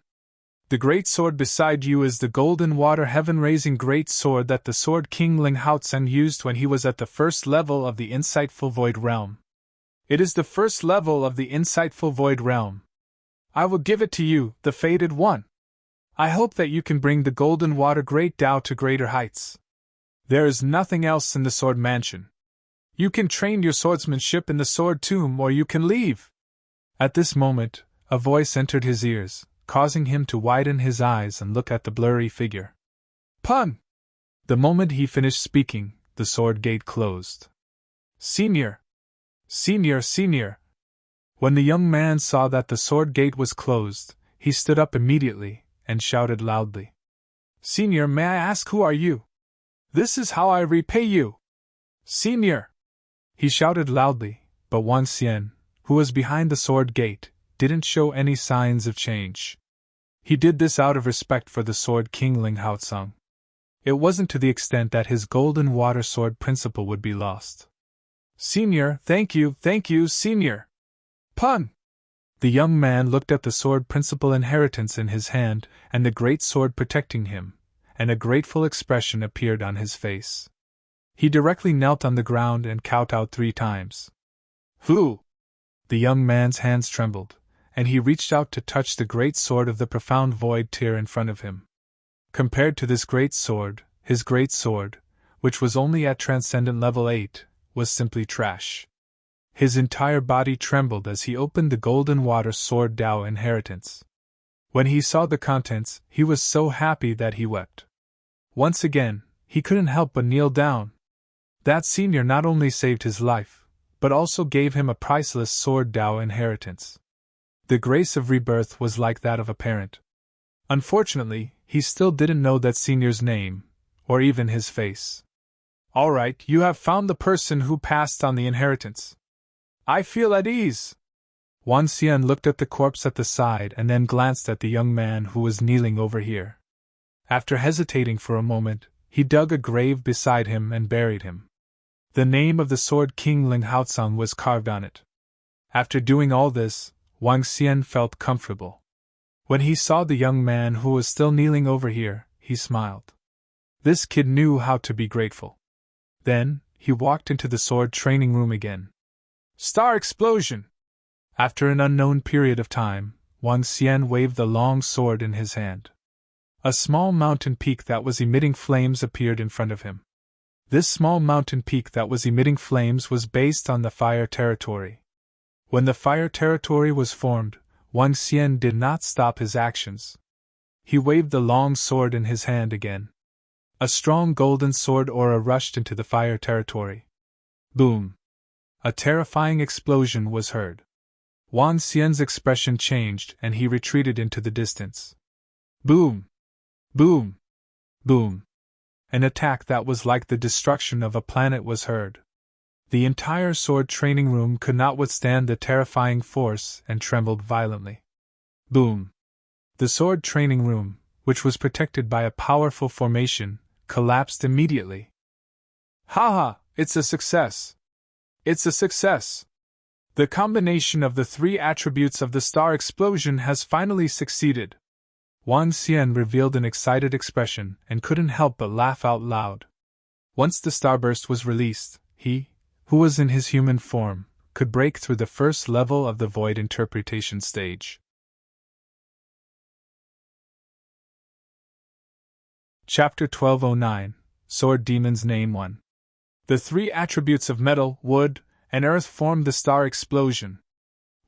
The great sword beside you is the golden water heaven-raising great sword that the Sword King Ling Haotsang used when he was at the first level of the insightful Void Realm. It is the first level of the insightful Void Realm. I will give it to you, the Fated One. I hope that you can bring the golden water great Tao to greater heights. There is nothing else in the Sword Mansion. You can train your swordsmanship in the Sword Tomb or you can leave. At this moment, a voice entered his ears, causing him to widen his eyes and look at the blurry figure. Pun! The moment he finished speaking, the sword gate closed. Senior! Senior! Senior! When the young man saw that the sword gate was closed, he stood up immediately and shouted loudly. Senior, may I ask who are you? This is how I repay you! Senior! He shouted loudly, but Wang Xian, who was behind the sword gate, didn't show any signs of change. He did this out of respect for the Sword King Ling Haotsang. It wasn't to the extent that his golden water sword principle would be lost. Senior, thank you, senior. Pun! The young man looked at the sword principle inheritance in his hand and the great sword protecting him, and a grateful expression appeared on his face. He directly knelt on the ground and kowtowed 3 times. Who? The young man's hands trembled, and he reached out to touch the great sword of the profound void tier in front of him. Compared to this great sword, his great sword, which was only at transcendent level 8, was simply trash. His entire body trembled as he opened the golden water sword Tao inheritance. When he saw the contents, he was so happy that he wept. Once again, he couldn't help but kneel down. That senior not only saved his life, but also gave him a priceless sword Tao inheritance. The grace of rebirth was like that of a parent. Unfortunately, he still didn't know that senior's name, or even his face. All right, you have found the person who passed on the inheritance. I feel at ease. Wang Xian looked at the corpse at the side and then glanced at the young man who was kneeling over here. After hesitating for a moment, he dug a grave beside him and buried him. The name of the Sword King Ling Haotsang was carved on it. After doing all this, Wang Xian felt comfortable. When he saw the young man who was still kneeling over here, he smiled. This kid knew how to be grateful. Then, he walked into the sword training room again. Star explosion! After an unknown period of time, Wang Xian waved the long sword in his hand. A small mountain peak that was emitting flames appeared in front of him. This small mountain peak that was emitting flames was based on the fire territory. When the fire territory was formed, Wang Xian did not stop his actions. He waved the long sword in his hand again. A strong golden sword aura rushed into the fire territory. Boom! A terrifying explosion was heard. Wang Xian's expression changed and he retreated into the distance. Boom! Boom! Boom! An attack that was like the destruction of a planet was heard. The entire sword training room could not withstand the terrifying force and trembled violently. Boom! The sword training room, which was protected by a powerful formation, collapsed immediately. Ha ha! It's a success! It's a success! The combination of the three attributes of the star explosion has finally succeeded. Wang Xian revealed an excited expression and couldn't help but laugh out loud. Once the starburst was released, he, who was in his human form, could break through the first level of the void interpretation stage. Chapter 1209 Sword Demon's Name 1. The three attributes of metal, wood, and earth formed the star explosion.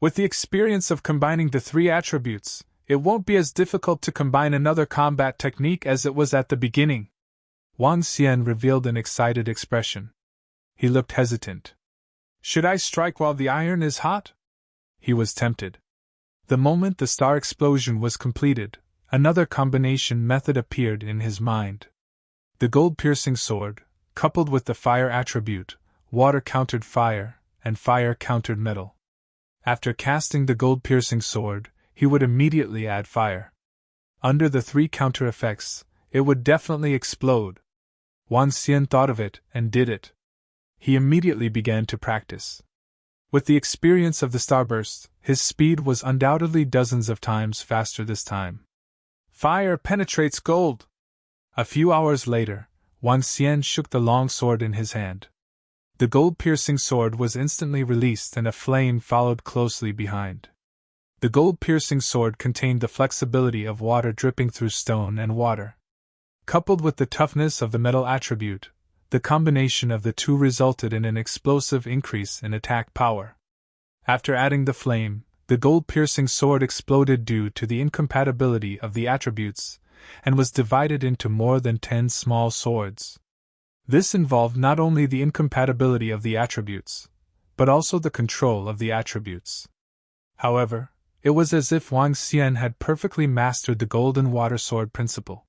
With the experience of combining the three attributes, it won't be as difficult to combine another combat technique as it was at the beginning. Wang Xian revealed an excited expression. He looked hesitant. Should I strike while the iron is hot? He was tempted. The moment the star explosion was completed, another combination method appeared in his mind. The gold-piercing sword, coupled with the fire attribute, water countered fire, and fire countered metal. After casting the gold-piercing sword, he would immediately add fire. Under the three counter effects, it would definitely explode. Wang Xian thought of it and did it. He immediately began to practice. With the experience of the starburst, his speed was undoubtedly dozens of times faster this time. Fire penetrates gold! A few hours later, Wang Xian shook the long sword in his hand. The gold-piercing sword was instantly released and a flame followed closely behind. The gold-piercing sword contained the flexibility of water dripping through stone and water. Coupled with the toughness of the metal attribute, the combination of the two resulted in an explosive increase in attack power. After adding the flame, the gold-piercing sword exploded due to the incompatibility of the attributes, and was divided into more than 10 small swords. This involved not only the incompatibility of the attributes, but also the control of the attributes. However, it was as if Wang Xian had perfectly mastered the golden water sword principle.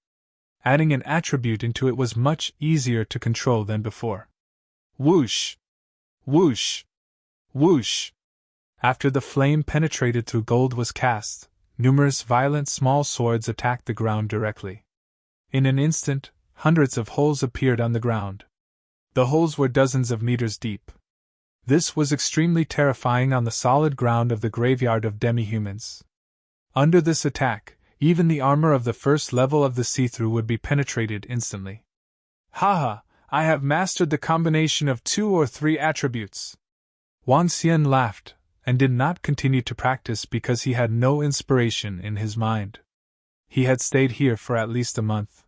Adding an attribute into it was much easier to control than before. Whoosh! Whoosh! Whoosh! After the flame penetrated through gold was cast, numerous violent small swords attacked the ground directly. In an instant, hundreds of holes appeared on the ground. The holes were dozens of meters deep. This was extremely terrifying on the solid ground of the graveyard of demi-humans. Under this attack, even the armor of the first level of the see-through would be penetrated instantly. Haha, I have mastered the combination of 2 or 3 attributes. Wang Xian laughed, and did not continue to practice because he had no inspiration in his mind. He had stayed here for at least a month.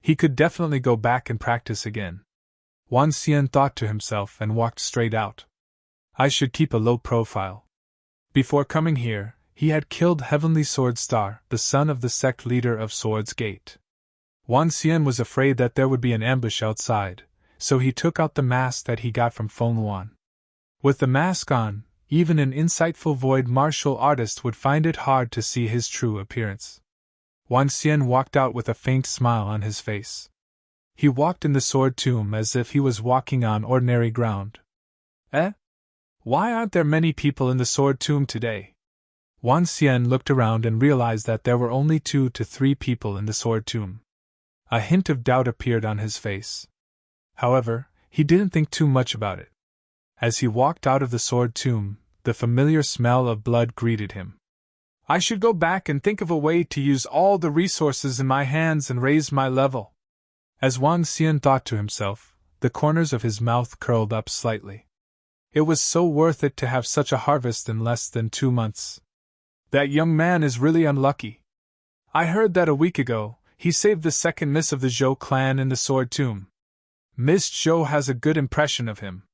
He could definitely go back and practice again. Wang Xian thought to himself and walked straight out. I should keep a low profile. Before coming here, he had killed Heavenly Sword Star, the son of the sect leader of Swords Gate. Wang Xian was afraid that there would be an ambush outside, so he took out the mask that he got from Feng Luan. With the mask on, even an insightful void martial artist would find it hard to see his true appearance. Wang Xian walked out with a faint smile on his face. He walked in the sword tomb as if he was walking on ordinary ground. Why aren't there many people in the sword tomb today? Wang Xian looked around and realized that there were only 2 to 3 people in the sword tomb. A hint of doubt appeared on his face. However, he didn't think too much about it. As he walked out of the sword tomb, the familiar smell of blood greeted him. I should go back and think of a way to use all the resources in my hands and raise my level. As Wang Xian thought to himself, the corners of his mouth curled up slightly. It was so worth it to have such a harvest in less than 2 months. That young man is really unlucky. I heard that a week ago, he saved the second miss of the Zhou clan in the sword tomb. Miss Zhou has a good impression of him.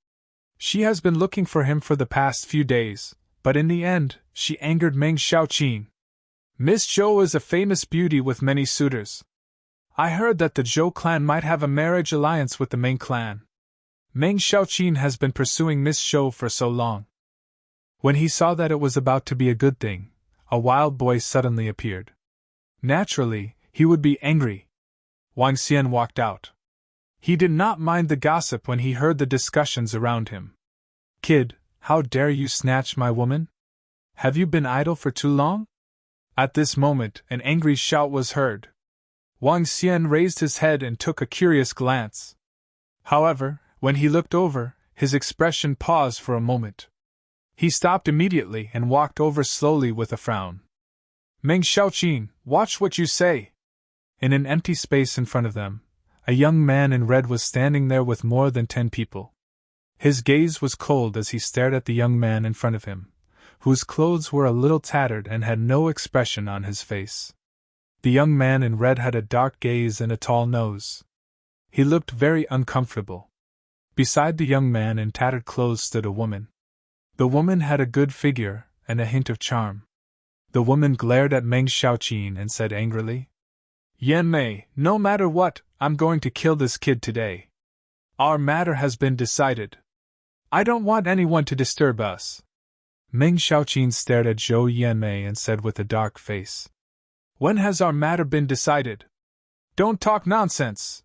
She has been looking for him for the past few days, but in the end, she angered Meng Xiaoqin. Miss Zhou is a famous beauty with many suitors. I heard that the Zhou clan might have a marriage alliance with the Meng clan. Meng Xiaoqin has been pursuing Miss Zhou for so long. When he saw that it was about to be a good thing, a wild boy suddenly appeared. Naturally, he would be angry. Wang Xian walked out. He did not mind the gossip when he heard the discussions around him. Kid, how dare you snatch my woman? Have you been idle for too long? At this moment, an angry shout was heard. Wang Xian raised his head and took a curious glance. However, when he looked over, his expression paused for a moment. He stopped immediately and walked over slowly with a frown. Meng Xiaoqin, watch what you say! In an empty space in front of them, a young man in red was standing there with more than 10 people. His gaze was cold as he stared at the young man in front of him, whose clothes were a little tattered and had no expression on his face. The young man in red had a dark gaze and a tall nose. He looked very uncomfortable. Beside the young man in tattered clothes stood a woman. The woman had a good figure and a hint of charm. The woman glared at Meng Xiaoqin and said angrily, Yan Mei, no matter what, I'm going to kill this kid today. Our matter has been decided. I don't want anyone to disturb us. Meng Xiaoqin stared at Zhou Yanmei and said with a dark face, When has our matter been decided? Don't talk nonsense.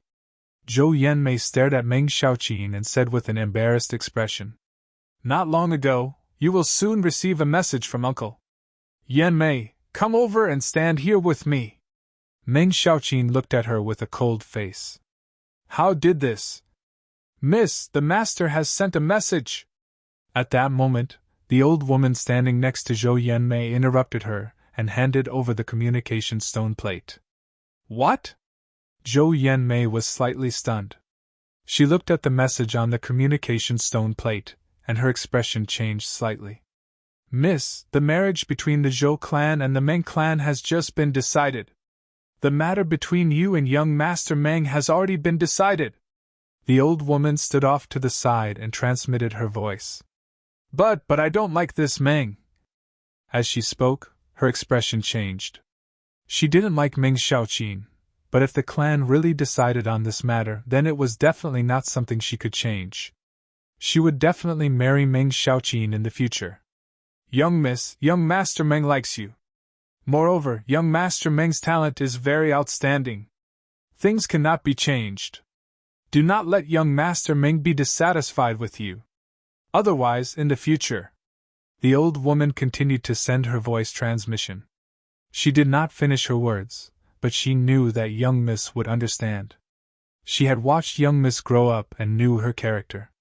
Zhou Yanmei stared at Meng Xiaoqin and said with an embarrassed expression, Not long ago, you will soon receive a message from Uncle. Yanmei, come over and stand here with me. Meng Xiaoqin looked at her with a cold face. How did this? Miss, the master has sent a message. At that moment, the old woman standing next to Zhou Yanmei interrupted her and handed over the communication stone plate. What? Zhou Yanmei was slightly stunned. She looked at the message on the communication stone plate, and her expression changed slightly. Miss, the marriage between the Zhou clan and the Meng clan has just been decided. The matter between you and young Master Meng has already been decided. The old woman stood off to the side and transmitted her voice. But I don't like this Meng. As she spoke, her expression changed. She didn't like Meng Xiaoqin, but if the clan really decided on this matter, then it was definitely not something she could change. She would definitely marry Meng Xiaoqin in the future. Young Miss, young Master Meng likes you. Moreover, young Master Meng's talent is very outstanding. Things cannot be changed. Do not let young Master Meng be dissatisfied with you. Otherwise, in the future. The old woman continued to send her voice transmission. She did not finish her words, but she knew that young Miss would understand. She had watched young Miss grow up and knew her character.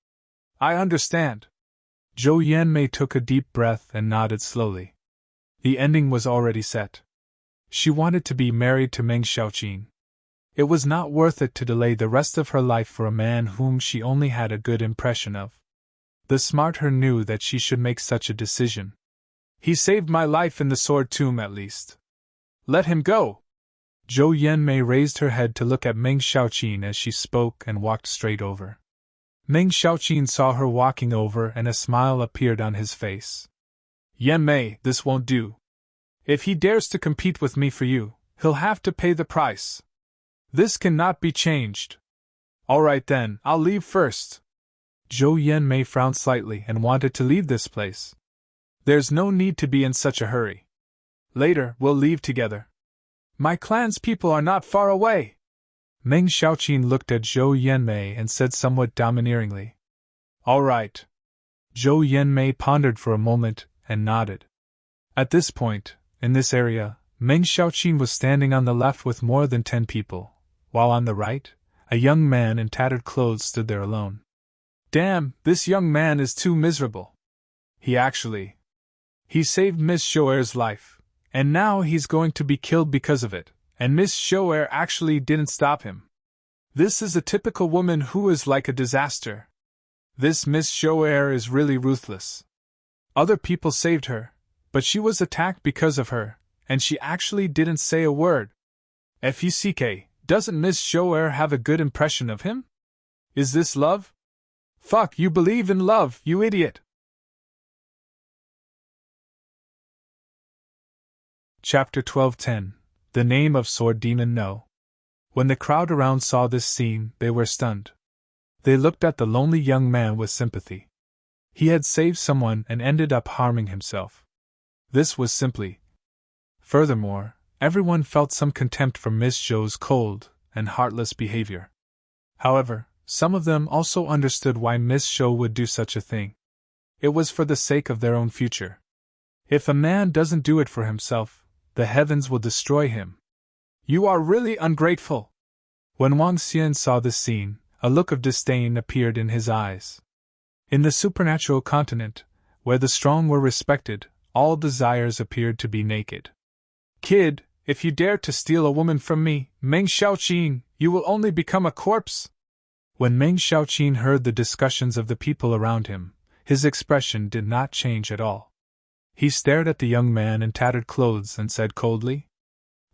I understand. Zhou Yanmei took a deep breath and nodded slowly. The ending was already set. She wanted to be married to Meng Xiaoqin. It was not worth it to delay the rest of her life for a man whom she only had a good impression of. The smart her knew that she should make such a decision. He saved my life in the sword tomb at least. Let him go! Zhou Yanmei raised her head to look at Meng Xiaoqin as she spoke and walked straight over. Meng Xiaoqin saw her walking over and a smile appeared on his face. Yanmei, this won't do. If he dares to compete with me for you, he'll have to pay the price. This cannot be changed. All right then, I'll leave first. Zhou Yanmei frowned slightly and wanted to leave this place. There's no need to be in such a hurry. Later, we'll leave together. My clan's people are not far away. Meng Xiaoqin looked at Zhou Yanmei and said somewhat domineeringly. All right. Zhou Yanmei pondered for a moment and nodded. At this point, in this area, Meng Xiaoqin was standing on the left with more than 10 people, while on the right, a young man in tattered clothes stood there alone. Damn, this young man is too miserable. He saved Miss Shoer's life, and now he's going to be killed because of it, and Miss Shoer actually didn't stop him. This is a typical woman who is like a disaster. This Miss Shoer is really ruthless. Other people saved her, but she was attacked because of her, and she actually didn't say a word. FUCK, doesn't Miss Shoer have a good impression of him? Is this love? Fuck, you believe in love, you idiot! Chapter 12:10. The Name of Sword Demon No. When the crowd around saw this scene, they were stunned. They looked at the lonely young man with sympathy. He had saved someone and ended up harming himself. This was simply. Furthermore, everyone felt some contempt for Miss Zhou's cold and heartless behavior. However, some of them also understood why Miss Zhou would do such a thing. It was for the sake of their own future. If a man doesn't do it for himself, the heavens will destroy him. You are really ungrateful. When Wang Xian saw this scene, a look of disdain appeared in his eyes. In the supernatural continent, where the strong were respected, all desires appeared to be naked. Kid, if you dare to steal a woman from me, Meng Xiaoqin, you will only become a corpse. When Meng Xiaoqin heard the discussions of the people around him, his expression did not change at all. He stared at the young man in tattered clothes and said coldly,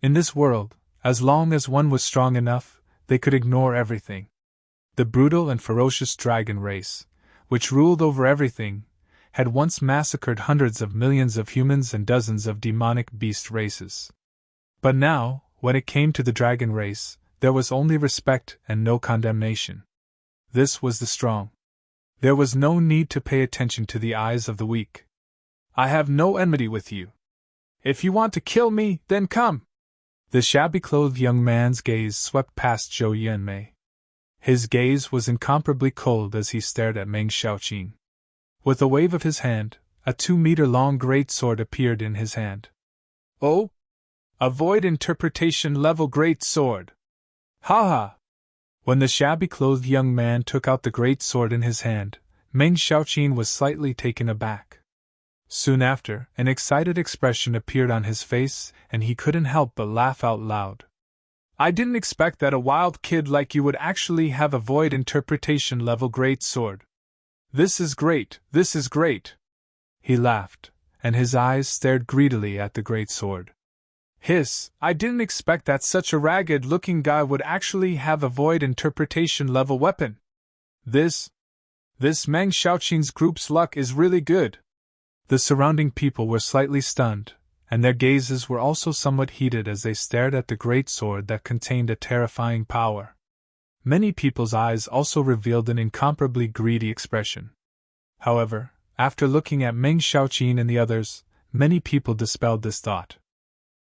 "In this world, as long as one was strong enough, they could ignore everything. The brutal and ferocious dragon race, which ruled over everything, had once massacred hundreds of millions of humans and dozens of demonic beast races. But now, when it came to the dragon race, there was only respect and no condemnation. This was the strong. There was no need to pay attention to the eyes of the weak. I have no enmity with you. If you want to kill me, then come." The shabby-clothed young man's gaze swept past Zhou Yanmei. His gaze was incomparably cold as he stared at Meng Xiaoqin. With a wave of his hand, a 2-meter-long great sword appeared in his hand. "Oh? A void interpretation level great sword! Ha ha!" When the shabby-clothed young man took out the great sword in his hand, Meng Xiaoqin was slightly taken aback. Soon after, an excited expression appeared on his face, and he couldn't help but laugh out loud. "I didn't expect that a wild kid like you would actually have a void interpretation level great sword. This is great, this is great!" He laughed, and his eyes stared greedily at the great sword. "Hiss, I didn't expect that such a ragged-looking guy would actually have a void interpretation level weapon. This Meng Xiaoqin's group's luck is really good." The surrounding people were slightly stunned, and their gazes were also somewhat heated as they stared at the great sword that contained a terrifying power. Many people's eyes also revealed an incomparably greedy expression. However, after looking at Meng Xiaoqin and the others, many people dispelled this thought.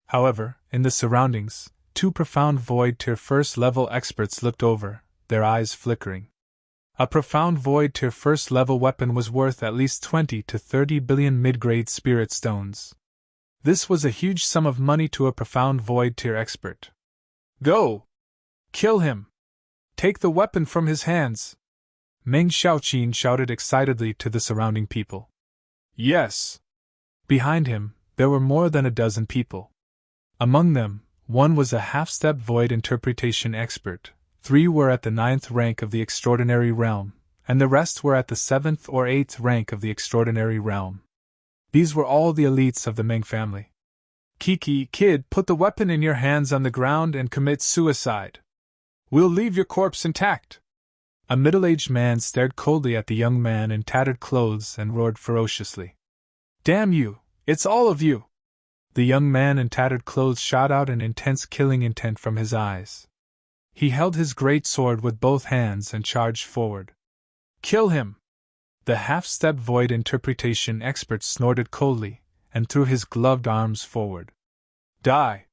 However, in the surroundings, 2 profound void tier first level experts looked over, their eyes flickering. A profound void tier first level weapon was worth at least 20 to 30 billion mid-grade spirit stones. This was a huge sum of money to a profound void tier expert. "Go! Kill him! Take the weapon from his hands!" Meng Xiaoqin shouted excitedly to the surrounding people. "Yes!" Behind him, there were more than a dozen people. Among them, one was a half-step void interpretation expert, 3 were at the 9th rank of the extraordinary realm, and the rest were at the 7th or 8th rank of the extraordinary realm. These were all the elites of the Meng family. "Kiki, kid, put the weapon in your hands on the ground and commit suicide. We'll leave your corpse intact." A middle-aged man stared coldly at the young man in tattered clothes and roared ferociously. "Damn you, it's all of you!" The young man in tattered clothes shot out an intense killing intent from his eyes. He held his great sword with both hands and charged forward. "Kill him!" The half-step void interpretation expert snorted coldly and threw his gloved arms forward. "Die!"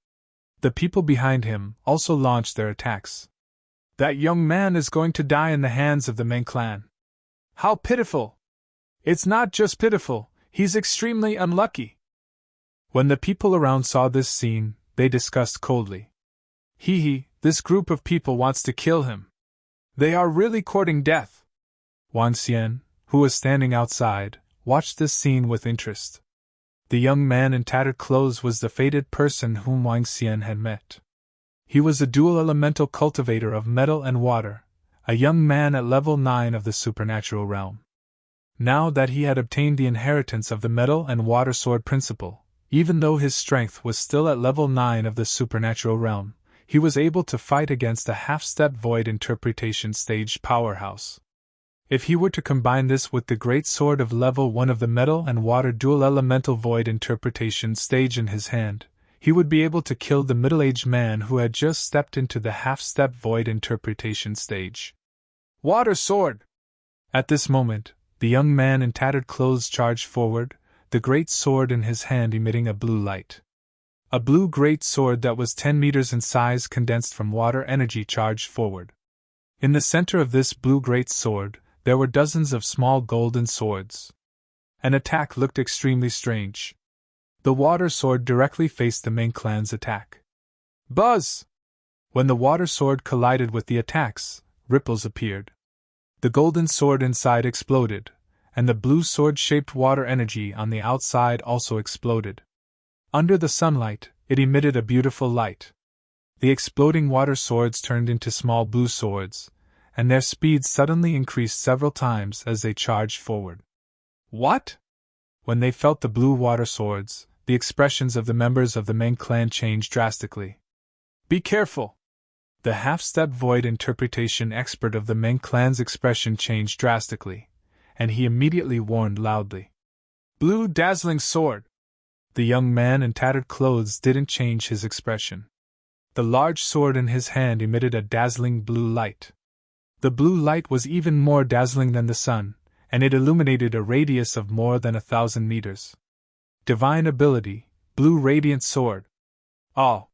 The people behind him also launched their attacks. "That young man is going to die in the hands of the Meng clan. How pitiful! It's not just pitiful, he's extremely unlucky." When the people around saw this scene, they discussed coldly. "Hee, this group of people wants to kill him. They are really courting death." Wang Xian, who was standing outside, watched this scene with interest. The young man in tattered clothes was the fated person whom Wang Xian had met. He was a dual elemental cultivator of metal and water, a young man at level 9 of the supernatural realm. Now that he had obtained the inheritance of the metal and water sword principle, even though his strength was still at level 9 of the supernatural realm, he was able to fight against a half-step void interpretation stage powerhouse. If he were to combine this with the great sword of level 1 of the metal and water dual elemental void interpretation stage in his hand, he would be able to kill the middle-aged man who had just stepped into the half-step void interpretation stage. "Water sword!" At this moment, the young man in tattered clothes charged forward, the great sword in his hand emitting a blue light. A blue great sword that was 10 meters in size condensed from water energy charged forward. In the center of this blue great sword, there were dozens of small golden swords. An attack looked extremely strange. The water sword directly faced the Meng clan's attack. Buzz! When the water sword collided with the attacks, ripples appeared. The golden sword inside exploded, and the blue sword-shaped water energy on the outside also exploded. Under the sunlight, it emitted a beautiful light. The exploding water swords turned into small blue swords, and their speed suddenly increased several times as they charged forward. What? When they felt the blue water swords, the expressions of the members of the Meng clan changed drastically. Be careful! The half-step void interpretation expert of the Meng clan's expression changed drastically, and he immediately warned loudly. Blue dazzling sword! The young man in tattered clothes didn't change his expression. The large sword in his hand emitted a dazzling blue light. The blue light was even more dazzling than the sun, and it illuminated a radius of more than 1,000 meters. Divine ability, blue radiant sword. Oh!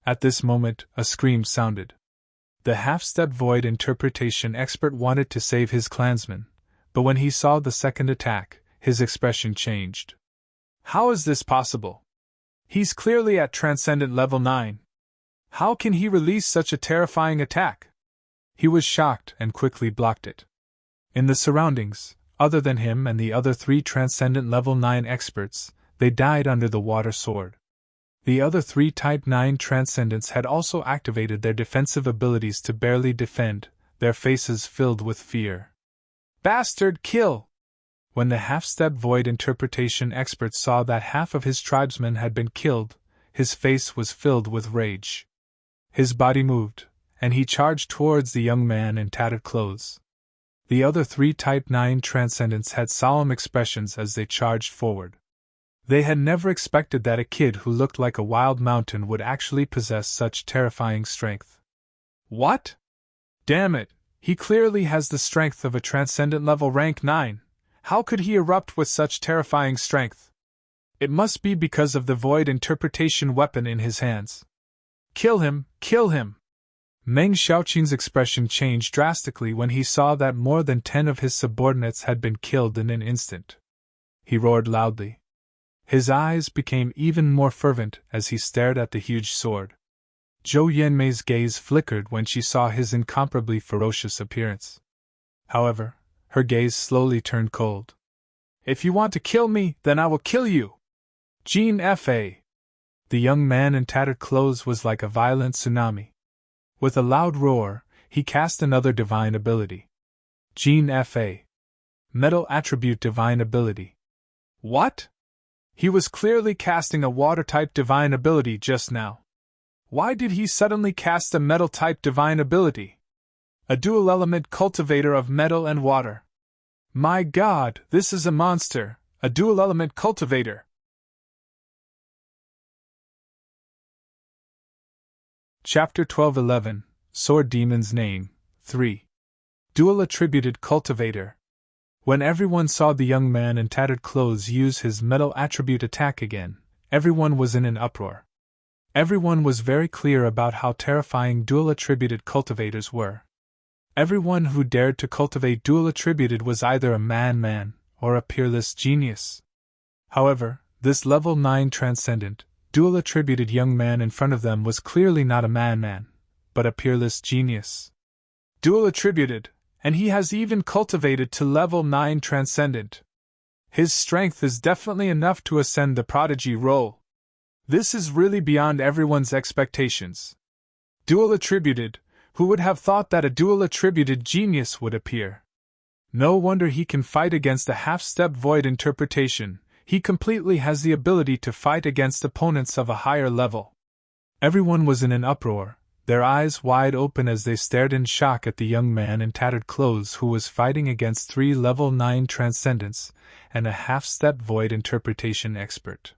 At this moment, a scream sounded. The half-step void interpretation expert wanted to save his clansman, but when he saw the second attack, his expression changed. How is this possible? He's clearly at Transcendent Level 9. How can he release such a terrifying attack? He was shocked and quickly blocked it. In the surroundings, other than him and the other 3 Transcendent Level 9 experts, they died under the water sword. The other 3 Type 9 Transcendents had also activated their defensive abilities to barely defend, their faces filled with fear. Bastard, kill! When the half-step void interpretation expert saw that half of his tribesmen had been killed, his face was filled with rage. His body moved, and he charged towards the young man in tattered clothes. The other 3 Type 9 Transcendents had solemn expressions as they charged forward. They had never expected that a kid who looked like a wild mountain would actually possess such terrifying strength. What? Damn it, he clearly has the strength of a Transcendent Level Rank 9. How could he erupt with such terrifying strength? It must be because of the void interpretation weapon in his hands. Kill him, kill him! Meng Xiaoqing's expression changed drastically when he saw that more than 10 of his subordinates had been killed in an instant. He roared loudly. His eyes became even more fervent as he stared at the huge sword. Zhou Yanmei's gaze flickered when she saw his incomparably ferocious appearance. However, her gaze slowly turned cold. If you want to kill me, then I will kill you! Jean Fa! The young man in tattered clothes was like a violent tsunami. With a loud roar, he cast another divine ability. Jean Fa. Metal Attribute Divine Ability. What? He was clearly casting a water-type divine ability just now. Why did he suddenly cast a metal-type divine ability? A dual-element cultivator of metal and water. My God, this is a monster, a dual-element cultivator. Chapter 12:11, Sword Demon's Name, 3. Dual-attributed cultivator. When everyone saw the young man in tattered clothes use his metal attribute attack again, everyone was in an uproar. Everyone was very clear about how terrifying dual-attributed cultivators were. Everyone who dared to cultivate dual-attributed was either a man or a peerless genius. However, this level 9 transcendent, dual-attributed young man in front of them was clearly not a man, but a peerless genius. Dual-attributed, and he has even cultivated to level 9 transcendent. His strength is definitely enough to ascend the prodigy role. This is really beyond everyone's expectations. Dual-attributed, who would have thought that a dual-attributed genius would appear? No wonder he can fight against a half-step void interpretation. He completely has the ability to fight against opponents of a higher level. Everyone was in an uproar, their eyes wide open as they stared in shock at the young man in tattered clothes who was fighting against 3 level 9 transcendents and a half-step void interpretation expert.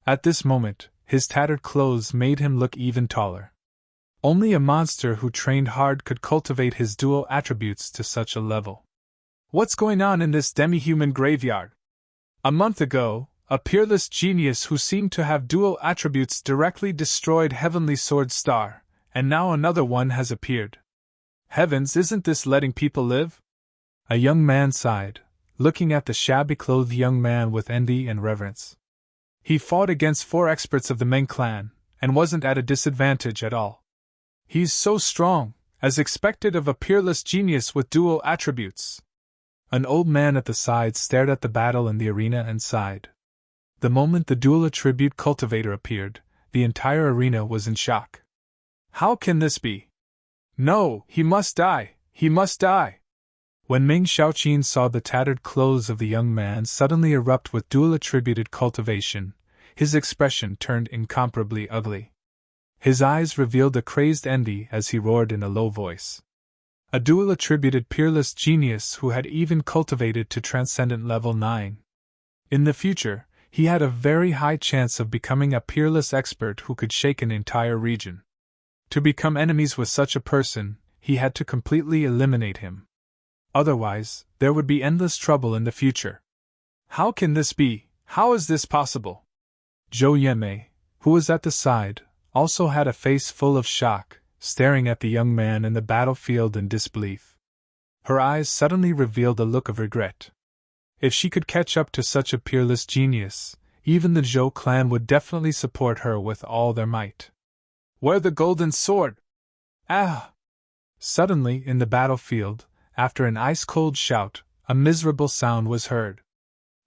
At this moment, his tattered clothes made him look even taller. Only a monster who trained hard could cultivate his dual attributes to such a level. What's going on in this demi-human graveyard? A month ago, a peerless genius who seemed to have dual attributes directly destroyed Heavenly Sword Star, and now another one has appeared. Heavens, isn't this letting people live? A young man sighed, looking at the shabby-clothed young man with envy and reverence. He fought against 4 experts of the Meng clan, and wasn't at a disadvantage at all. He's so strong, as expected of a peerless genius with dual attributes. An old man at the side stared at the battle in the arena and sighed. The moment the dual attribute cultivator appeared, the entire arena was in shock. How can this be? No, he must die, he must die! When Meng Xiaoqin saw the tattered clothes of the young man suddenly erupt with dual attributed cultivation, his expression turned incomparably ugly. His eyes revealed a crazed envy as he roared in a low voice. A dual attributed peerless genius who had even cultivated to transcendent level 9. In the future, he had a very high chance of becoming a peerless expert who could shake an entire region. To become enemies with such a person, he had to completely eliminate him. Otherwise, there would be endless trouble in the future. How can this be? How is this possible? Zhou Yanmei, who was at the side, also had a face full of shock, staring at the young man in the battlefield in disbelief. Her eyes suddenly revealed a look of regret. If she could catch up to such a peerless genius, even the Zhou clan would definitely support her with all their might. Where the golden sword? Ah! Suddenly, in the battlefield, after an ice-cold shout, a miserable sound was heard.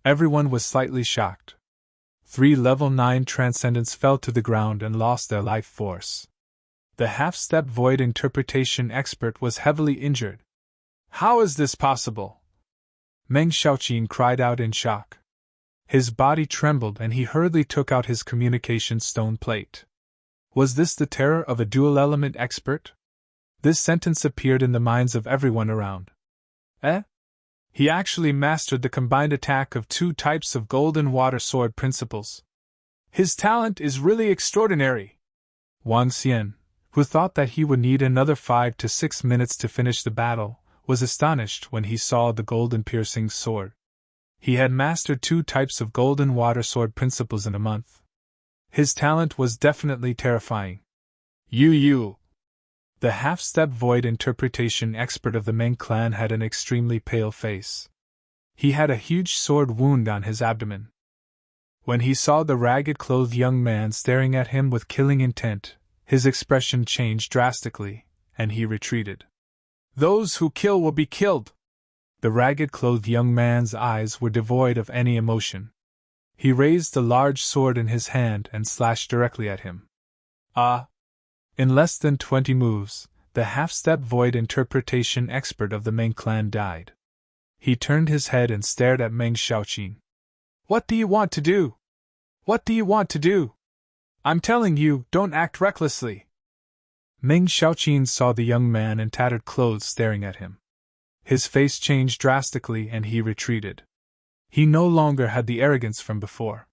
Everyone was slightly shocked. 3 level 9 transcendents fell to the ground and lost their life force. The half-step void interpretation expert was heavily injured. How is this possible? Meng Xiaoqin cried out in shock. His body trembled and he hurriedly took out his communication stone plate. Was this the terror of a dual-element expert? This sentence appeared in the minds of everyone around. He actually mastered the combined attack of 2 types of golden water sword principles. His talent is really extraordinary. Wang Xian, who thought that he would need another 5 to 6 minutes to finish the battle, was astonished when he saw the golden piercing sword. He had mastered 2 types of golden water sword principles in a month. His talent was definitely terrifying. You. The half-step void interpretation expert of the Meng clan had an extremely pale face. He had a huge sword wound on his abdomen. When he saw the ragged-clothed young man staring at him with killing intent, his expression changed drastically, and he retreated. Those who kill will be killed. The ragged-clothed young man's eyes were devoid of any emotion. He raised the large sword in his hand and slashed directly at him. In less than 20 moves, the half-step void interpretation expert of the Meng clan died. He turned his head and stared at Meng Xiaoqin. What do you want to do? What do you want to do? I'm telling you, don't act recklessly. Meng Xiaoqin saw the young man in tattered clothes staring at him. His face changed drastically and he retreated. He no longer had the arrogance from before.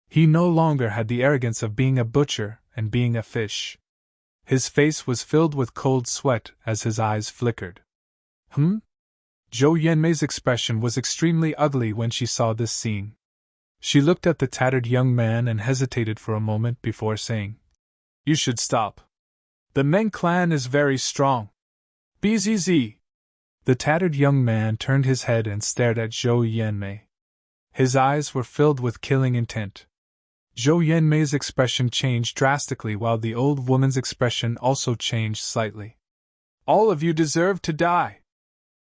He no longer had the arrogance of being a butcher and being a fish. His face was filled with cold sweat as his eyes flickered. Zhou Yanmei's expression was extremely ugly when she saw this scene. She looked at the tattered young man and hesitated for a moment before saying, You should stop. The Meng clan is very strong. Bzz. The tattered young man turned his head and stared at Zhou Yanmei. His eyes were filled with killing intent. Zhou Yanmei's expression changed drastically while the old woman's expression also changed slightly. All of you deserve to die,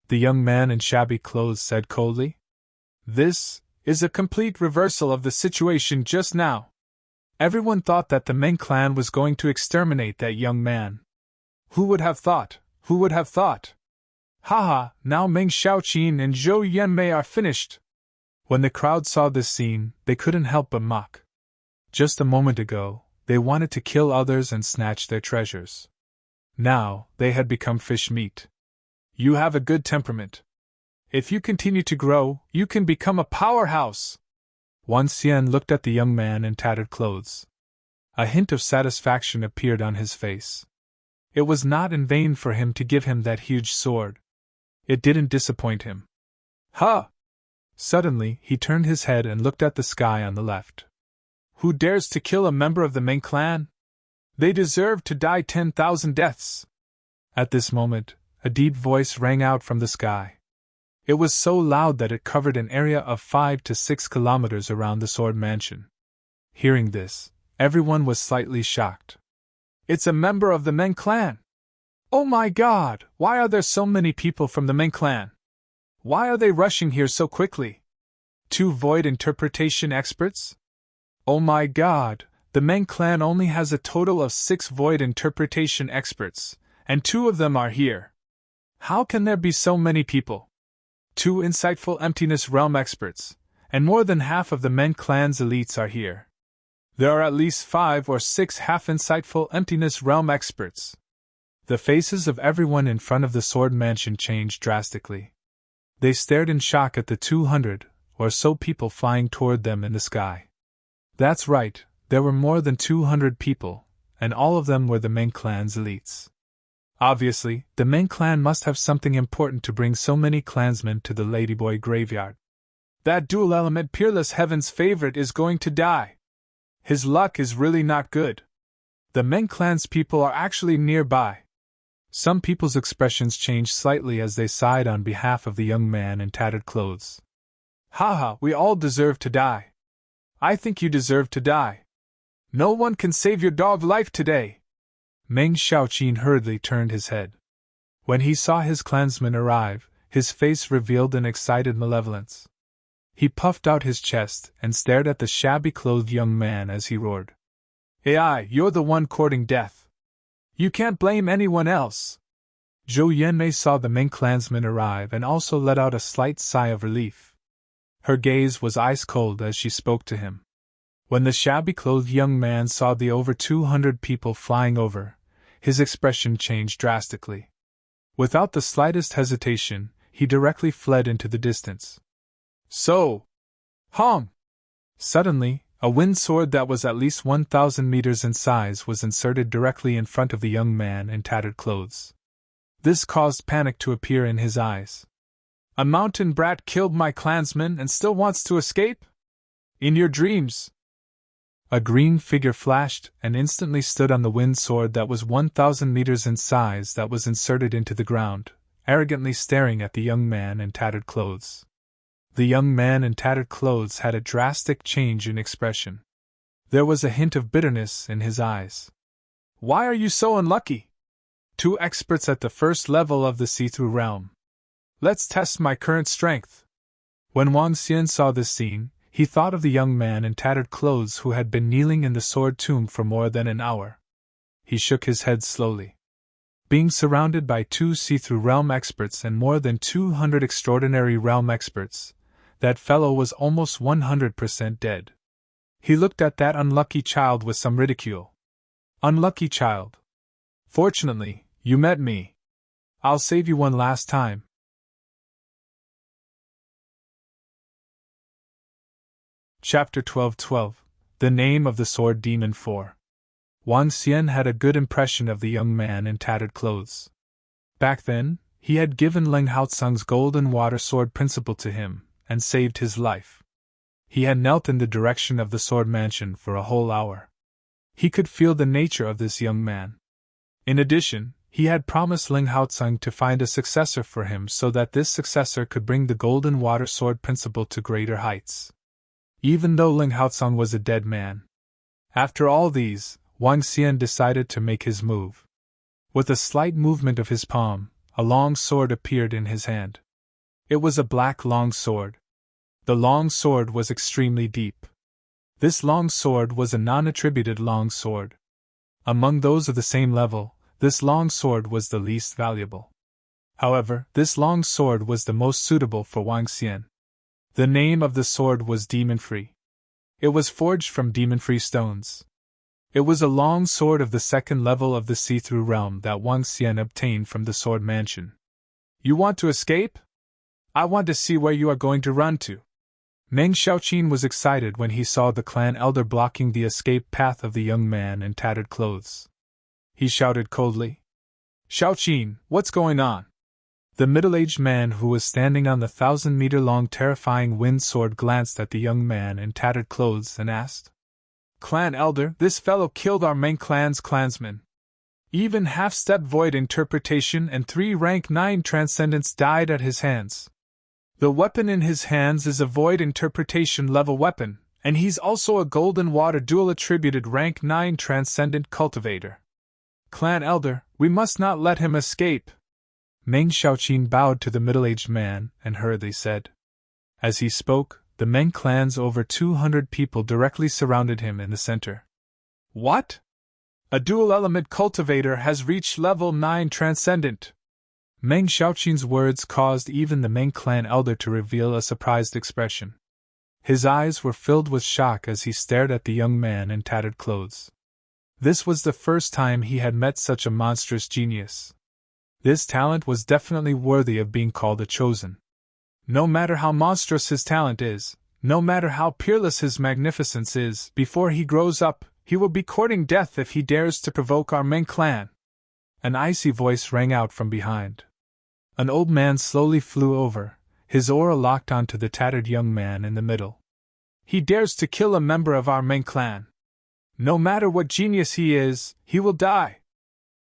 the young man in shabby clothes said coldly. This is a complete reversal of the situation just now. Everyone thought that the Meng clan was going to exterminate that young man. Who would have thought? Who would have thought? Haha, now Meng Xiaoqin and Zhou Yanmei are finished. When the crowd saw this scene, they couldn't help but mock. Just a moment ago, they wanted to kill others and snatch their treasures. Now, they had become fish meat. You have a good temperament. If you continue to grow, you can become a powerhouse. Wan Xian looked at the young man in tattered clothes. A hint of satisfaction appeared on his face. It was not in vain for him to give him that huge sword. It didn't disappoint him. Ha! Suddenly, he turned his head and looked at the sky on the left. Who dares to kill a member of the Meng clan? They deserve to die 10,000 deaths. At this moment, a deep voice rang out from the sky. It was so loud that it covered an area of 5 to 6 kilometers around the Sword Mansion. Hearing this, everyone was slightly shocked. It's a member of the Meng clan! Oh my god, why are there so many people from the Ming clan? Why are they rushing here so quickly? 2 void interpretation experts? Oh my god, the Ming clan only has a total of 6 void interpretation experts, and 2 of them are here. How can there be so many people? 2 insightful emptiness realm experts, and more than half of the Ming clan's elites are here. There are at least 5 or 6 half-insightful emptiness realm experts. The faces of everyone in front of the Sword Mansion changed drastically. They stared in shock at the 200 or so people flying toward them in the sky. That's right, there were more than 200 people, and all of them were the Ming clan's elites. Obviously, the Ming clan must have something important to bring so many clansmen to the Ladyboy graveyard. That dual-element Peerless Heaven's favorite is going to die. His luck is really not good. The Ming clan's people are actually nearby. Some people's expressions changed slightly as they sighed on behalf of the young man in tattered clothes. Haha, we all deserve to die. I think you deserve to die. No one can save your dog life today. Meng Xiaoqin hurriedly turned his head. When he saw his clansmen arrive, his face revealed an excited malevolence. He puffed out his chest and stared at the shabby-clothed young man as he roared. AI, you're the one courting death. You can't blame anyone else. Zhou Yanmei saw the Ming clansmen arrive and also let out a slight sigh of relief. Her gaze was ice-cold as she spoke to him. When the shabby-clothed young man saw the over 200 people flying over, his expression changed drastically. Without the slightest hesitation, he directly fled into the distance. So! Hong! Suddenly, a wind sword that was at least 1,000 meters in size was inserted directly in front of the young man in tattered clothes. This caused panic to appear in his eyes. A mountain brat killed my clansman and still wants to escape? In your dreams! A green figure flashed and instantly stood on the wind sword that was 1,000 meters in size that was inserted into the ground, arrogantly staring at the young man in tattered clothes. The young man in tattered clothes had a drastic change in expression. There was a hint of bitterness in his eyes. Why are you so unlucky? 2 experts at the first level of the see-through realm. Let's test my current strength. When Wang Xian saw this scene, he thought of the young man in tattered clothes who had been kneeling in the sword tomb for more than an hour. He shook his head slowly. Being surrounded by 2 see-through realm experts and more than 200 extraordinary realm experts, that fellow was almost 100% dead. He looked at that unlucky child with some ridicule. Unlucky child. Fortunately, you met me. I'll save you one last time. Chapter 12:12 The Name of the Sword Demon 4. Wang Xian had a good impression of the young man in tattered clothes. Back then, he had given Ling Haotsung's golden water sword principle to him, and saved his life. He had knelt in the direction of the sword mansion for a whole hour. He could feel the nature of this young man. In addition, he had promised Ling Haotsung to find a successor for him so that this successor could bring the golden water sword principle to greater heights. Even though Ling Haotsung was a dead man. After all these, Wang Xian decided to make his move. With a slight movement of his palm, a long sword appeared in his hand. It was a black long sword. The long sword was extremely deep. This long sword was a non-attributed long sword. Among those of the same level, this long sword was the least valuable. However, this long sword was the most suitable for Wang Xian. The name of the sword was Demon-Free. It was forged from demon-free stones. It was a long sword of the second level of the see-through realm that Wang Xian obtained from the sword mansion. You want to escape? I want to see where you are going to run to. Meng Xiaoqin was excited when he saw the clan elder blocking the escape path of the young man in tattered clothes. He shouted coldly. Xiaoqin, what's going on? The middle-aged man who was standing on the 1,000-meter-long terrifying wind sword glanced at the young man in tattered clothes and asked. Clan elder, this fellow killed our Ming clan's clansmen. Even half-step void interpretation and 3 rank 9 transcendence died at his hands. The weapon in his hands is a void interpretation level weapon, and he's also a golden water dual attributed rank 9 transcendent cultivator. Clan elder, we must not let him escape. Meng Xiaoqin bowed to the middle-aged man and hurriedly said. As he spoke, the Meng clan's over 200 people directly surrounded him in the center. What? A dual-element cultivator has reached level 9 transcendent. Meng Xiaoqin's words caused even the Meng clan elder to reveal a surprised expression. His eyes were filled with shock as he stared at the young man in tattered clothes. This was the first time he had met such a monstrous genius. This talent was definitely worthy of being called a chosen. No matter how monstrous his talent is, no matter how peerless his magnificence is, before he grows up, he will be courting death if he dares to provoke our Meng clan. An icy voice rang out from behind. An old man slowly flew over, his aura locked onto the tattered young man in the middle. He dares to kill a member of our Meng clan. No matter what genius he is, he will die.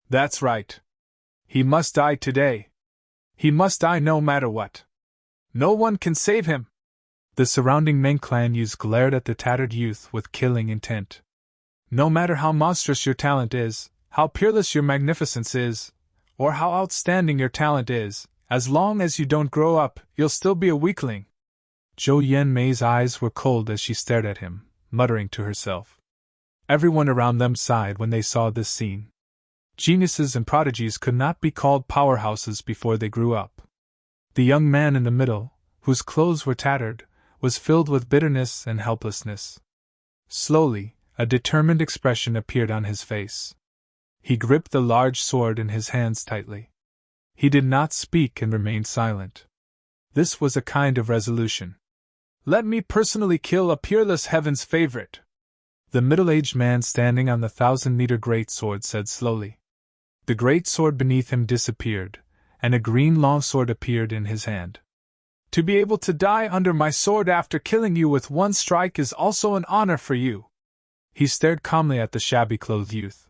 That's right. He must die today. He must die no matter what. No one can save him. The surrounding Meng clan youths glared at the tattered youth with killing intent. No matter how monstrous your talent is, how peerless your magnificence is, or how outstanding your talent is, as long as you don't grow up, you'll still be a weakling. Zhou Yanmei's eyes were cold as she stared at him, muttering to herself. Everyone around them sighed when they saw this scene. Geniuses and prodigies could not be called powerhouses before they grew up. The young man in the middle, whose clothes were tattered, was filled with bitterness and helplessness. Slowly, a determined expression appeared on his face. He gripped the large sword in his hands tightly. He did not speak and remained silent. This was a kind of resolution. Let me personally kill a peerless heaven's favorite. The middle-aged man standing on the 1,000-meter greatsword said slowly. The greatsword beneath him disappeared, and a green longsword appeared in his hand. To be able to die under my sword after killing you with one strike is also an honor for you. He stared calmly at the shabby-clothed youth.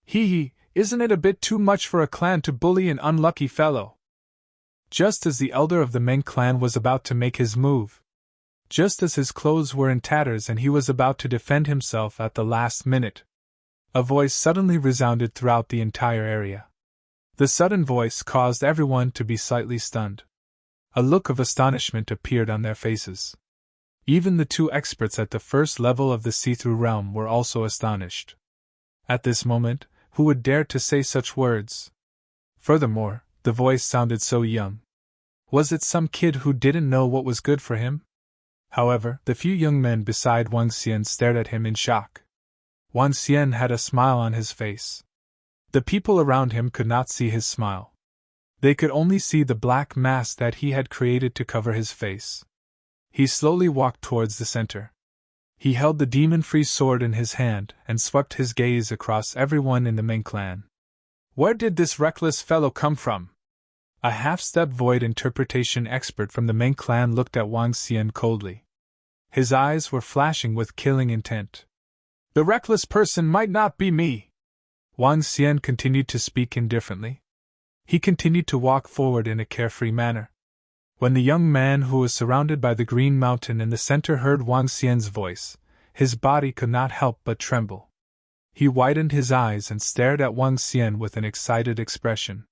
Hee, isn't it a bit too much for a clan to bully an unlucky fellow? Just as the elder of the Meng clan was about to make his move, just as his clothes were in tatters and he was about to defend himself at the last minute, a voice suddenly resounded throughout the entire area. The sudden voice caused everyone to be slightly stunned. A look of astonishment appeared on their faces. Even the two experts at the first level of the see-through realm were also astonished. At this moment, who would dare to say such words? Furthermore, the voice sounded so young. Was it some kid who didn't know what was good for him? However, the few young men beside Wang Xian stared at him in shock. Wang Xian had a smile on his face. The people around him could not see his smile. They could only see the black mask that he had created to cover his face. He slowly walked towards the center. He held the demon-free sword in his hand and swept his gaze across everyone in the Meng clan. Where did this reckless fellow come from? A half-step void interpretation expert from the Meng clan looked at Wang Xian coldly. His eyes were flashing with killing intent. The reckless person might not be me. Wang Xian continued to speak indifferently. He continued to walk forward in a carefree manner. When the young man who was surrounded by the green mountain in the center heard Wang Xian's voice, his body could not help but tremble. He widened his eyes and stared at Wang Xian with an excited expression.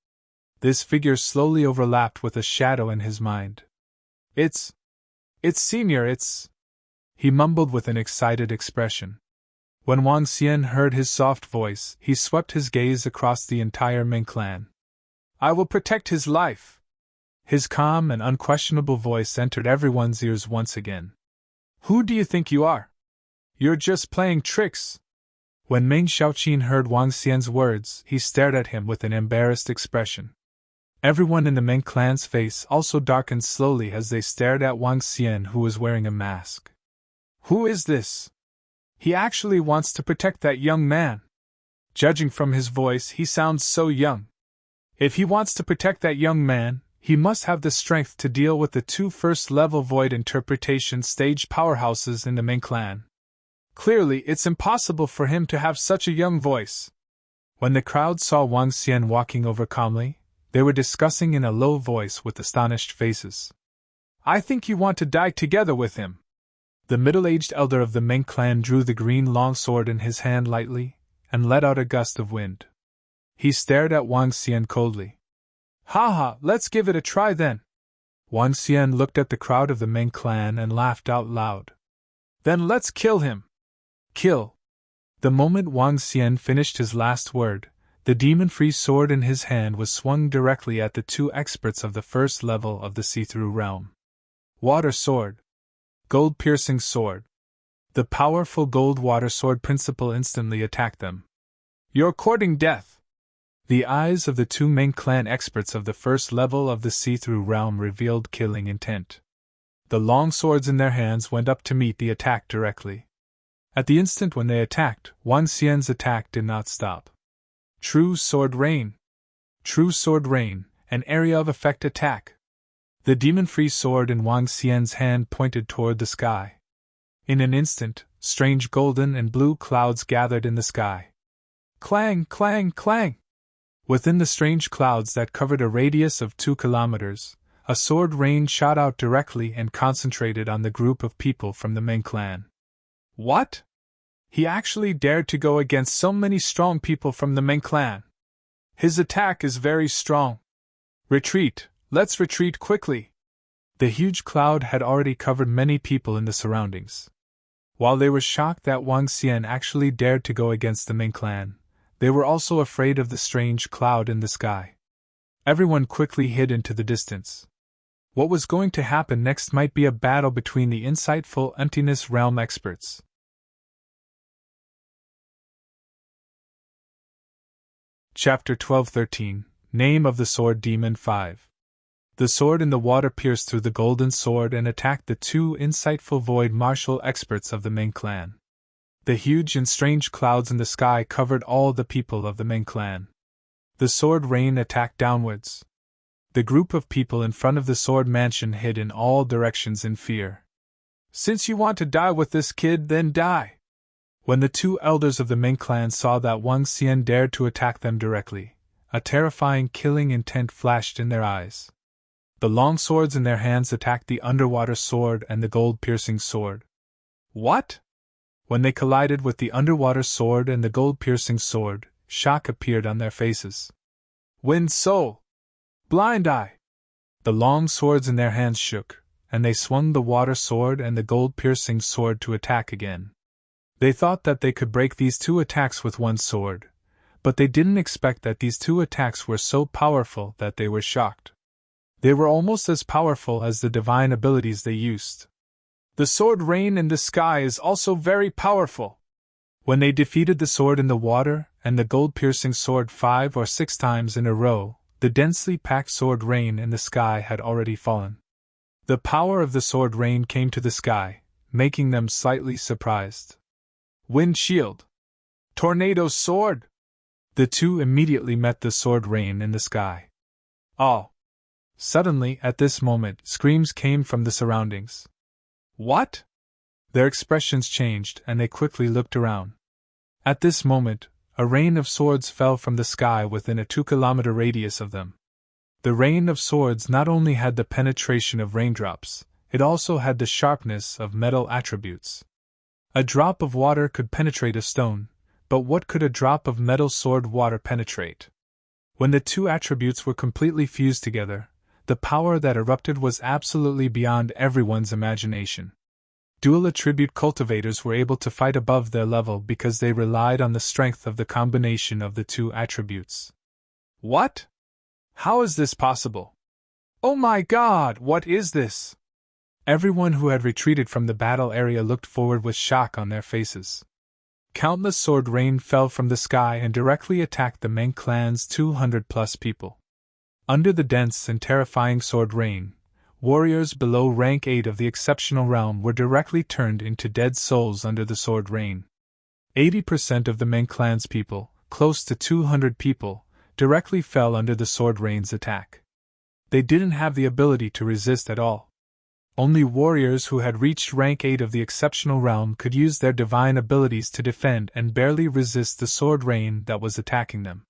This figure slowly overlapped with a shadow in his mind. It's Senior, it's... He mumbled with an excited expression. When Wang Xian heard his soft voice, he swept his gaze across the entire Meng clan. I will protect his life. His calm and unquestionable voice entered everyone's ears once again. Who do you think you are? You're just playing tricks. When Meng Xiaoqin heard Wang Xian's words, he stared at him with an embarrassed expression. Everyone in the Meng clan's face also darkened slowly as they stared at Wang Xian, who was wearing a mask. Who is this? He actually wants to protect that young man. Judging from his voice, he sounds so young. If he wants to protect that young man, he must have the strength to deal with the two first-level void interpretation stage powerhouses in the Meng clan. Clearly, it's impossible for him to have such a young voice. When the crowd saw Wang Xian walking over calmly, they were discussing in a low voice with astonished faces. I think you want to die together with him. The middle-aged elder of the Meng clan drew the green longsword in his hand lightly, and let out a gust of wind. He stared at Wang Xian coldly. "Haha, let's give it a try then." Wang Xian looked at the crowd of the Meng clan and laughed out loud. "Then let's kill him!" Kill! The moment Wang Xian finished his last word, the demon-free sword in his hand was swung directly at the two experts of the first level of the see-through realm. Water sword. Gold-piercing sword. The powerful gold water sword principle instantly attacked them. "You're courting death!" The eyes of the two Meng clan experts of the first level of the see-through realm revealed killing intent. The long swords in their hands went up to meet the attack directly. At the instant when they attacked, Wang Xian's attack did not stop. True Sword Rain! True Sword Rain, an area of effect attack! The demon-free sword in Wang Xian's hand pointed toward the sky. In an instant, strange golden and blue clouds gathered in the sky. Clang, clang, clang! Within the strange clouds that covered a radius of 2 kilometers, a sword rain shot out directly and concentrated on the group of people from the Meng clan. What? He actually dared to go against so many strong people from the Meng clan. His attack is very strong. Retreat, let's retreat quickly. The huge cloud had already covered many people in the surroundings. While they were shocked that Wang Xian actually dared to go against the Meng clan, they were also afraid of the strange cloud in the sky. Everyone quickly hid into the distance. What was going to happen next might be a battle between the insightful emptiness realm experts. Chapter 12-13, Name of the Sword Demon 5. The sword in the water pierced through the golden sword and attacked the two insightful void martial experts of the Meng clan. The huge and strange clouds in the sky covered all the people of the Meng clan. The sword rain attacked downwards. The group of people in front of the sword mansion hid in all directions in fear. "Since you want to die with this kid, then die!" When the two elders of the Meng clan saw that Wang Xian dared to attack them directly, a terrifying killing intent flashed in their eyes. The long swords in their hands attacked the underwater sword and the gold-piercing sword. What? When they collided with the underwater sword and the gold-piercing sword, shock appeared on their faces. Wind Soul! Blind Eye! The long swords in their hands shook, and they swung the water sword and the gold-piercing sword to attack again. They thought that they could break these two attacks with one sword, but they didn't expect that these two attacks were so powerful that they were shocked. They were almost as powerful as the divine abilities they used. The sword rain in the sky is also very powerful. When they defeated the sword in the water and the gold-piercing sword 5 or 6 times in a row, the densely packed sword rain in the sky had already fallen. The power of the sword rain came to the sky, making them slightly surprised. Wind Shield! Tornado Sword! The two immediately met the sword rain in the sky. Oh! Suddenly, at this moment, screams came from the surroundings. What? Their expressions changed and they quickly looked around. At this moment, a rain of swords fell from the sky within a 2-kilometer radius of them. The rain of swords not only had the penetration of raindrops, it also had the sharpness of metal attributes. A drop of water could penetrate a stone, but what could a drop of metal sword water penetrate? When the two attributes were completely fused together, the power that erupted was absolutely beyond everyone's imagination. Dual attribute cultivators were able to fight above their level because they relied on the strength of the combination of the two attributes. What? How is this possible? Oh my God, what is this? Everyone who had retreated from the battle area looked forward with shock on their faces. Countless sword rain fell from the sky and directly attacked the Meng clan's 200-plus people. Under the dense and terrifying sword rain, warriors below rank 8 of the exceptional realm were directly turned into dead souls under the sword rain. 80% of the Meng clan's people, close to 200 people, directly fell under the sword rain's attack. They didn't have the ability to resist at all. Only warriors who had reached rank 8 of the exceptional realm could use their divine abilities to defend and barely resist the sword rain that was attacking them.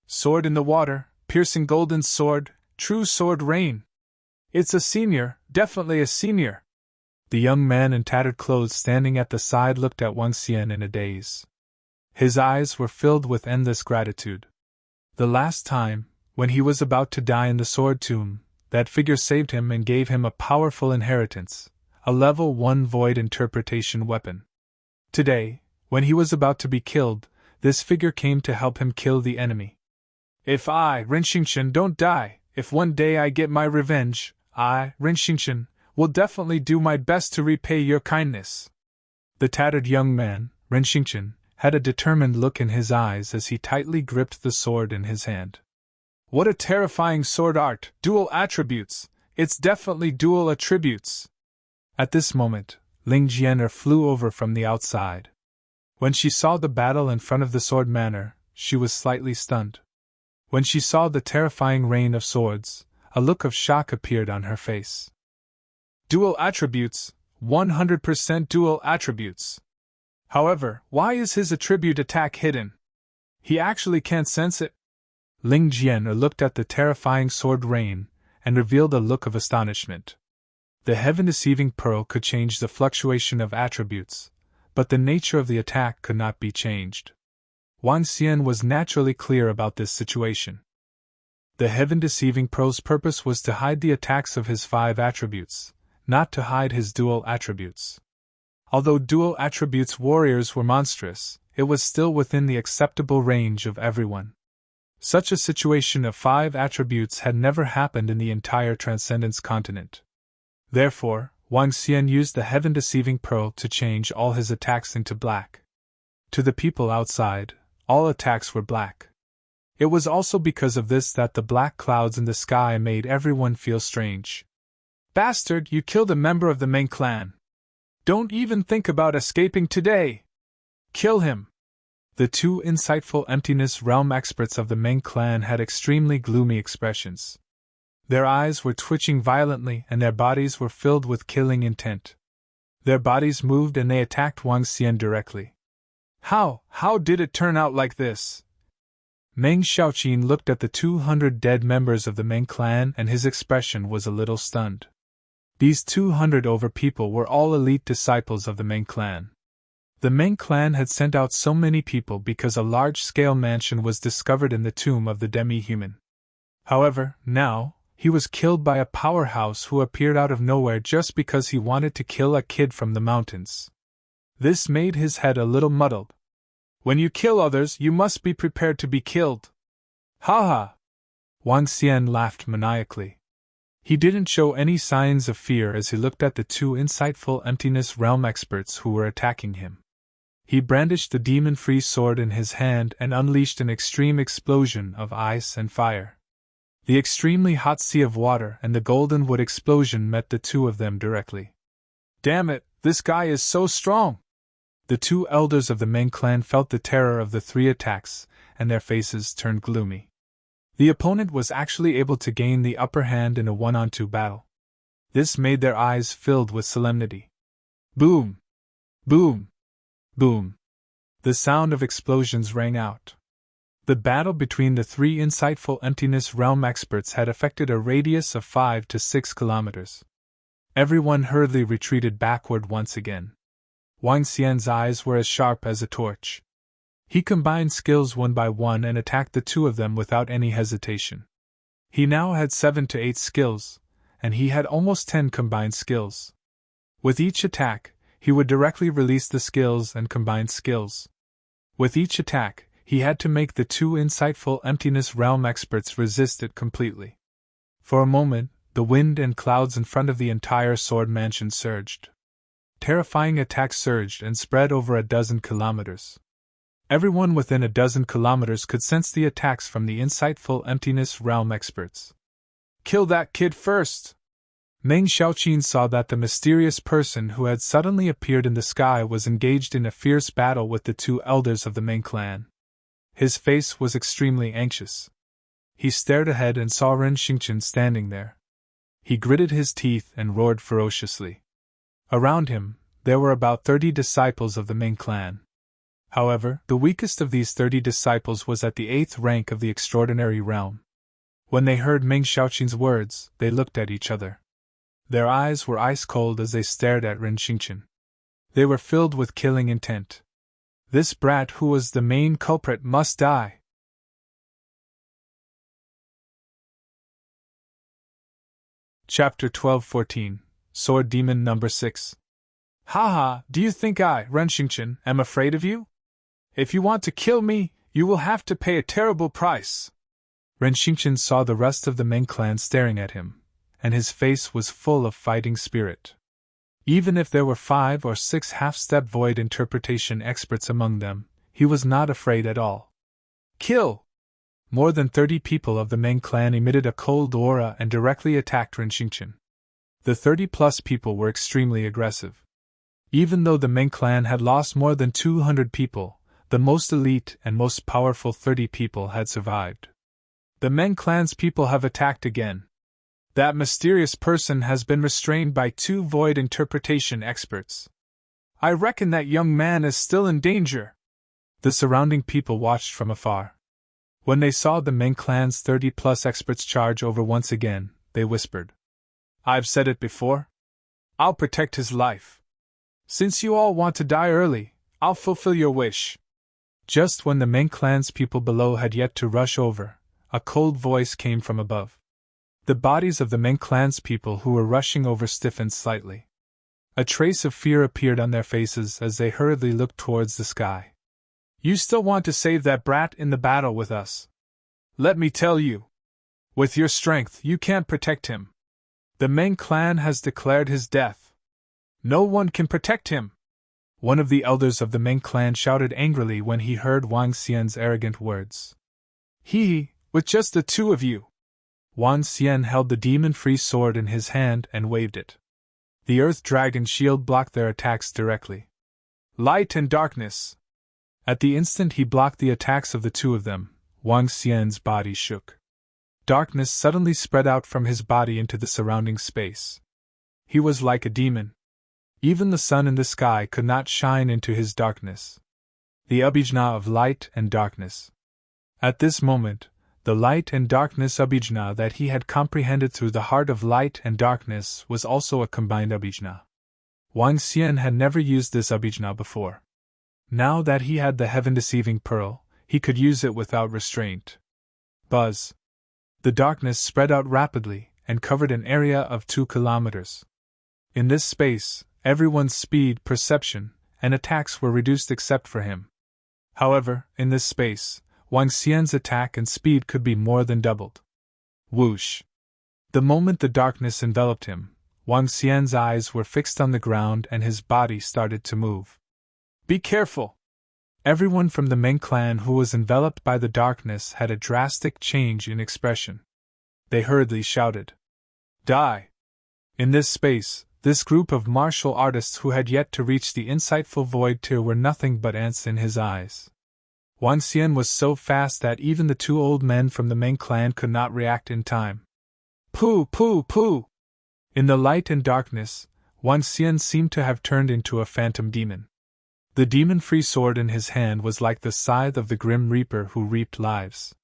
Sword in the water, piercing golden sword, true sword rain. It's a senior, definitely a senior. The young man in tattered clothes standing at the side looked at Wang Xian in a daze. His eyes were filled with endless gratitude. The last time, when he was about to die in the sword tomb, that figure saved him and gave him a powerful inheritance, a level 1 void interpretation weapon. Today, when he was about to be killed, this figure came to help him kill the enemy. If I, Rinxingchen, don't die, if one day I get my revenge, I, Rinxingchen, will definitely do my best to repay your kindness. The tattered young man, Rinxingchen, had a determined look in his eyes as he tightly gripped the sword in his hand. What a terrifying sword art! Dual attributes! It's definitely dual attributes! At this moment, Ling Jian'er flew over from the outside. When she saw the battle in front of the sword manor, she was slightly stunned. When she saw the terrifying rain of swords, a look of shock appeared on her face. Dual attributes, 100% dual attributes. However, why is his attribute attack hidden? He actually can't sense it? Ling Jian'er looked at the terrifying sword rain and revealed a look of astonishment. The heaven-deceiving pearl could change the fluctuation of attributes, but the nature of the attack could not be changed. Wang Xian was naturally clear about this situation. The heaven-deceiving pearl's purpose was to hide the attacks of his 5 attributes, not to hide his dual attributes. Although dual attributes warriors were monstrous, it was still within the acceptable range of everyone. Such a situation of 5 attributes had never happened in the entire Transcendence continent. Therefore, Wang Xian used the heaven-deceiving pearl to change all his attacks into black. To the people outside, all attacks were black. It was also because of this that the black clouds in the sky made everyone feel strange. Bastard, you killed a member of the Meng clan. Don't even think about escaping today. Kill him. The 2 insightful emptiness realm experts of the Meng clan had extremely gloomy expressions. Their eyes were twitching violently and their bodies were filled with killing intent. Their bodies moved and they attacked Wang Xian directly. How did it turn out like this? Meng Xiaoqin looked at the 200 dead members of the Meng clan and his expression was a little stunned. These 200 over people were all elite disciples of the Meng clan. The Meng clan had sent out so many people because a large-scale mansion was discovered in the tomb of the demi-human. However, now, he was killed by a powerhouse who appeared out of nowhere just because he wanted to kill a kid from the mountains. This made his head a little muddled. When you kill others, you must be prepared to be killed. Ha ha! Wang Xian laughed maniacally. He didn't show any signs of fear as he looked at the 2 insightful emptiness realm experts who were attacking him. He brandished the demon-free sword in his hand and unleashed an extreme explosion of ice and fire. The extremely hot sea of water and the golden wood explosion met the 2 of them directly. Damn it, this guy is so strong! The 2 elders of the Meng clan felt the terror of the 3 attacks, and their faces turned gloomy. The opponent was actually able to gain the upper hand in a 1-on-2 battle. This made their eyes filled with solemnity. Boom! Boom! Boom! The sound of explosions rang out. The battle between the 3 insightful emptiness realm experts had affected a radius of 5 to 6 kilometers. Everyone hurriedly retreated backward once again. Wang Xian's eyes were as sharp as a torch. He combined skills one by one and attacked the 2 of them without any hesitation. He now had 7 to 8 skills, and he had almost 10 combined skills. With each attack, he would directly release the skills and combine skills. With each attack, he had to make the 2 insightful emptiness realm experts resist it completely. For a moment, the wind and clouds in front of the entire sword mansion surged. Terrifying attacks surged and spread over a dozen kilometers. Everyone within a dozen kilometers could sense the attacks from the insightful emptiness realm experts. Kill that kid first! Meng Xiaoqin saw that the mysterious person who had suddenly appeared in the sky was engaged in a fierce battle with the 2 elders of the Meng clan. His face was extremely anxious. He stared ahead and saw Ren Xingchen standing there. He gritted his teeth and roared ferociously. Around him, there were about 30 disciples of the Meng clan. However, the weakest of these 30 disciples was at the 8th rank of the extraordinary realm. When they heard Meng Xiaoqin's words, they looked at each other. Their eyes were ice-cold as they stared at Ren Xingchen. They were filled with killing intent. This brat who was the main culprit must die. Chapter 12-14, Sword Demon Number 6. Haha, do you think I, Renxingchen, am afraid of you? If you want to kill me, you will have to pay a terrible price. Renxingchen saw the rest of the Meng clan staring at him, and his face was full of fighting spirit. Even if there were 5 or 6 half-step void interpretation experts among them, he was not afraid at all. Kill! More than 30 people of the Meng clan emitted a cold aura and directly attacked Renxingchen. The 30-plus people were extremely aggressive. Even though the Meng clan had lost more than 200 people, the most elite and most powerful 30 people had survived. The Meng clan's people have attacked again. That mysterious person has been restrained by 2 void interpretation experts. I reckon that young man is still in danger. The surrounding people watched from afar. When they saw the Meng clan's 30-plus experts charge over once again, they whispered, I've said it before. I'll protect his life. Since you all want to die early, I'll fulfill your wish. Just when the Meng clan's people below had yet to rush over, a cold voice came from above. The bodies of the Meng clan's people who were rushing over stiffened slightly. A trace of fear appeared on their faces as they hurriedly looked towards the sky. You still want to save that brat in the battle with us? Let me tell you. With your strength, you can't protect him. The Meng clan has declared his death. No one can protect him. One of the elders of the Meng clan shouted angrily when he heard Wang Xian's arrogant words. With just the 2 of you. Wang Xian held the demon-free sword in his hand and waved it. The Earth Dragon shield blocked their attacks directly. Light and darkness. At the instant he blocked the attacks of the 2 of them, Wang Xian's body shook. Darkness suddenly spread out from his body into the surrounding space. He was like a demon. Even the sun in the sky could not shine into his darkness. The Abhijna of light and darkness. At this moment, the light and darkness Abhijna that he had comprehended through the heart of light and darkness was also a combined Abhijna. Wang Xian had never used this Abhijna before. Now that he had the heaven-deceiving pearl, he could use it without restraint. Buzz. The darkness spread out rapidly and covered an area of 2 kilometers. In this space, everyone's speed, perception, and attacks were reduced except for him. However, in this space, Wang Xian's attack and speed could be more than doubled. Whoosh! The moment the darkness enveloped him, Wang Xian's eyes were fixed on the ground and his body started to move. Be careful! Everyone from the Meng clan who was enveloped by the darkness had a drastic change in expression. They hurriedly shouted, Die! In this space, this group of martial artists who had yet to reach the insightful void tier were nothing but ants in his eyes. Wang Xian was so fast that even the 2 old men from the Meng clan could not react in time. Pooh, pooh, pooh! In the light and darkness, Wang Xian seemed to have turned into a phantom demon. The demon-free sword in his hand was like the scythe of the Grim Reaper who reaped lives.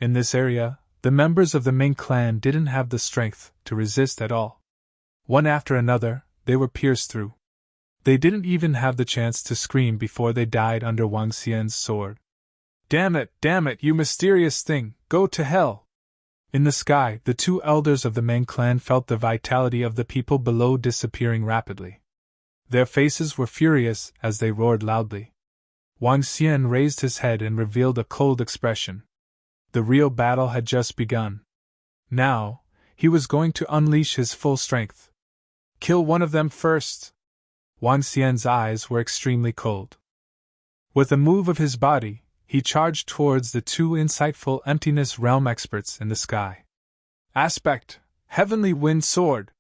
In this area, the members of the Meng clan didn't have the strength to resist at all. One after another, they were pierced through. They didn't even have the chance to scream before they died under Wang Xian's sword. Damn it, you mysterious thing, go to hell! In the sky, the 2 elders of the Meng clan felt the vitality of the people below disappearing rapidly. Their faces were furious as they roared loudly. Wang Xian raised his head and revealed a cold expression. The real battle had just begun. Now, he was going to unleash his full strength. Kill one of them first! Wang Xian's eyes were extremely cold. With a move of his body, he charged towards the 2 insightful emptiness realm experts in the sky. Aspect, Heavenly Wind Sword!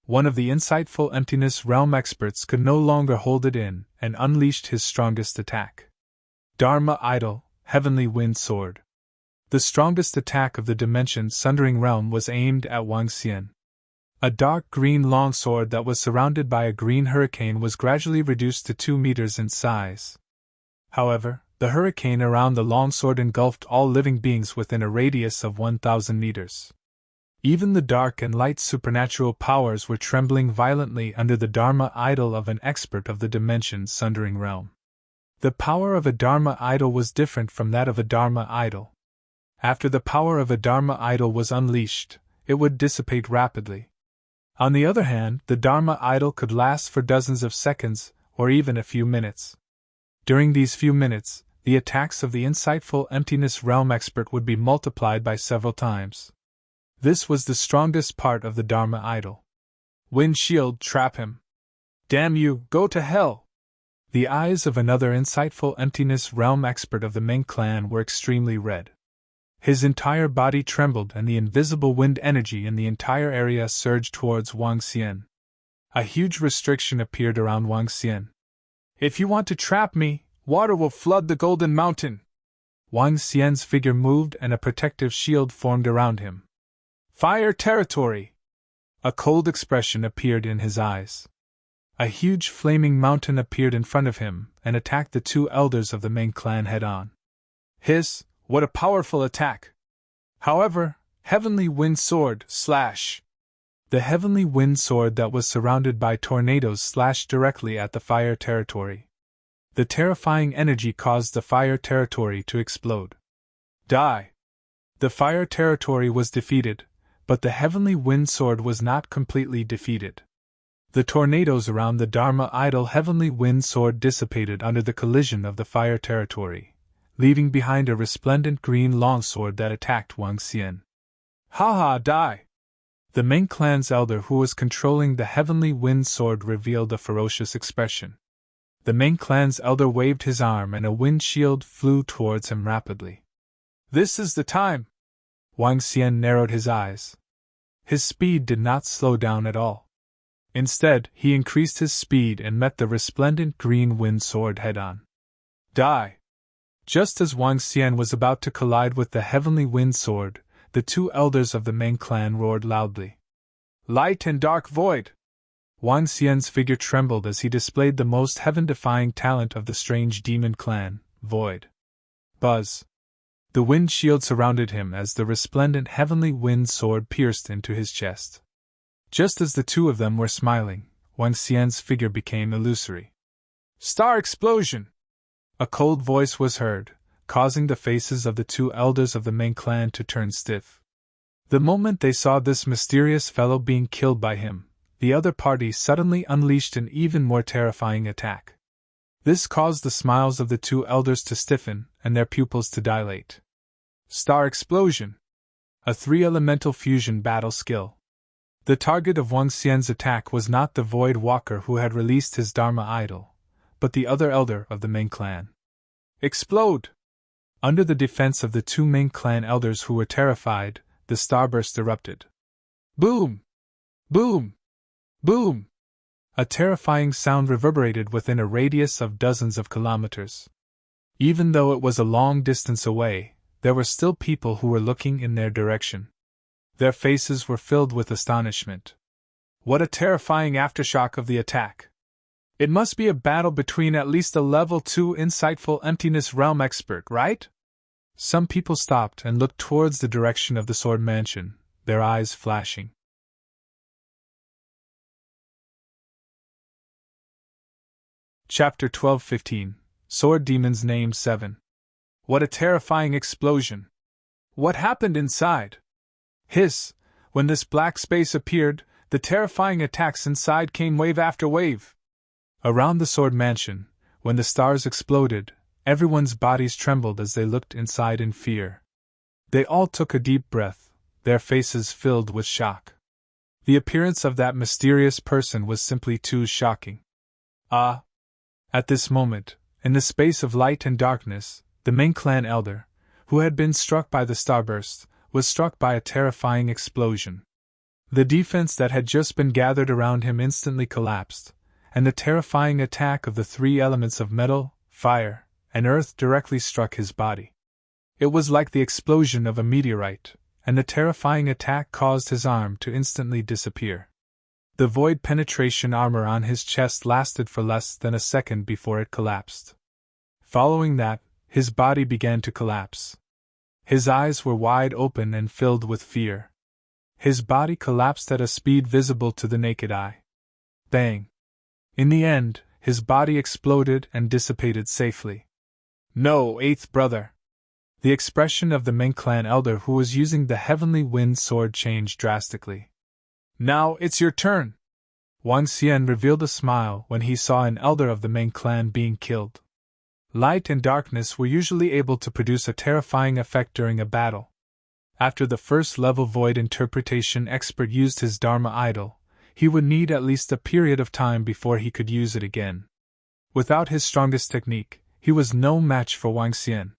One of the insightful emptiness realm experts could no longer hold it in and unleashed his strongest attack. Dharma Idol, Heavenly Wind Sword. The strongest attack of the dimension-sundering realm was aimed at Wang Xian. A dark green longsword that was surrounded by a green hurricane was gradually reduced to 2 meters in size. However, the hurricane around the longsword engulfed all living beings within a radius of 1,000 meters. Even the dark and light supernatural powers were trembling violently under the Dharma idol of an expert of the dimension-sundering realm. The power of a Dharma idol was different from that of a Dharma idol. After the power of a Dharma idol was unleashed, it would dissipate rapidly, On the other hand, the Dharma idol could last for dozens of seconds, or even a few minutes. During these few minutes, the attacks of the insightful emptiness realm expert would be multiplied by several times. This was the strongest part of the Dharma idol. Wind shield, trap him. Damn you, go to hell! The eyes of another insightful emptiness realm expert of the Ming clan were extremely red. His entire body trembled and the invisible wind energy in the entire area surged towards Wang Xian. A huge restriction appeared around Wang Xian. If you want to trap me, water will flood the Golden Mountain. Wang Xian's figure moved and a protective shield formed around him. Fire territory! A cold expression appeared in his eyes. A huge flaming mountain appeared in front of him and attacked the two elders of the Ming clan head-on. Hiss! What a powerful attack! However, Heavenly Wind Sword, slash! The Heavenly Wind Sword that was surrounded by tornadoes slashed directly at the fire territory. The terrifying energy caused the fire territory to explode. Die! The fire territory was defeated, but the Heavenly Wind Sword was not completely defeated. The tornadoes around the Dharma idol Heavenly Wind Sword dissipated under the collision of the fire territory, leaving behind a resplendent green longsword that attacked Wang Xian. Ha! Die! The Ming clan's elder who was controlling the Heavenly Wind Sword revealed a ferocious expression. The Ming clan's elder waved his arm and a wind shield flew towards him rapidly. This is the time! Wang Xian narrowed his eyes. His speed did not slow down at all. Instead, he increased his speed and met the resplendent green wind sword head-on. Die! Just as Wang Xian was about to collide with the Heavenly Wind Sword, the two elders of the Ming clan roared loudly. Light and dark void! Wang Xian's figure trembled as he displayed the most heaven-defying talent of the strange demon clan, void. Buzz! The wind shield surrounded him as the resplendent Heavenly Wind Sword pierced into his chest. Just as the two of them were smiling, Wang Xian's figure became illusory. Star explosion! A cold voice was heard, causing the faces of the two elders of the Ming clan to turn stiff. The moment they saw this mysterious fellow being killed by him, the other party suddenly unleashed an even more terrifying attack. This caused the smiles of the two elders to stiffen and their pupils to dilate. Star explosion! A three-elemental fusion battle skill. The target of Wang Xian's attack was not the Void Walker who had released his Dharma idol, but the other elder of the Ming clan. Explode! Under the defense of the two Ming clan elders who were terrified, the starburst erupted. Boom! Boom! Boom! A terrifying sound reverberated within a radius of dozens of kilometers. Even though it was a long distance away, there were still people who were looking in their direction. Their faces were filled with astonishment. What a terrifying aftershock of the attack! It must be a battle between at least a level 2 insightful emptiness realm expert, right? Some people stopped and looked towards the direction of the Sword Mansion, their eyes flashing. Chapter 12-15 Sword Demons Named 7. What a terrifying explosion! What happened inside? Hiss! When this black space appeared, the terrifying attacks inside came wave after wave. Around the Sword Mansion, when the stars exploded, everyone's bodies trembled as they looked inside in fear. They all took a deep breath, their faces filled with shock. The appearance of that mysterious person was simply too shocking. At this moment, in the space of light and darkness, the Ming clan elder, who had been struck by the starburst, was struck by a terrifying explosion. The defense that had just been gathered around him instantly collapsed, and the terrifying attack of the three elements of metal, fire, and earth directly struck his body. It was like the explosion of a meteorite, and the terrifying attack caused his arm to instantly disappear. The void penetration armor on his chest lasted for less than a second before it collapsed. Following that, his body began to collapse. His eyes were wide open and filled with fear. His body collapsed at a speed visible to the naked eye. Bang! In the end, his body exploded and dissipated safely. No, eighth brother! The expression of the Ming clan elder who was using the Heavenly Wind Sword changed drastically. Now it's your turn. Wang Xian revealed a smile when he saw an elder of the Meng clan being killed. Light and darkness were usually able to produce a terrifying effect during a battle. After the first level void interpretation expert used his Dharma idol, he would need at least a period of time before he could use it again. Without his strongest technique, he was no match for Wang Xian.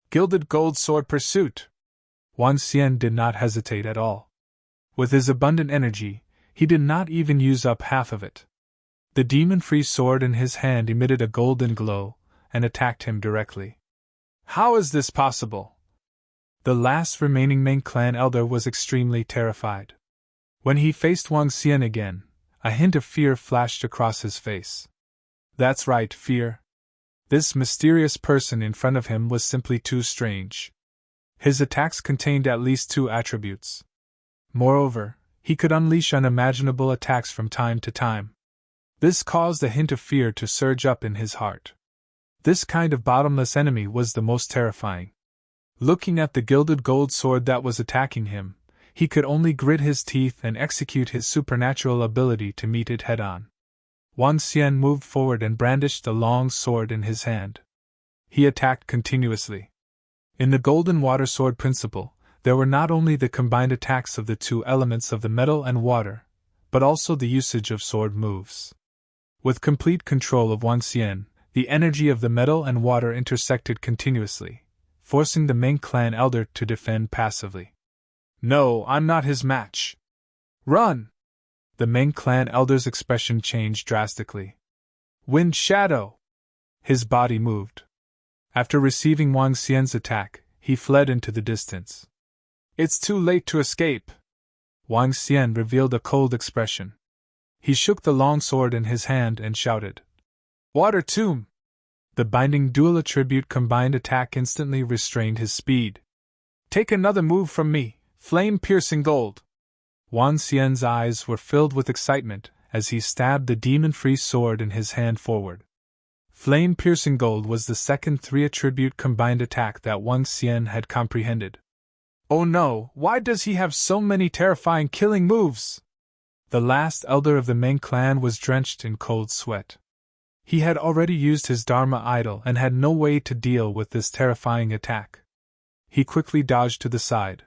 Gilded Gold Sword Pursuit. Wang Xian did not hesitate at all. With his abundant energy, he did not even use up half of it. The demon-free sword in his hand emitted a golden glow and attacked him directly. How is this possible? The last remaining Meng clan elder was extremely terrified. When he faced Wang Xian again, a hint of fear flashed across his face. That's right, fear. This mysterious person in front of him was simply too strange. His attacks contained at least 2 attributes. Moreover, he could unleash unimaginable attacks from time to time. This caused a hint of fear to surge up in his heart. This kind of bottomless enemy was the most terrifying. Looking at the gilded gold sword that was attacking him, he could only grit his teeth and execute his supernatural ability to meet it head-on. Wang Xian moved forward and brandished the long sword in his hand. He attacked continuously. In the golden water sword principle, there were not only the combined attacks of the 2 elements of the metal and water, but also the usage of sword moves. With complete control of Wang Xian, the energy of the metal and water intersected continuously, forcing the Meng clan elder to defend passively. No, I'm not his match. Run! The Meng clan elder's expression changed drastically. Wind Shadow! His body moved. After receiving Wang Xian's attack, he fled into the distance. It's too late to escape. Wang Xian revealed a cold expression. He shook the long sword in his hand and shouted, Water Tomb! The binding dual attribute combined attack instantly restrained his speed. Take another move from me, flame-piercing gold! Wang Xian's eyes were filled with excitement as he stabbed the demon-free sword in his hand forward. Flame-piercing gold was the second 3-attribute combined attack that Wang Xian had comprehended. Oh no, why does he have so many terrifying killing moves? The last elder of the Meng clan was drenched in cold sweat. He had already used his Dharma idol and had no way to deal with this terrifying attack. He quickly dodged to the side.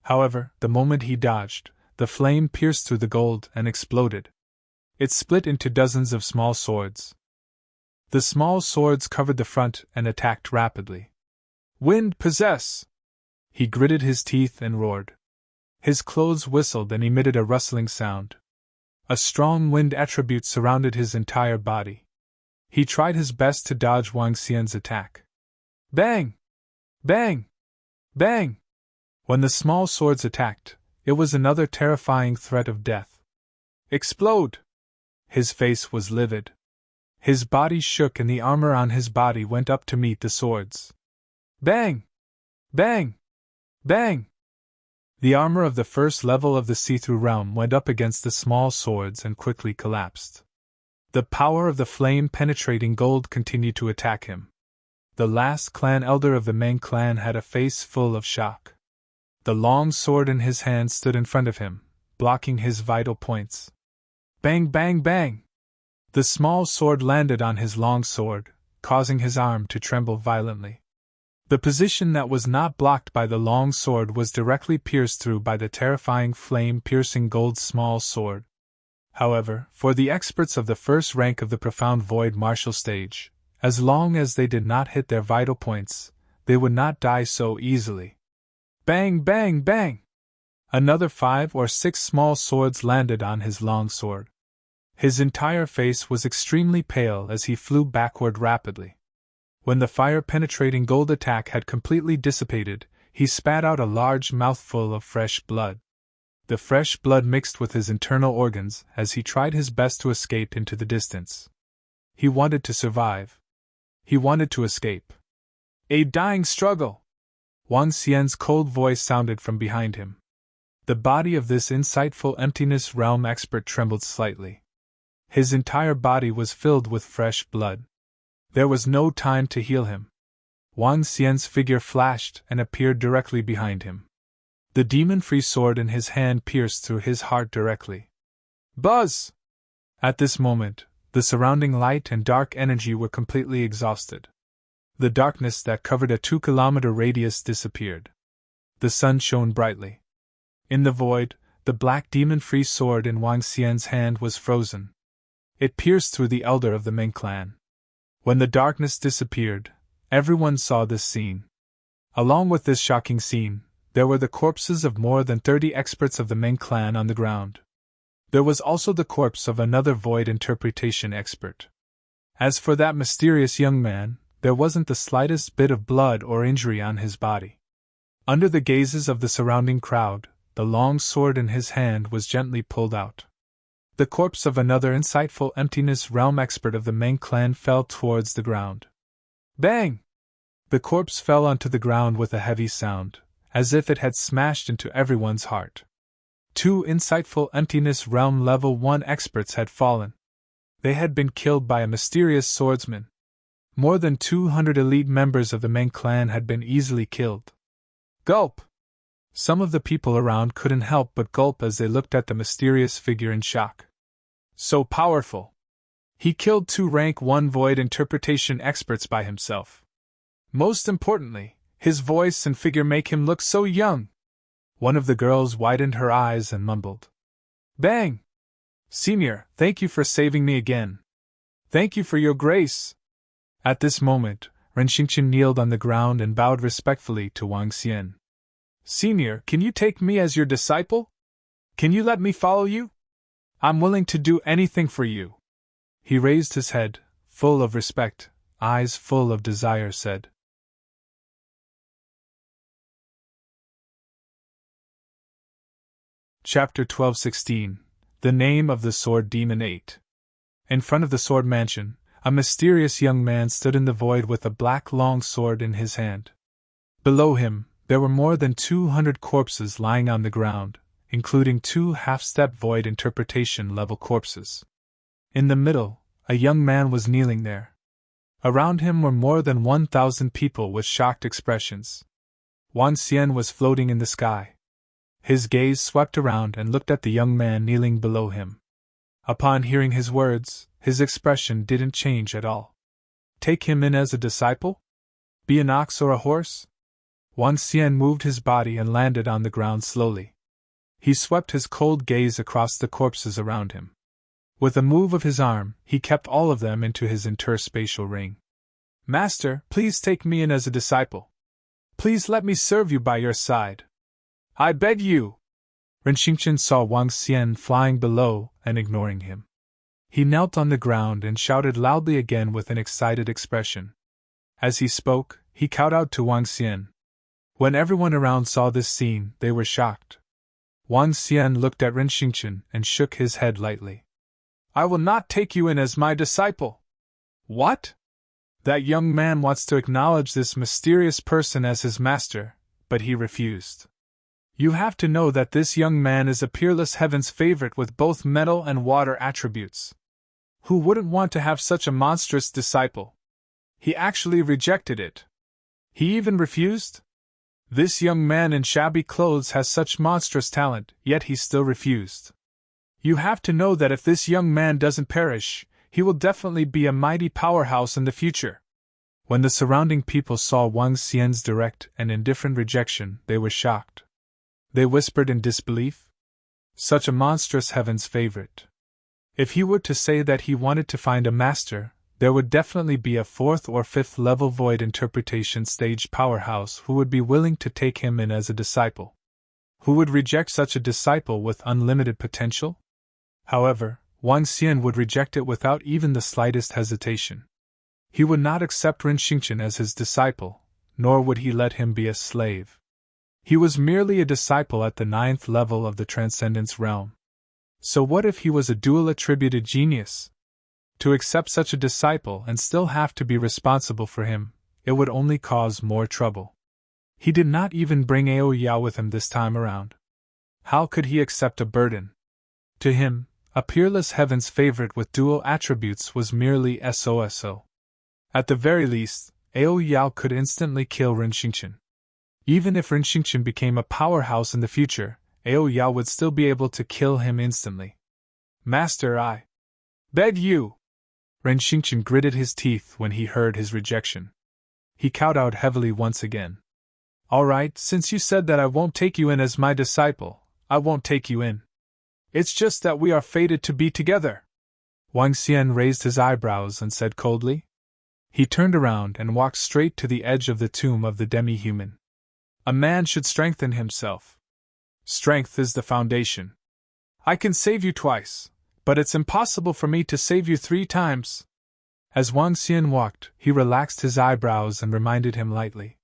However, the moment he dodged, the flame pierced through the gold and exploded. It split into dozens of small swords. The small swords covered the front and attacked rapidly. Wind Possess! He gritted his teeth and roared. His clothes whistled and emitted a rustling sound. A strong wind attribute surrounded his entire body. He tried his best to dodge Wang Xian's attack. Bang! Bang! Bang! When the small swords attacked, it was another terrifying threat of death. Explode! His face was livid. His body shook and the armor on his body went up to meet the swords. Bang! Bang! Bang! The armor of the first level of the see-through realm went up against the small swords and quickly collapsed. The power of the flame-penetrating gold continued to attack him. The last clan elder of the Meng clan had a face full of shock. The long sword in his hand stood in front of him, blocking his vital points. Bang, bang, bang! The small sword landed on his long sword, causing his arm to tremble violently. The position that was not blocked by the long sword was directly pierced through by the terrifying flame-piercing gold small sword. However, for the experts of the first rank of the Profound Void martial stage, as long as they did not hit their vital points, they would not die so easily. Bang, bang, bang! Another 5 or 6 small swords landed on his long sword. His entire face was extremely pale as he flew backward rapidly. When the fire-penetrating gold attack had completely dissipated, he spat out a large mouthful of fresh blood. The fresh blood mixed with his internal organs as he tried his best to escape into the distance. He wanted to survive. He wanted to escape. A dying struggle! Wang Xian's cold voice sounded from behind him. The body of this insightful emptiness realm expert trembled slightly. His entire body was filled with fresh blood. There was no time to heal him. Wang Xian's figure flashed and appeared directly behind him. The demon-free sword in his hand pierced through his heart directly. Buzz! At this moment, the surrounding light and dark energy were completely exhausted. The darkness that covered a 2-kilometer radius disappeared. The sun shone brightly. In the void, the black demon-free sword in Wang Xian's hand was frozen. It pierced through the elder of the Ming clan. When the darkness disappeared, everyone saw this scene. Along with this shocking scene, there were the corpses of more than 30 experts of the Ming clan on the ground. There was also the corpse of another void interpretation expert. As for that mysterious young man, there wasn't the slightest bit of blood or injury on his body. Under the gazes of the surrounding crowd, the long sword in his hand was gently pulled out. The corpse of another insightful emptiness realm expert of the Ming clan fell towards the ground. Bang! The corpse fell onto the ground with a heavy sound, as if it had smashed into everyone's heart. 2 insightful emptiness realm level 1 experts had fallen. They had been killed by a mysterious swordsman. More than 200 elite members of the Ming clan had been easily killed. Gulp! Some of the people around couldn't help but gulp as they looked at the mysterious figure in shock. So powerful! He killed 2 rank 1 void interpretation experts by himself. Most importantly, his voice and figure make him look so young. One of the girls widened her eyes and mumbled. Bang! Senior, thank you for saving me again. Thank you for your grace. At this moment, Ren Xingqian kneeled on the ground and bowed respectfully to Wang Xian. Senior, can you take me as your disciple? Can you let me follow you? I'm willing to do anything for you. He raised his head, full of respect, eyes full of desire, said. Chapter 12:16. The Name of the Sword Demon 8. In front of the sword mansion, a mysterious young man stood in the void with a black long sword in his hand. Below him, there were more than 200 corpses lying on the ground, including 2 half-step void interpretation level corpses. In the middle, a young man was kneeling there. Around him were more than 1,000 people with shocked expressions. Wang Xian was floating in the sky. His gaze swept around and looked at the young man kneeling below him. Upon hearing his words, his expression didn't change at all. Take him in as a disciple? Be an ox or a horse? Wang Xian moved his body and landed on the ground slowly. He swept his cold gaze across the corpses around him. With a move of his arm, he kept all of them into his interspatial ring. Master, please take me in as a disciple. Please let me serve you by your side. I beg you! Ren Xingqian saw Wang Xian flying below and ignoring him. He knelt on the ground and shouted loudly again with an excited expression. As he spoke, he called out to Wang Xian. When everyone around saw this scene, they were shocked. Wang Xian looked at Ren Xingqian and shook his head lightly. I will not take you in as my disciple. What? That young man wants to acknowledge this mysterious person as his master, but he refused. You have to know that this young man is a peerless heaven's favorite with both metal and water attributes. Who wouldn't want to have such a monstrous disciple? He actually rejected it. He even refused? This young man in shabby clothes has such monstrous talent, yet he still refused. You have to know that if this young man doesn't perish, he will definitely be a mighty powerhouse in the future. When the surrounding people saw Wang Xian's direct and indifferent rejection, they were shocked. They whispered in disbelief. Such a monstrous heaven's favorite. If he were to say that he wanted to find a master, there would definitely be a 4th or 5th level void interpretation stage powerhouse who would be willing to take him in as a disciple. Who would reject such a disciple with unlimited potential? However, Wang Xian would reject it without even the slightest hesitation. He would not accept Ren Xingqian as his disciple, nor would he let him be a slave. He was merely a disciple at the 9th level of the Transcendence realm. So what if he was a dual-attributed genius? To accept such a disciple and still have to be responsible for him, it would only cause more trouble. He did not even bring Ao Yao with him this time around. How could he accept a burden? To him, a peerless heaven's favorite with dual attributes was merely SOSO. At the very least, Ao Yao could instantly kill Ren Xingqian. Even if Ren Xingqian became a powerhouse in the future, Aoya would still be able to kill him instantly. Master, I beg you! Ren Xingqian gritted his teeth when he heard his rejection. He kowtowed heavily once again. All right, since you said that I won't take you in as my disciple, I won't take you in. It's just that we are fated to be together. Wang Xian raised his eyebrows and said coldly. He turned around and walked straight to the edge of the tomb of the demi-human. A man should strengthen himself. Strength is the foundation. I can save you twice, but it's impossible for me to save you 3 times. As Wang Xian walked, he relaxed his eyebrows and reminded him lightly.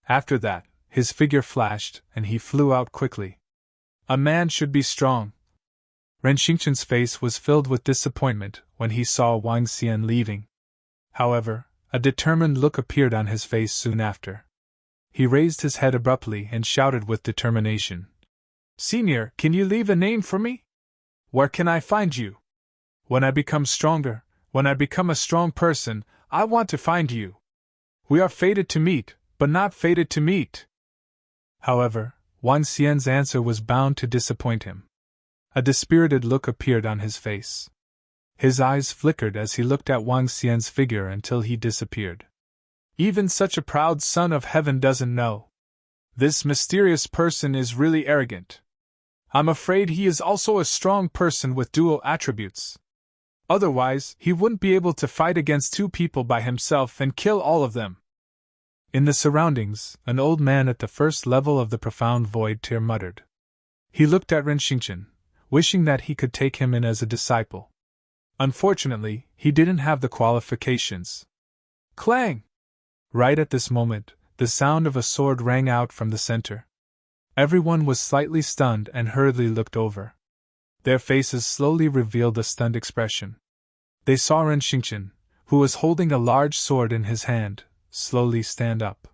After that, his figure flashed, and he flew out quickly. A man should be strong. Ren Xingqian's face was filled with disappointment when he saw Wang Xian leaving. However, a determined look appeared on his face soon after. He raised his head abruptly and shouted with determination. Senior, can you leave a name for me? Where can I find you? When I become stronger, when I become a strong person, I want to find you. We are fated to meet, but not fated to meet. However, Wang Xian's answer was bound to disappoint him. A dispirited look appeared on his face. His eyes flickered as he looked at Wang Xian's figure until he disappeared. Even such a proud son of heaven doesn't know. This mysterious person is really arrogant. I'm afraid he is also a strong person with dual attributes. Otherwise, he wouldn't be able to fight against 2 people by himself and kill all of them. In the surroundings, an old man at the first level of the profound void tier muttered. He looked at Ren Xingqian, wishing that he could take him in as a disciple. Unfortunately, he didn't have the qualifications. Clang! Right at this moment, the sound of a sword rang out from the center. Everyone was slightly stunned and hurriedly looked over. Their faces slowly revealed a stunned expression. They saw Ren Xingqian, who was holding a large sword in his hand, slowly stand up.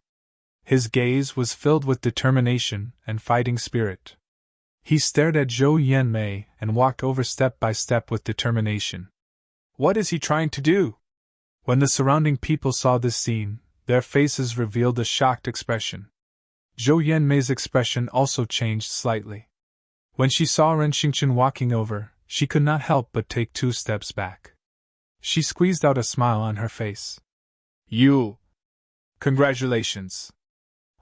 His gaze was filled with determination and fighting spirit. He stared at Zhou Yanmei and walked over step by step with determination. What is he trying to do? When the surrounding people saw this scene, their faces revealed a shocked expression. Zhou Yanmei's expression also changed slightly. When she saw Ren Xingqian walking over, she could not help but take 2 steps back. She squeezed out a smile on her face. You! Congratulations!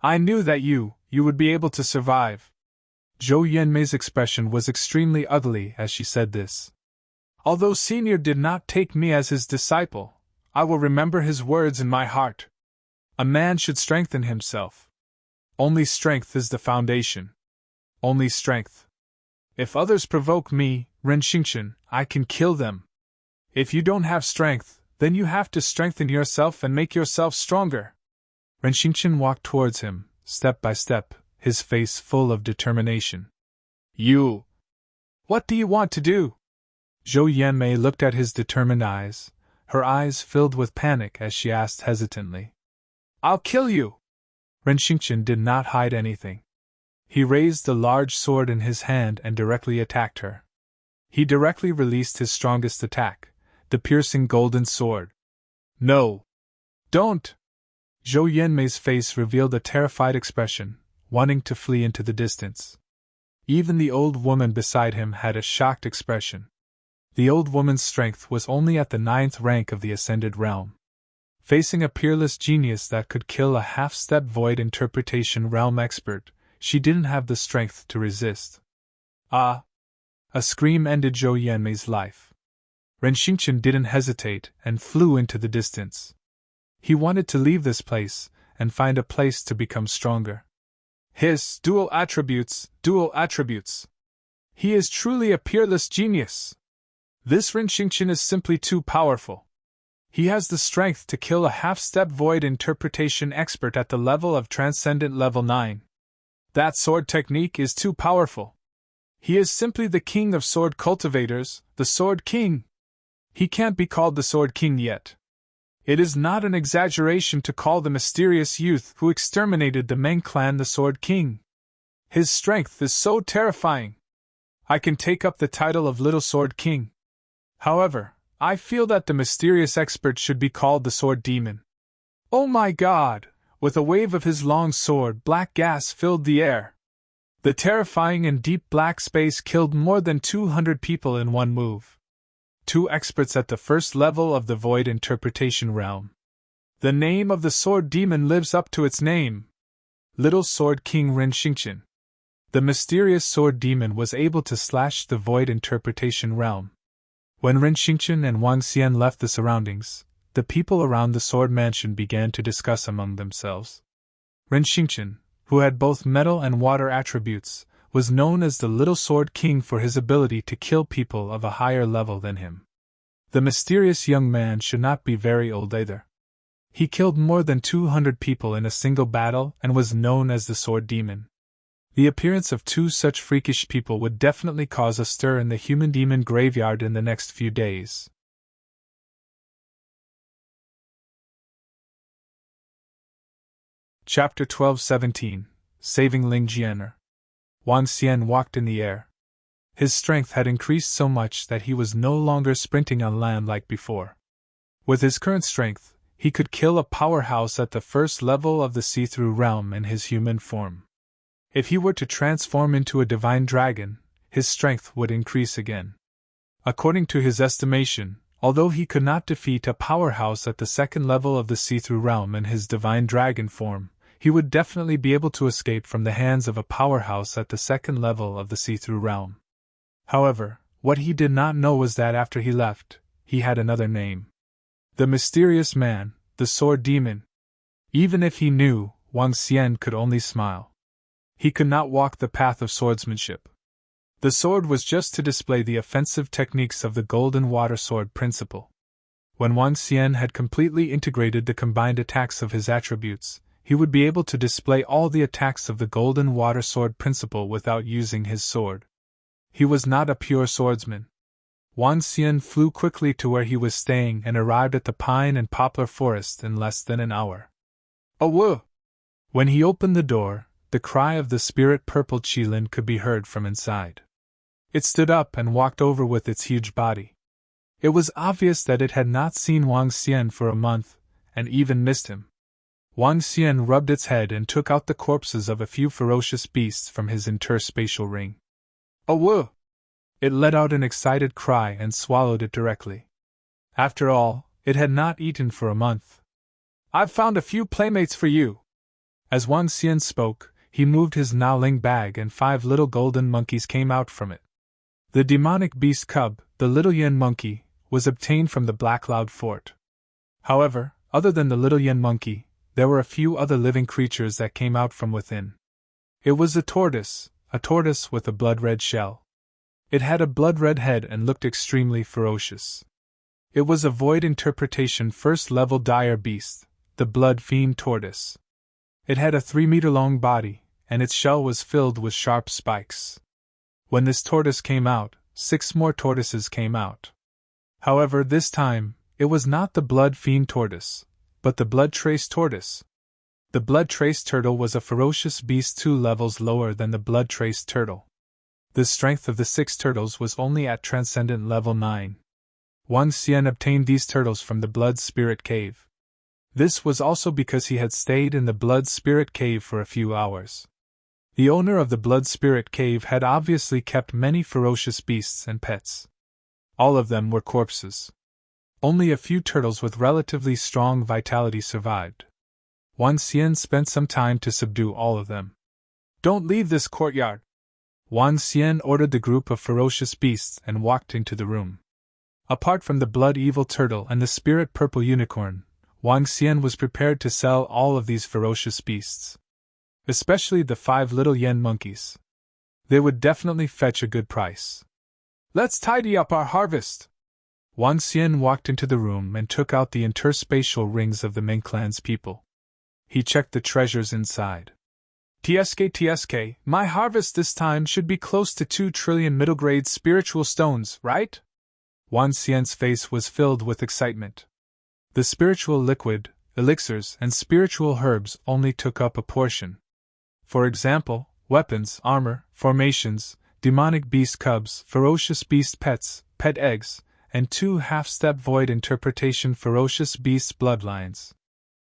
I knew that you would be able to survive. Zhou Yanmei's expression was extremely ugly as she said this. Although Senior did not take me as his disciple, I will remember his words in my heart. A man should strengthen himself. Only strength is the foundation. Only strength. If others provoke me, Ren Xingqian, I can kill them. If you don't have strength, then you have to strengthen yourself and make yourself stronger. Ren Xingqian walked towards him, step by step, his face full of determination. You! What do you want to do? Zhou Yanmei looked at his determined eyes, her eyes filled with panic as she asked hesitantly. I'll kill you! Ren Xingqian did not hide anything. He raised the large sword in his hand and directly attacked her. He directly released his strongest attack, the piercing golden sword. No! Don't! Zhou Yanmei's face revealed a terrified expression, wanting to flee into the distance. Even the old woman beside him had a shocked expression. The old woman's strength was only at the 9th rank of the Ascended Realm. Facing a peerless genius that could kill a half-step void interpretation realm expert, she didn't have the strength to resist. Ah! A scream ended Zhou Yanmei's life. Ren Xingqian didn't hesitate and flew into the distance. He wanted to leave this place and find a place to become stronger. His dual attributes, dual attributes. He is truly a peerless genius. This Ren Xingqian is simply too powerful. He has the strength to kill a half-step void interpretation expert at the level of Transcendent Level 9. That sword technique is too powerful. He is simply the king of sword cultivators, the Sword King. He can't be called the Sword King yet. It is not an exaggeration to call the mysterious youth who exterminated the Meng clan the Sword King. His strength is so terrifying. I can take up the title of Little Sword King. However, I feel that the mysterious expert should be called the Sword Demon. Oh my God! With a wave of his long sword, black gas filled the air. The terrifying and deep black space killed more than 200 people in one move. 2 experts at the first level of the Void Interpretation realm. The name of the Sword Demon lives up to its name. Little Sword King Ren Xingqian. The mysterious Sword Demon was able to slash the Void Interpretation realm. When Ren Xingqian and Wang Xian left the surroundings, the people around the Sword Mansion began to discuss among themselves. Ren Xingqian, who had both metal and water attributes, was known as the Little Sword King for his ability to kill people of a higher level than him. The mysterious young man should not be very old either. He killed more than 200 people in a single battle and was known as the Sword Demon. The appearance of 2 such freakish people would definitely cause a stir in the human demon graveyard in the next few days. Chapter 12:17 Saving Ling Jianer. Wang Xian walked in the air. His strength had increased so much that he was no longer sprinting on land like before. With his current strength, he could kill a powerhouse at the first level of the see-through realm in his human form. If he were to transform into a divine dragon, his strength would increase again. According to his estimation, although he could not defeat a powerhouse at the second level of the see-through realm in his divine dragon form, he would definitely be able to escape from the hands of a powerhouse at the second level of the see-through realm. However, what he did not know was that after he left, he had another name. The mysterious man, the Sword Demon. Even if he knew, Wang Xian could only smile. He could not walk the path of swordsmanship. The sword was just to display the offensive techniques of the Golden Water Sword principle. When Wang Xian had completely integrated the combined attacks of his attributes, he would be able to display all the attacks of the Golden Water Sword principle without using his sword. He was not a pure swordsman. Wang Xian flew quickly to where he was staying and arrived at the pine and poplar forest in less than an hour. Oh woo! When he opened the door, the cry of the spirit purple Qilin could be heard from inside. It stood up and walked over with its huge body. It was obvious that it had not seen Wang Xian for a month, and even missed him. Wang Xian rubbed its head and took out the corpses of a few ferocious beasts from his interspatial ring. Oh woo! It let out an excited cry and swallowed it directly. After all, it had not eaten for a month. I've found a few playmates for you. As Wang Xian spoke, he moved his Naoling bag and 5 little golden monkeys came out from it. The demonic beast cub, the little yen monkey, was obtained from the Black Cloud Fort. However, other than the little yen monkey, there were a few other living creatures that came out from within. It was a tortoise with a blood-red shell. It had a blood-red head and looked extremely ferocious. It was a Void Interpretation first-level dire beast, the Blood Fiend tortoise. It had a 3-meter-long body, and its shell was filled with sharp spikes. When this tortoise came out, 6 more tortoises came out. However, this time, it was not the Blood Fiend tortoise, but the Blood Trace tortoise. The Blood Trace turtle was a ferocious beast 2 levels lower than the Blood Trace turtle. The strength of the 6 turtles was only at Transcendent level 9. Wang Xian obtained these turtles from the Blood Spirit Cave. This was also because he had stayed in the Blood Spirit Cave for a few hours. The owner of the Blood Spirit Cave had obviously kept many ferocious beasts and pets. All of them were corpses. Only a few turtles with relatively strong vitality survived. Wang Xian spent some time to subdue all of them. Don't leave this courtyard! Wang Xian ordered the group of ferocious beasts and walked into the room. Apart from the Blood Evil Turtle and the Spirit Purple Unicorn, Wang Xian was prepared to sell all of these ferocious beasts. Especially the 5 little yen monkeys. They would definitely fetch a good price. Let's tidy up our harvest! Wang Xian walked into the room and took out the interspatial rings of the Ming clan's people. He checked the treasures inside. TSK, my harvest this time should be close to 2 trillion middle-grade spiritual stones, right? Wang Xian's face was filled with excitement. The spiritual liquid, elixirs, and spiritual herbs only took up a portion. For example, weapons, armor, formations, demonic beast cubs, ferocious beast pets, pet eggs, and 2 half-step Void Interpretation ferocious beast bloodlines.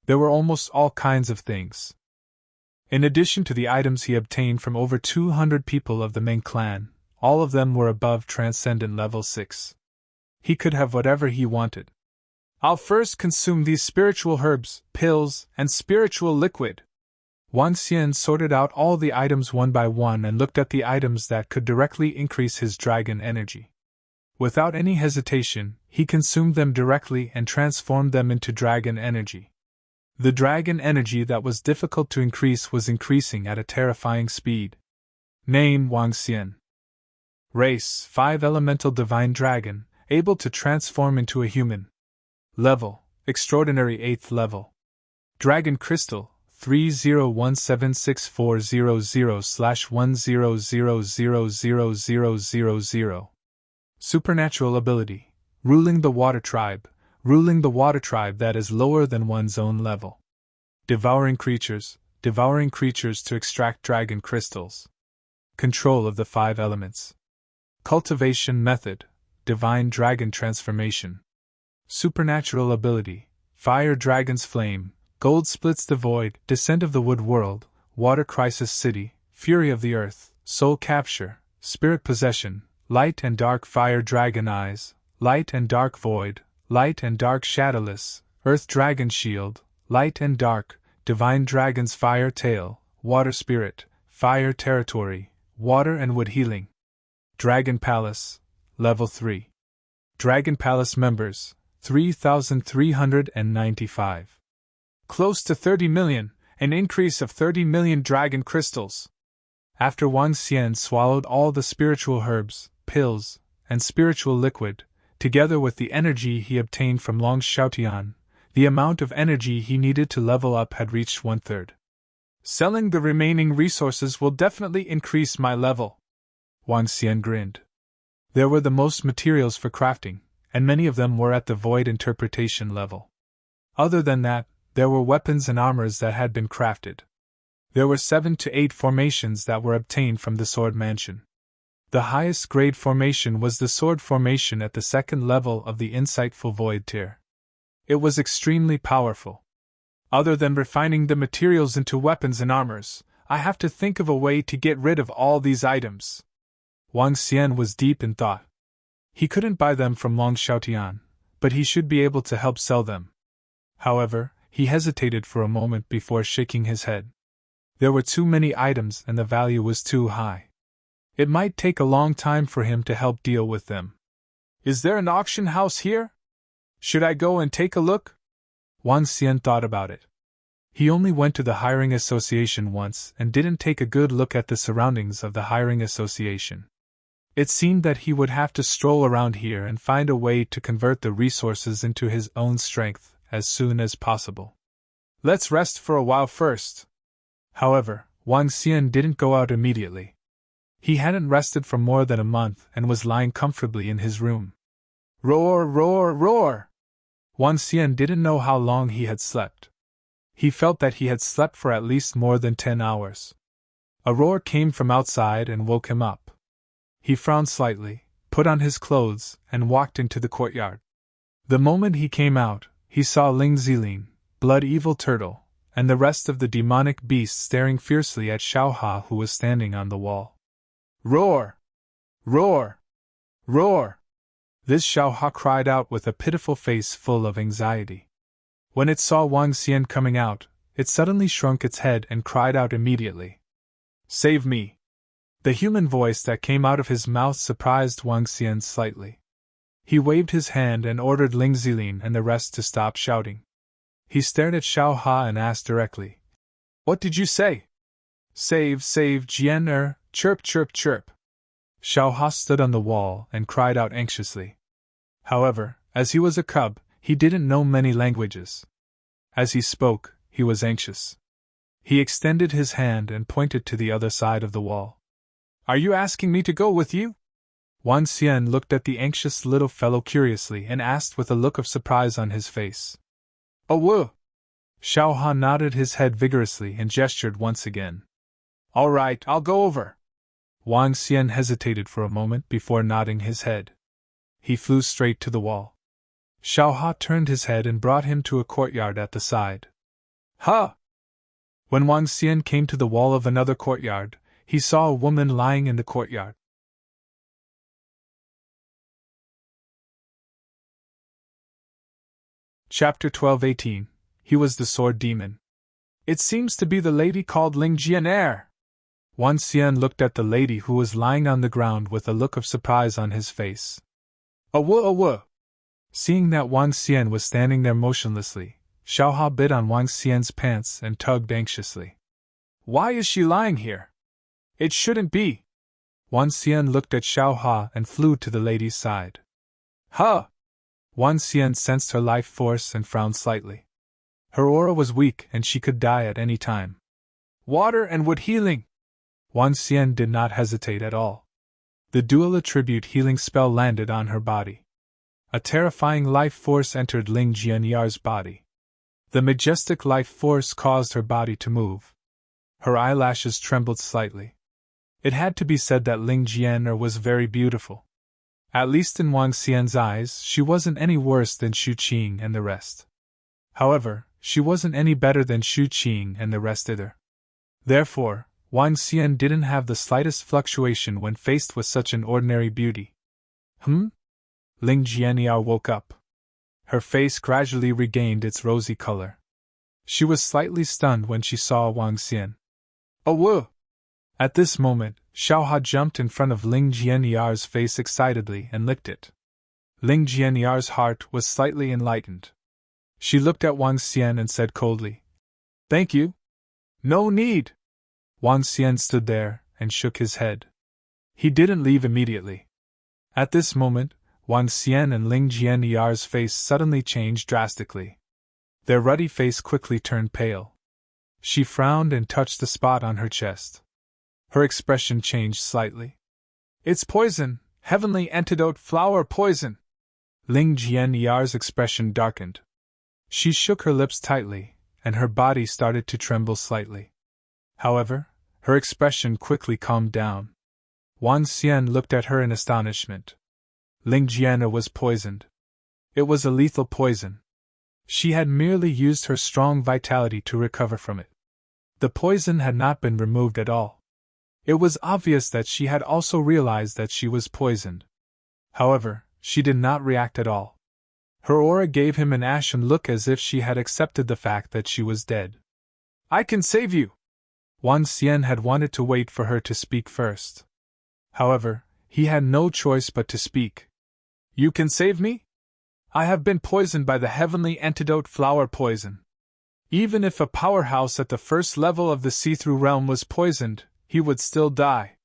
There were almost all kinds of things. In addition to the items he obtained from over 200 people of the main clan, all of them were above Transcendent Level 6. He could have whatever he wanted. I'll first consume these spiritual herbs, pills, and spiritual liquid. Wang Xian sorted out all the items one by one and looked at the items that could directly increase his dragon energy. Without any hesitation, he consumed them directly and transformed them into dragon energy. The dragon energy that was difficult to increase was increasing at a terrifying speed. Name: Wang Xian. Race: 5 Elemental Divine Dragon, able to transform into a human. Level: Extraordinary 8th level. Dragon Crystal: 30176400/10000000. Supernatural ability: Ruling the Water Tribe. Ruling the water tribe that is lower than one's own level. Devouring creatures to extract dragon crystals. Control of the 5 elements. Cultivation method: Divine Dragon Transformation. Supernatural ability: Fire Dragon's Flame, Gold Splits the Void, Descent of the Wood World, Water Crisis City, Fury of the Earth, Soul Capture, Spirit Possession, Light and Dark Fire Dragon Eyes, Light and Dark Void, Light and Dark Shadowless, Earth Dragon Shield, Light and Dark, Divine Dragon's Fire Tail, Water Spirit, Fire Territory, Water and Wood Healing. Dragon Palace, Level 3. Dragon Palace members, 3,395. Close to 30 million, an increase of 30 million dragon crystals. After Wang Xian swallowed all the spiritual herbs, pills, and spiritual liquid, together with the energy he obtained from Long Xiaotian, the amount of energy he needed to level up had reached 1/3. Selling the remaining resources will definitely increase my level. Wang Xian grinned. There were the most materials for crafting, and many of them were at the void interpretation level. Other than that, there were weapons and armors that had been crafted. There were 7 to 8 formations that were obtained from the Sword Mansion. The highest grade formation was the Sword Formation at the 2nd level of the Insightful Void tier. It was extremely powerful. Other than refining the materials into weapons and armors, I have to think of a way to get rid of all these items. Wang Xian was deep in thought. He couldn't buy them from Long Xiaotian, but he should be able to help sell them. However, he hesitated for a moment before shaking his head. There were too many items and the value was too high. It might take a long time for him to help deal with them. Is there an auction house here? Should I go and take a look? Wang Xian thought about it. He only went to the hiring association once and didn't take a good look at the surroundings of the hiring association. It seemed that he would have to stroll around here and find a way to convert the resources into his own strength as soon as possible. Let's rest for a while first. However, Wang Xian didn't go out immediately. He hadn't rested for more than a month and was lying comfortably in his room. Roar, roar, roar! Wang Xian didn't know how long he had slept. He felt that he had slept for at least more than 10 hours. A roar came from outside and woke him up. He frowned slightly, put on his clothes, and walked into the courtyard. The moment he came out, he saw Ling Zilin, Blood Evil Turtle, and the rest of the demonic beasts staring fiercely at Xiao Ha, who was standing on the wall. Roar! Roar! Roar! This Xiao Ha cried out with a pitiful face full of anxiety. When it saw Wang Xian coming out, it suddenly shrunk its head and cried out immediately. Save me! The human voice that came out of his mouth surprised Wang Xian slightly. He waved his hand and ordered Ling Zilin and the rest to stop shouting. He stared at Xiao Ha and asked directly, What did you say? Save Jian chirp chirp chirp. Xiao Ha stood on the wall and cried out anxiously. However, as he was a cub, he didn't know many languages. As he spoke, he was anxious. He extended his hand and pointed to the other side of the wall. Are you asking me to go with you? Wang Xian looked at the anxious little fellow curiously and asked with a look of surprise on his face. Oh, woo! Xiao Ha nodded his head vigorously and gestured once again. All right, I'll go over. Wang Xian hesitated for a moment before nodding his head. He flew straight to the wall. Xiao Ha turned his head and brought him to a courtyard at the side. Huh! When Wang Xian came to the wall of another courtyard, he saw a woman lying in the courtyard. Chapter 12:18. He was the sword demon. It seems to be the lady called Ling Jian. Wang Xian looked at the lady who was lying on the ground with a look of surprise on his face. Awoo! Seeing that Wang Xian was standing there motionlessly, Xiaohua bit on Wang Xian's pants and tugged anxiously. Why is she lying here? It shouldn't be. Wang Xian looked at Xiaohua and flew to the lady's side. Huh! Wang Xian sensed her life force and frowned slightly. Her aura was weak and she could die at any time. Water and wood healing! Wang Xian did not hesitate at all. The dual attribute healing spell landed on her body. A terrifying life force entered Ling Jianyar's body. The majestic life force caused her body to move. Her eyelashes trembled slightly. It had to be said that Ling Jianyar was very beautiful. At least in Wang Xian's eyes, she wasn't any worse than Xu Qing and the rest. However, she wasn't any better than Xu Qing and the rest either. Therefore, Wang Xian didn't have the slightest fluctuation when faced with such an ordinary beauty. Ling Jianyar woke up. Her face gradually regained its rosy color. She was slightly stunned when she saw Wang Xian. Awoo! At this moment, Xiaohua jumped in front of Ling Jianyar's face excitedly and licked it. Ling Jianyar's heart was slightly enlightened. She looked at Wang Xian and said coldly, "Thank you." "No need." Wang Xian stood there and shook his head. He didn't leave immediately. At this moment, Wang Xian and Ling Jianyar's face suddenly changed drastically. Their ruddy face quickly turned pale. She frowned and touched the spot on her chest. Her expression changed slightly. "It's poison, heavenly antidote flower poison." Ling Jianyar's expression darkened. She shook her lips tightly, and her body started to tremble slightly. However, her expression quickly calmed down. Wang Xian looked at her in astonishment. Ling Jianyar was poisoned. It was a lethal poison. She had merely used her strong vitality to recover from it. The poison had not been removed at all. It was obvious that she had also realized that she was poisoned. However, she did not react at all. Her aura gave him an ashen look as if she had accepted the fact that she was dead. "I can save you!" Wang Xian had wanted to wait for her to speak first. However, he had no choice but to speak. "You can save me? I have been poisoned by the heavenly antidote flower poison. Even if a powerhouse at the first level of the see-through realm was poisoned, he would still die.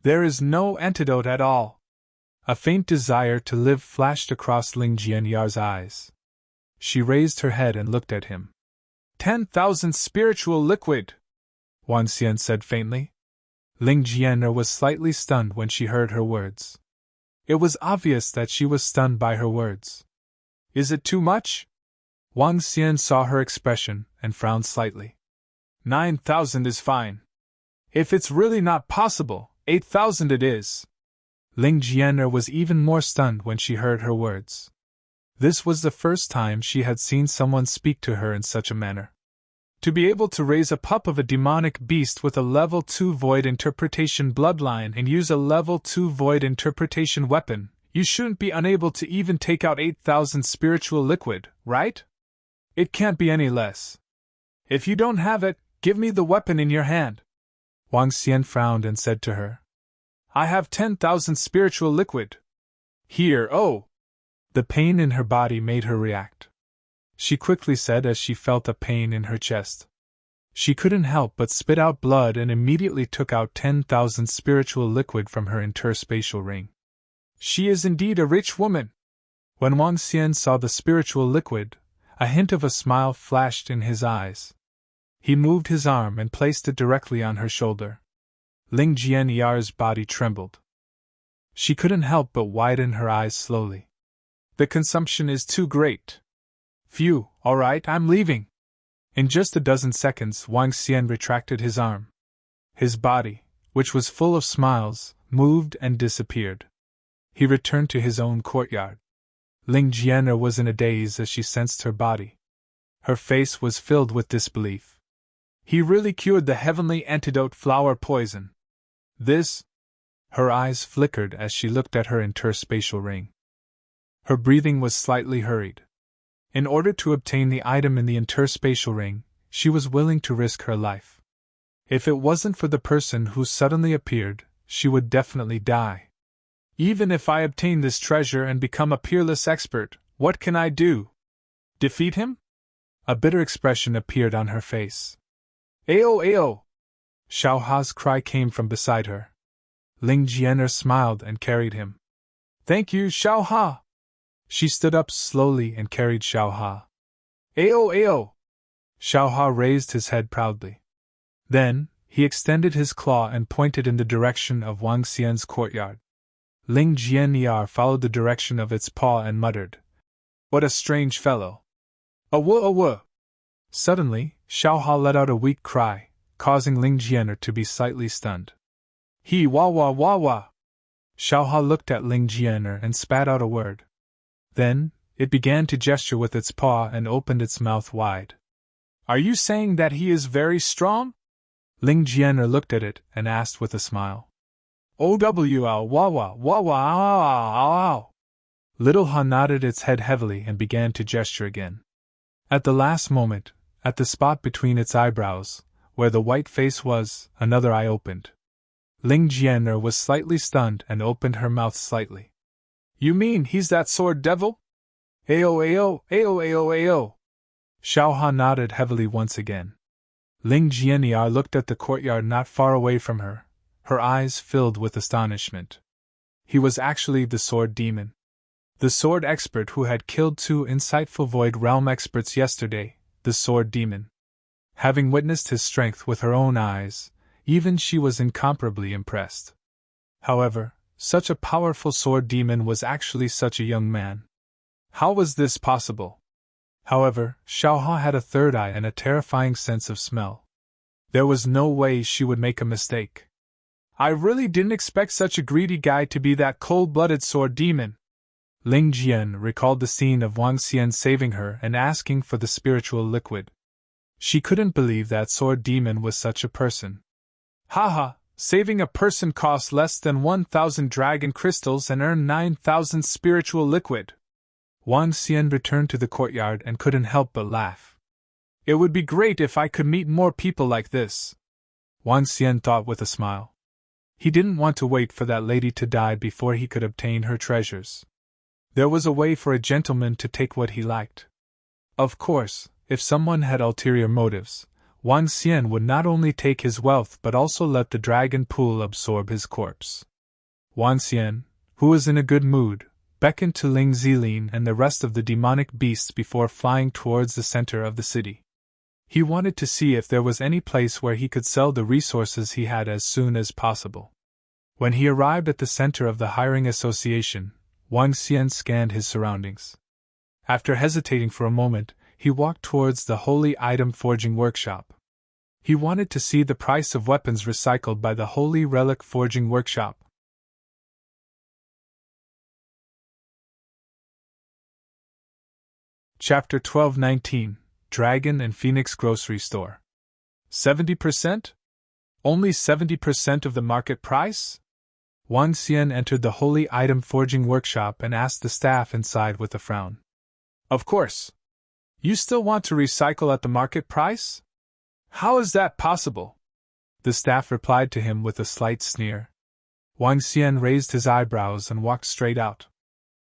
There is no antidote at all." A faint desire to live flashed across Ling Jianyar's eyes. She raised her head and looked at him. 10,000 spiritual liquid, Wang Xian said faintly. Ling Jianyar was slightly stunned when she heard her words. It was obvious that she was stunned by her words. "Is it too much?" Wang Xian saw her expression and frowned slightly. 9,000 is fine. If it's really not possible, 8,000 it is. Ling Jianyar was even more stunned when she heard her words. This was the first time she had seen someone speak to her in such a manner. To be able to raise a pup of a demonic beast with a level 2 void interpretation bloodline and use a level 2 void interpretation weapon, you shouldn't be unable to even take out 8,000 spiritual liquid, right? It can't be any less. If you don't have it, give me the weapon in your hand. Wang Xian frowned and said to her, "I have 10,000 spiritual liquid. Here, oh!" The pain in her body made her react. She quickly said as she felt a pain in her chest. She couldn't help but spit out blood and immediately took out 10,000 spiritual liquid from her interspatial ring. She is indeed a rich woman. When Wang Xian saw the spiritual liquid, a hint of a smile flashed in his eyes. He moved his arm and placed it directly on her shoulder. Ling Jianyar's body trembled. She couldn't help but widen her eyes slowly. The consumption is too great. Phew, all right, I'm leaving. In just a dozen seconds, Wang Xian retracted his arm. His body, which was full of smiles, moved and disappeared. He returned to his own courtyard. Ling Jianyar was in a daze as she sensed her body. Her face was filled with disbelief. He really cured the heavenly antidote flower poison. This? Her eyes flickered as she looked at her interspatial ring. Her breathing was slightly hurried. In order to obtain the item in the interspatial ring, she was willing to risk her life. If it wasn't for the person who suddenly appeared, she would definitely die. Even if I obtain this treasure and become a peerless expert, what can I do? Defeat him? A bitter expression appeared on her face. Ao Ao! Xiao Ha's cry came from beside her. Ling Jianer smiled and carried him. Thank you, Xiao Ha! She stood up slowly and carried Xiao Ha. Ao Ao! Xiao Ha raised his head proudly. Then, he extended his claw and pointed in the direction of Wang Xian's courtyard. Ling Jianyar followed the direction of its paw and muttered, What a strange fellow! Awa awa! Suddenly, Xiao Ha let out a weak cry, causing Ling Jianer to be slightly stunned. He wah wah wah wah! Xiao Ha looked at Ling Jianer and spat out a word. Then, it began to gesture with its paw and opened its mouth wide. Are you saying that he is very strong? Ling Jianer looked at it and asked with a smile. O-w-ow wah wah wah wah ow ow. Little Ha nodded its head heavily and began to gesture again. At the last moment, at the spot between its eyebrows, where the white face was, another eye opened. Ling Jianer was slightly stunned and opened her mouth slightly. You mean he's that sword devil? Ao ao ao ao ao. Xiao Ha nodded heavily once again. Ling Jianyar looked at the courtyard not far away from her, her eyes filled with astonishment. He was actually the sword demon. The sword expert who had killed two insightful Void Realm experts yesterday, the sword demon. Having witnessed his strength with her own eyes, even she was incomparably impressed. However, such a powerful sword demon was actually such a young man. How was this possible? However, Xiao Ha had a third eye and a terrifying sense of smell. There was no way she would make a mistake. I really didn't expect such a greedy guy to be that cold-blooded sword demon. Ling Jian recalled the scene of Wang Xian saving her and asking for the spiritual liquid. She couldn't believe that sword demon was such a person. Haha, saving a person costs less than 1,000 dragon crystals and earn 9,000 spiritual liquid. Wang Xian returned to the courtyard and couldn't help but laugh. It would be great if I could meet more people like this. Wang Xian thought with a smile. He didn't want to wait for that lady to die before he could obtain her treasures. There was a way for a gentleman to take what he liked. Of course, if someone had ulterior motives, Wang Xian would not only take his wealth but also let the dragon pool absorb his corpse. Wang Xian, who was in a good mood, beckoned to Ling Zilin and the rest of the demonic beasts before flying towards the center of the city. He wanted to see if there was any place where he could sell the resources he had as soon as possible. When he arrived at the center of the hiring association, Wang Xian scanned his surroundings. After hesitating for a moment, he walked towards the Holy Item Forging Workshop. He wanted to see the price of weapons recycled by the Holy Relic Forging Workshop. Chapter 12-19, Dragon and Phoenix Grocery Store. 70%? Only 70% of the market price? Wang Xian entered the Holy Item Forging Workshop and asked the staff inside with a frown. Of course. You still want to recycle at the market price? How is that possible? The staff replied to him with a slight sneer. Wang Xian raised his eyebrows and walked straight out.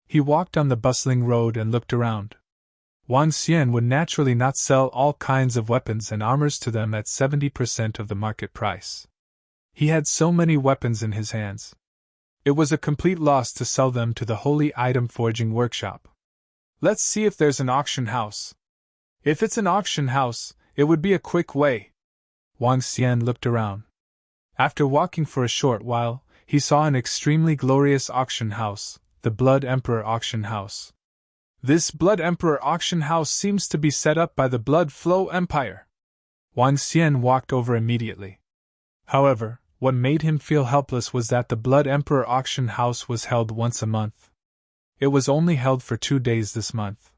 He walked on the bustling road and looked around. Wang Xian would naturally not sell all kinds of weapons and armors to them at 70% of the market price. He had so many weapons in his hands. It was a complete loss to sell them to the Holy Item Forging Workshop. Let's see if there's an auction house. If it's an auction house, it would be a quick way. Wang Xian looked around. After walking for a short while, he saw an extremely glorious auction house, the Blood Emperor Auction House. This Blood Emperor Auction House seems to be set up by the Blood Flow Empire. Wang Xian walked over immediately. However, what made him feel helpless was that the Blood Emperor Auction House was held once a month. It was only held for 2 days this month.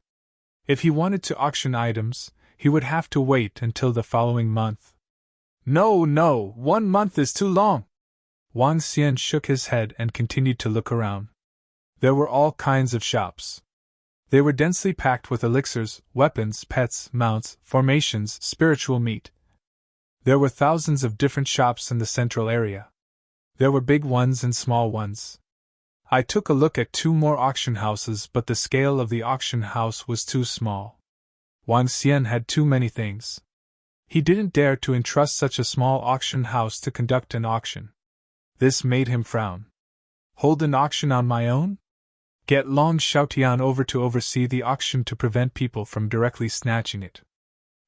If he wanted to auction items, he would have to wait until the following month. No, 1 month is too long. Wang Xian shook his head and continued to look around. There were all kinds of shops. They were densely packed with elixirs, weapons, pets, mounts, formations, spiritual meat. There were thousands of different shops in the central area. There were big ones and small ones. I took a look at 2 more auction houses, but the scale of the auction house was too small. Wang Xian had too many things. He didn't dare to entrust such a small auction house to conduct an auction. This made him frown. Hold an auction on my own? Get Long Xiaotian over to oversee the auction to prevent people from directly snatching it.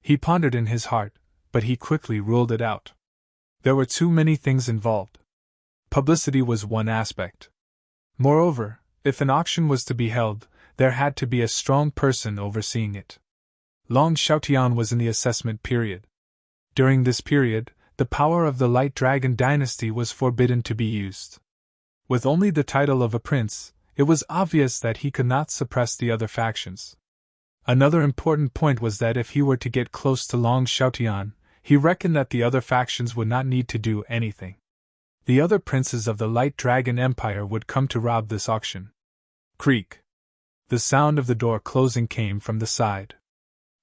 He pondered in his heart, but he quickly ruled it out. There were too many things involved. Publicity was one aspect. Moreover, if an auction was to be held, there had to be a strong person overseeing it. Long Xiaotian was in the assessment period. During this period, the power of the Light Dragon dynasty was forbidden to be used. With only the title of a prince, it was obvious that he could not suppress the other factions. Another important point was that if he were to get close to Long Xiaotian, he reckoned that the other factions would not need to do anything. The other princes of the Light Dragon Empire would come to rob this auction. Creak. The sound of the door closing came from the side.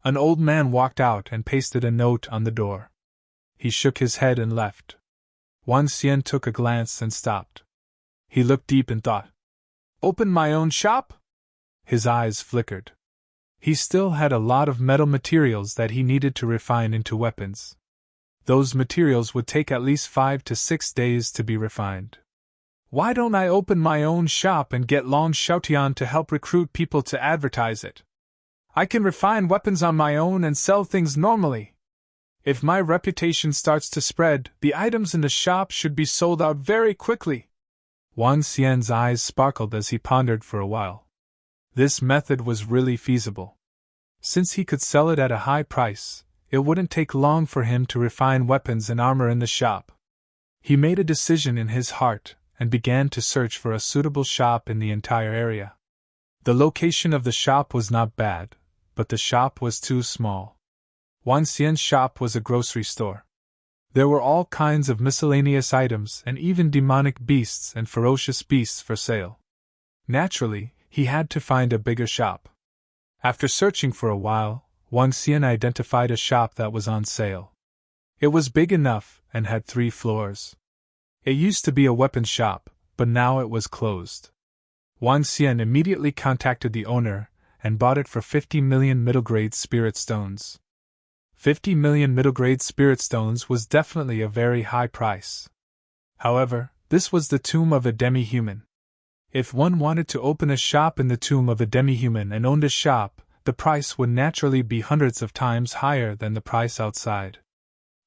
An old man walked out and pasted a note on the door. He shook his head and left. Wang Xian took a glance and stopped. He looked deep in thought. Open my own shop? His eyes flickered. He still had a lot of metal materials that he needed to refine into weapons. Those materials would take at least 5 to 6 days to be refined. Why don't I open my own shop and get Long Xiaotian to help recruit people to advertise it? I can refine weapons on my own and sell things normally. If my reputation starts to spread, the items in the shop should be sold out very quickly. Wang Xian's eyes sparkled as he pondered for a while. This method was really feasible. Since he could sell it at a high price, it wouldn't take long for him to refine weapons and armor in the shop. He made a decision in his heart and began to search for a suitable shop in the entire area. The location of the shop was not bad, but the shop was too small. Wang Xian's shop was a grocery store. There were all kinds of miscellaneous items and even demonic beasts and ferocious beasts for sale. Naturally, he had to find a bigger shop. After searching for a while, Wang Xian identified a shop that was on sale. It was big enough and had 3 floors. It used to be a weapons shop, but now it was closed. Wang Xian immediately contacted the owner and bought it for 50 million middle-grade spirit stones. 50 million middle-grade spirit stones was definitely a very high price. However, this was the tomb of a demi-human. If one wanted to open a shop in the tomb of a demi-human and owned a shop, the price would naturally be hundreds of times higher than the price outside.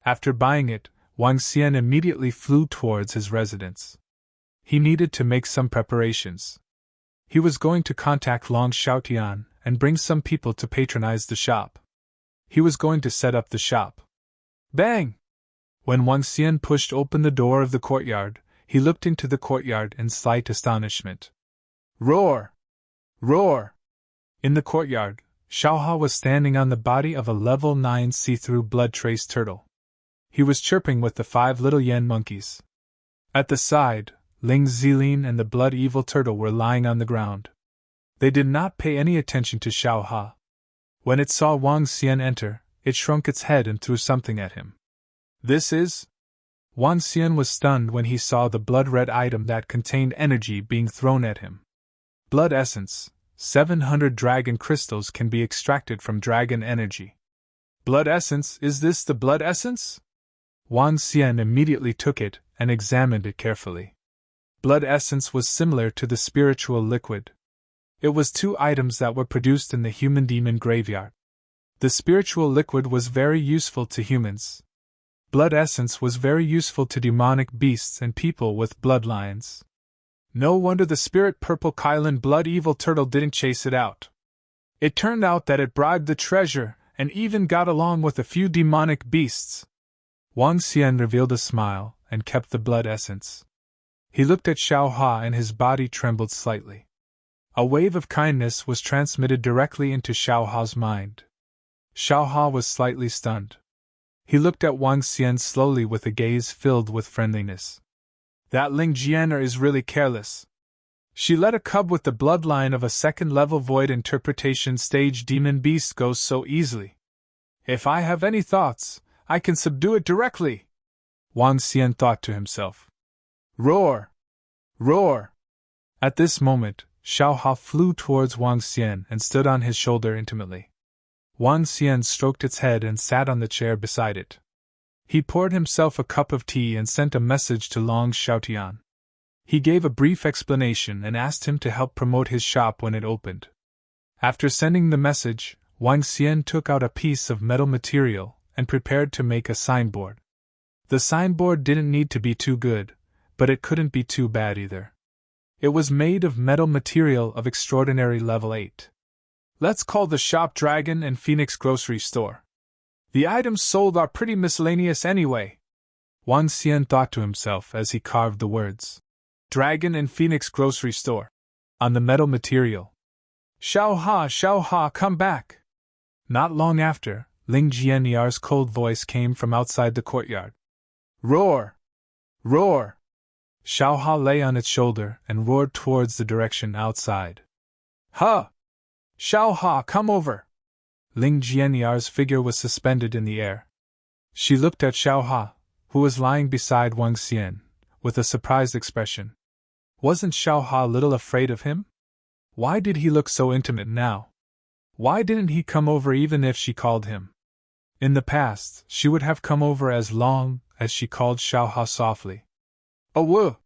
After buying it, Wang Xian immediately flew towards his residence. He needed to make some preparations. He was going to contact Long Xiaotian and bring some people to patronize the shop. He was going to set up the shop. Bang! When Wang Xian pushed open the door of the courtyard, he looked into the courtyard in slight astonishment. Roar! Roar! In the courtyard, Xiaohua was standing on the body of a level 9 see-through blood-trace turtle. He was chirping with the 5 little yen monkeys. At the side, Ling Zilin and the blood-evil turtle were lying on the ground. They did not pay any attention to Xiaohua. When it saw Wang Xian enter, it shrunk its head and threw something at him. This is? Wang Xian was stunned when he saw the blood-red item that contained energy being thrown at him. Blood essence. 700 dragon crystals can be extracted from dragon energy. Blood essence? Is this the blood essence? Wang Xian immediately took it and examined it carefully. Blood essence was similar to the spiritual liquid. It was 2 items that were produced in the human demon graveyard. The spiritual liquid was very useful to humans. Blood essence was very useful to demonic beasts and people with bloodlines. No wonder the spirit purple Kylan blood evil turtle didn't chase it out. It turned out that it bribed the treasure and even got along with a few demonic beasts. Wang Xian revealed a smile and kept the blood essence. He looked at Xiaohua and his body trembled slightly. A wave of kindness was transmitted directly into Xiaohua's mind. Xiaohua was slightly stunned. He looked at Wang Xian slowly with a gaze filled with friendliness. That Ling Jianer is really careless. She let a cub with the bloodline of a second-level void interpretation stage demon beast go so easily. If I have any thoughts, I can subdue it directly, Wang Xian thought to himself. Roar! Roar! At this moment, Xiaohua flew towards Wang Xian and stood on his shoulder intimately. Wang Xian stroked its head and sat on the chair beside it. He poured himself a cup of tea and sent a message to Long Xiaotian. He gave a brief explanation and asked him to help promote his shop when it opened. After sending the message, Wang Xian took out a piece of metal material and prepared to make a signboard. The signboard didn't need to be too good, but it couldn't be too bad either. It was made of metal material of extraordinary level 8. Let's call the shop Dragon and Phoenix Grocery Store. The items sold are pretty miscellaneous anyway, Wang Xian thought to himself as he carved the words Dragon and Phoenix Grocery Store on the metal material. Xiaohua, come back! Not long after, Ling Jianyar's cold voice came from outside the courtyard. Roar! Roar! Xiaohua lay on its shoulder and roared towards the direction outside. Huh! Xiaohua, come over! Ling Jianyar's figure was suspended in the air. She looked at Xiaohua, who was lying beside Wang Xian, with a surprised expression. Wasn't Xiaohua a little afraid of him? Why did he look so intimate now? Why didn't he come over even if she called him? In the past, she would have come over as long as she called Xiaohua softly. Oh, woo!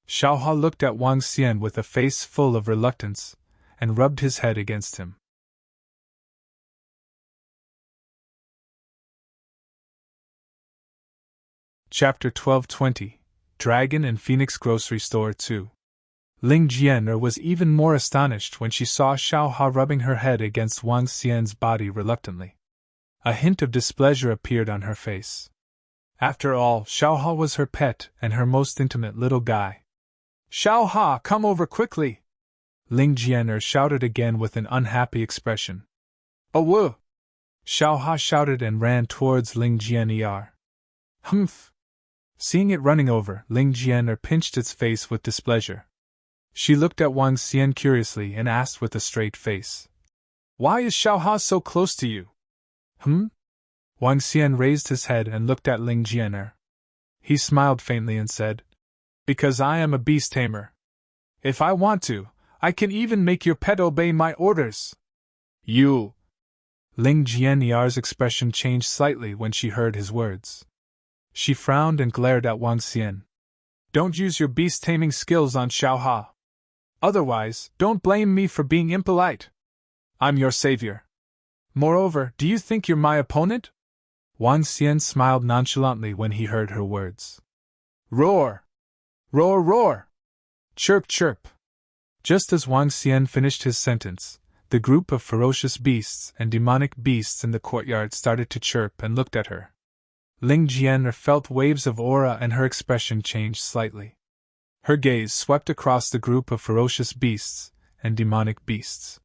Xiaohua looked at Wang Xian with a face full of reluctance, and rubbed his head against him. Chapter 1220 Dragon and Phoenix Grocery Store 2. Ling Jianer was even more astonished when she saw Xiaohua rubbing her head against Wang Xian's body reluctantly. A hint of displeasure appeared on her face. After all, Xiaohua was her pet and her most intimate little guy. Xiaohua, come over quickly! Ling Jianer shouted again with an unhappy expression. Oh, woo! Xiaohua shouted and ran towards Ling Jianyar. Humph! Seeing it running over, Ling Jianer pinched its face with displeasure. She looked at Wang Xian curiously and asked with a straight face. Why is Xiaohua so close to you? Wang Xian raised his head and looked at Ling Jianer. He smiled faintly and said, Because I am a beast tamer. If I want to, I can even make your pet obey my orders. You! Ling Jianyar's expression changed slightly when she heard his words. She frowned and glared at Wang Xian. Don't use your beast-taming skills on Xiaohua. Otherwise, don't blame me for being impolite. I'm your savior. Moreover, do you think you're my opponent? Wang Xian smiled nonchalantly when he heard her words. Roar! Roar, roar! Chirp, chirp! Just as Wang Xian finished his sentence, the group of ferocious beasts and demonic beasts in the courtyard started to chirp and looked at her. Ling Jianer felt waves of aura and her expression changed slightly. Her gaze swept across the group of ferocious beasts and demonic beasts.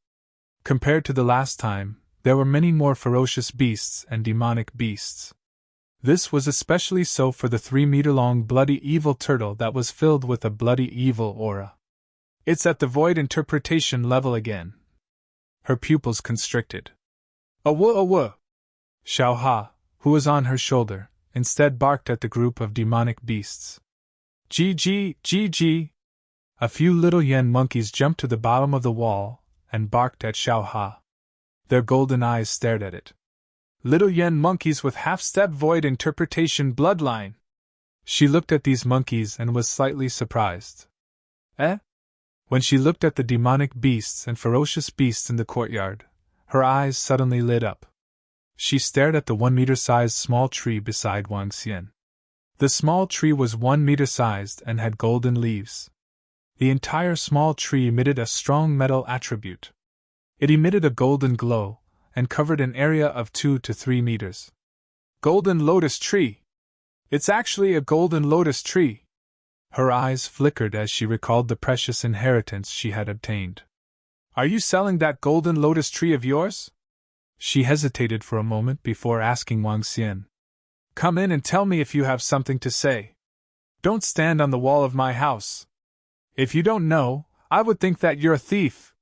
Compared to the last time, there were many more ferocious beasts and demonic beasts. This was especially so for the 3-meter-long bloody evil turtle that was filled with a bloody evil aura. It's at the void interpretation level again. Her pupils constricted. Awoo! Xiaohua, who was on her shoulder, instead barked at the group of demonic beasts. GG! A few little yen monkeys jumped to the bottom of the wall and barked at Xiaohua. Their golden eyes stared at it. Little yen monkeys with half-step void interpretation bloodline. She looked at these monkeys and was slightly surprised. When she looked at the demonic beasts and ferocious beasts in the courtyard, her eyes suddenly lit up. She stared at the 1-meter-sized small tree beside Wang Xian. The small tree was 1-meter-sized and had golden leaves. The entire small tree emitted a strong metal attribute. It emitted a golden glow and covered an area of 2 to 3 meters. Golden lotus tree! It's actually a golden lotus tree! Her eyes flickered as she recalled the precious inheritance she had obtained. Are you selling that golden lotus tree of yours? She hesitated for a moment before asking Wang Xian. Come in and tell me if you have something to say. Don't stand on the wall of my house. If you don't know, I would think that you're a thief.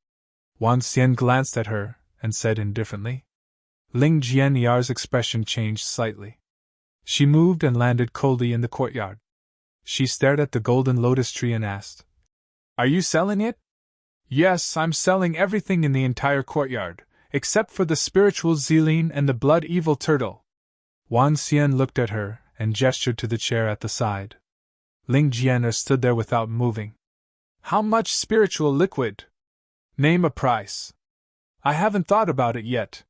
Wang Xian glanced at her and said indifferently. Ling Jianyar's expression changed slightly. She moved and landed coldly in the courtyard. She stared at the golden lotus tree and asked, Are you selling it? Yes, I'm selling everything in the entire courtyard, except for the spiritual Zelene and the blood evil turtle. Wang Xian looked at her and gestured to the chair at the side. Ling Jianer stood there without moving. How much spiritual liquid? Name a price. I haven't thought about it yet.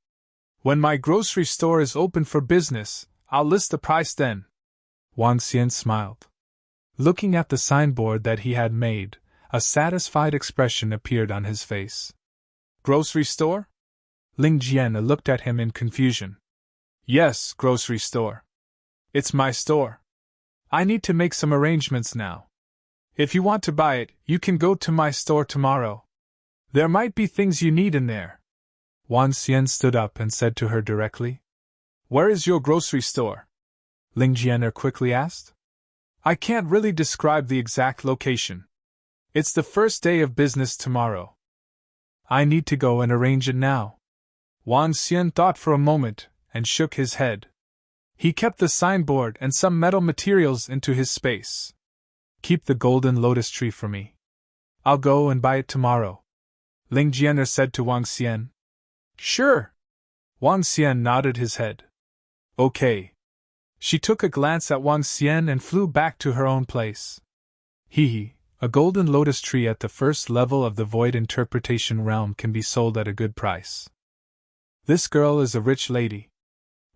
When my grocery store is open for business, I'll list the price then. Wang Xian smiled. Looking at the signboard that he had made, a satisfied expression appeared on his face. Grocery store? Ling Jian looked at him in confusion. Yes, grocery store. It's my store. I need to make some arrangements now. If you want to buy it, you can go to my store tomorrow. There might be things you need in there. Wang Xian stood up and said to her directly. Where is your grocery store? Ling Jianer quickly asked. I can't really describe the exact location. It's the first day of business tomorrow. I need to go and arrange it now. Wang Xian thought for a moment and shook his head. He kept the signboard and some metal materials into his space. Keep the golden lotus tree for me. I'll go and buy it tomorrow. Ling Jianer said to Wang Xian. Sure. Wang Xian nodded his head. Okay. She took a glance at Wang Xian and flew back to her own place. A golden lotus tree at the first level of the void interpretation realm can be sold at a good price. This girl is a rich lady.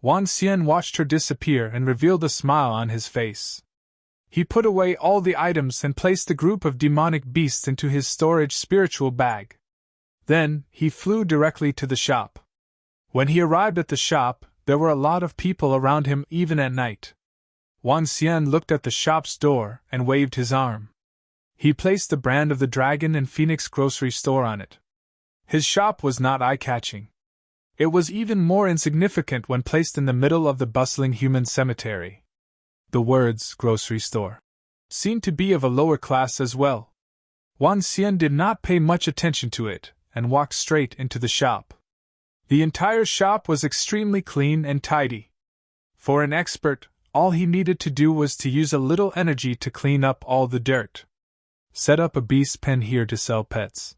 Wang Xian watched her disappear and revealed a smile on his face. He put away all the items and placed the group of demonic beasts into his storage spiritual bag. Then, he flew directly to the shop. When he arrived at the shop, there were a lot of people around him even at night. Wang Xian looked at the shop's door and waved his arm. He placed the brand of the Dragon and Phoenix grocery store on it. His shop was not eye-catching. It was even more insignificant when placed in the middle of the bustling human cemetery. The words, grocery store, seemed to be of a lower class as well. Wang Xian did not pay much attention to it, and walked straight into the shop. The entire shop was extremely clean and tidy. For an expert, all he needed to do was to use a little energy to clean up all the dirt. Set up a beast pen here to sell pets.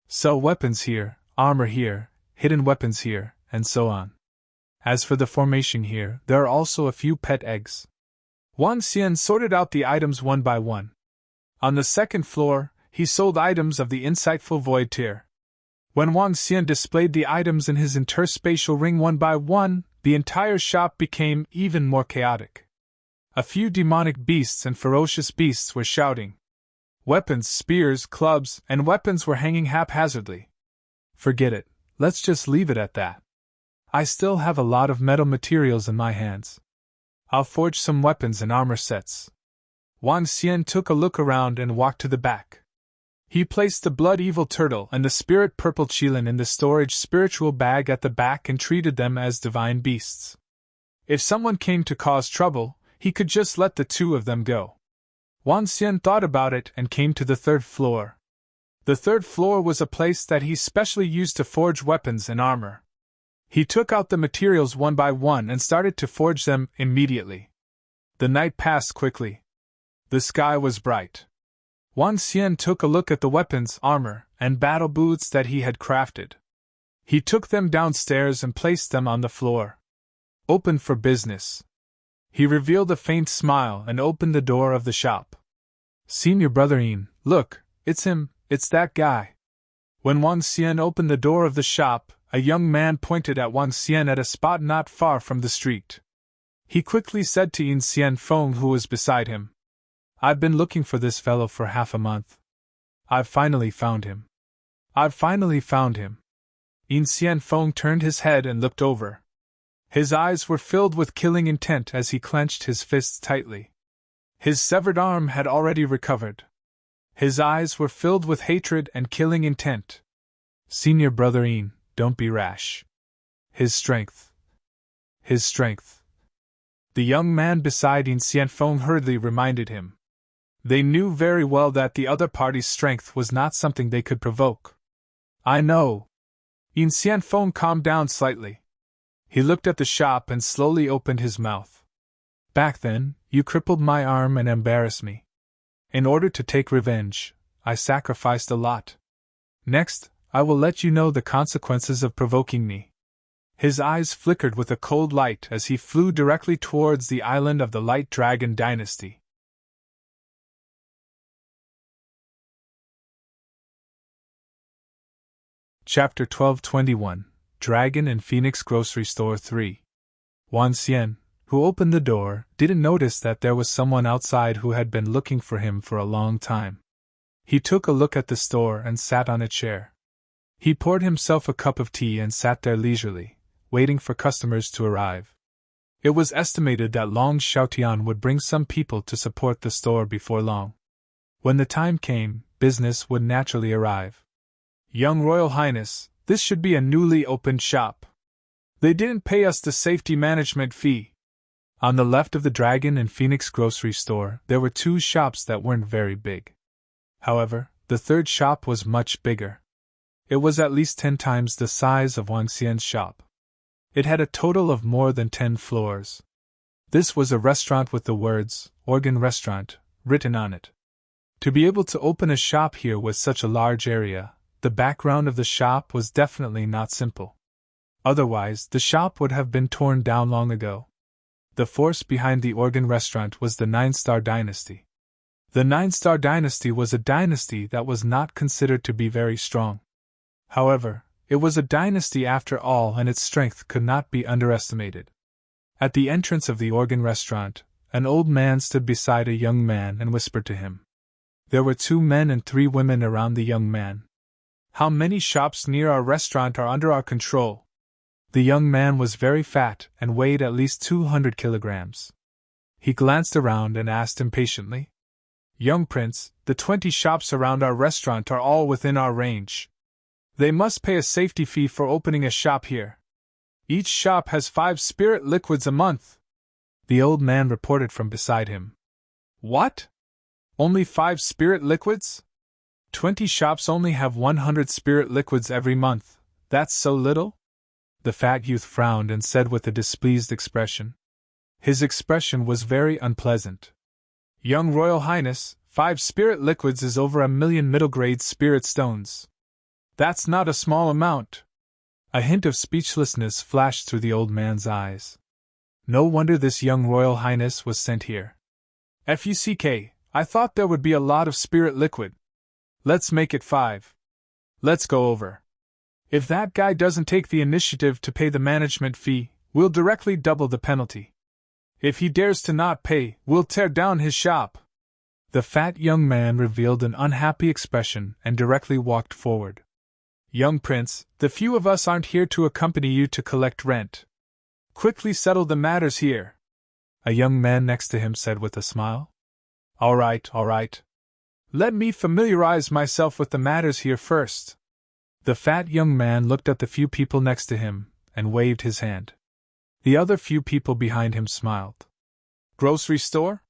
Sell weapons here, armor here, hidden weapons here, and so on. As for the formation here, there are also a few pet eggs. Wang Xian sorted out the items one by one. On the second floor, he sold items of the insightful void tier. When Wang Xian displayed the items in his interspatial ring one by one, the entire shop became even more chaotic. A few demonic beasts and ferocious beasts were shouting. Weapons, spears, clubs, and weapons were hanging haphazardly. Forget it, let's just leave it at that. I still have a lot of metal materials in my hands. I'll forge some weapons and armor sets. Wang Xian took a look around and walked to the back. He placed the blood evil turtle and the spirit purple qilin in the storage spiritual bag at the back and treated them as divine beasts. If someone came to cause trouble, he could just let the two of them go. Wang Xian thought about it and came to the third floor. The third floor was a place that he specially used to forge weapons and armor. He took out the materials one by one and started to forge them immediately. The night passed quickly. The sky was bright. Wang Xian took a look at the weapons, armor, and battle boots that he had crafted. He took them downstairs and placed them on the floor. Open for business. He revealed a faint smile and opened the door of the shop. Senior Brotherine, look, it's him, it's that guy. When Wang Xian opened the door of the shop, a young man pointed at Wang Xian at a spot not far from the street. He quickly said to Yin Xian Feng, who was beside him, I've been looking for this fellow for half a month. I've finally found him. Yin Xian Feng turned his head and looked over. His eyes were filled with killing intent as he clenched his fists tightly. His severed arm had already recovered. His eyes were filled with hatred and killing intent. Senior Brother Yin, don't be rash. His strength. His strength. The young man beside Yin Xianfeng hurriedly reminded him. They knew very well that the other party's strength was not something they could provoke. I know. Yin Xianfeng calmed down slightly. He looked at the shop and slowly opened his mouth. Back then, you crippled my arm and embarrassed me. In order to take revenge, I sacrificed a lot. Next, I will let you know the consequences of provoking me. His eyes flickered with a cold light as he flew directly towards the island of the Light Dragon Dynasty. Chapter 1221 Dragon and Phoenix Grocery Store 3. Wan Xian, who opened the door, didn't notice that there was someone outside who had been looking for him for a long time. He took a look at the store and sat on a chair. He poured himself a cup of tea and sat there leisurely, waiting for customers to arrive. It was estimated that Long Xiaotian would bring some people to support the store before long. When the time came, business would naturally arrive. Young Royal Highness, this should be a newly opened shop. They didn't pay us the safety management fee. On the left of the Dragon and Phoenix grocery store, there were two shops that weren't very big. However, the third shop was much bigger. It was at least 10 times the size of Wang Xian's shop. It had a total of more than 10 floors. This was a restaurant with the words, Organ Restaurant, written on it. To be able to open a shop here with such a large area, the background of the shop was definitely not simple. Otherwise, the shop would have been torn down long ago. The force behind the Organ Restaurant was the Nine-Star Dynasty. The Nine-Star Dynasty was a dynasty that was not considered to be very strong. However, it was a dynasty after all, and its strength could not be underestimated. At the entrance of the Organ Restaurant, an old man stood beside a young man and whispered to him. There were 2 men and 3 women around the young man. How many shops near our restaurant are under our control? The young man was very fat and weighed at least 200 kilograms. He glanced around and asked impatiently. Young Prince, the 20 shops around our restaurant are all within our range. They must pay a safety fee for opening a shop here. Each shop has 5 spirit liquids a month. The old man reported from beside him. What? Only 5 spirit liquids? 20 shops only have 100 spirit liquids every month. That's so little? The fat youth frowned and said with a displeased expression. His expression was very unpleasant. Young Royal Highness, 5 spirit liquids is over 1 million middle-grade spirit stones. That's not a small amount. A hint of speechlessness flashed through the old man's eyes. No wonder this young Royal Highness was sent here. FUCK, I thought there would be a lot of spirit liquid. Let's make it 5. Let's go over. If that guy doesn't take the initiative to pay the management fee, we'll directly double the penalty. If he dares to not pay, we'll tear down his shop. The fat young man revealed an unhappy expression and directly walked forward. Young Prince, the few of us aren't here to accompany you to collect rent. Quickly settle the matters here. A young man next to him said with a smile. All right. Let me familiarize myself with the matters here first. The fat young man looked at the few people next to him and waved his hand. The other few people behind him smiled. Grocery store?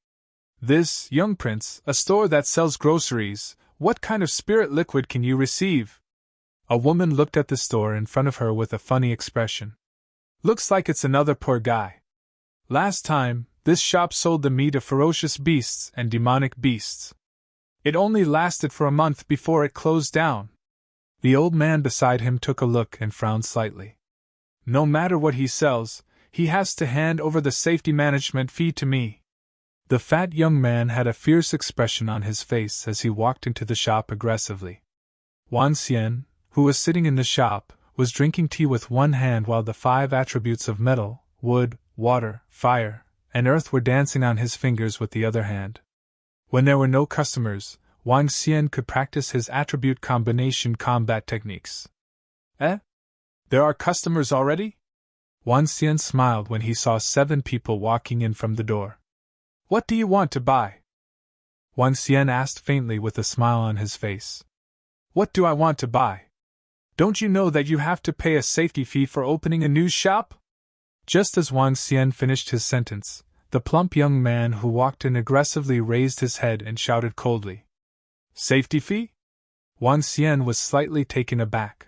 This, young Prince, a store that sells groceries. What kind of spirit liquid can you receive? A woman looked at the store in front of her with a funny expression. Looks like it's another poor guy. Last time, this shop sold the meat of ferocious beasts and demonic beasts. It only lasted for a month before it closed down. The old man beside him took a look and frowned slightly. No matter what he sells, he has to hand over the safety management fee to me. The fat young man had a fierce expression on his face as he walked into the shop aggressively. Wan Xian, who was sitting in the shop, was drinking tea with one hand while the 5 attributes of metal, wood, water, fire, and earth were dancing on his fingers with the other hand. When there were no customers, Wang Xian could practice his attribute combination combat techniques. There are customers already? Wang Xian smiled when he saw 7 people walking in from the door. What do you want to buy? Wang Xian asked faintly with a smile on his face. What do I want to buy? Don't you know that you have to pay a safety fee for opening a new shop? Just as Wang Xian finished his sentence, the plump young man who walked in aggressively raised his head and shouted coldly. Safety fee? Wang Xian was slightly taken aback.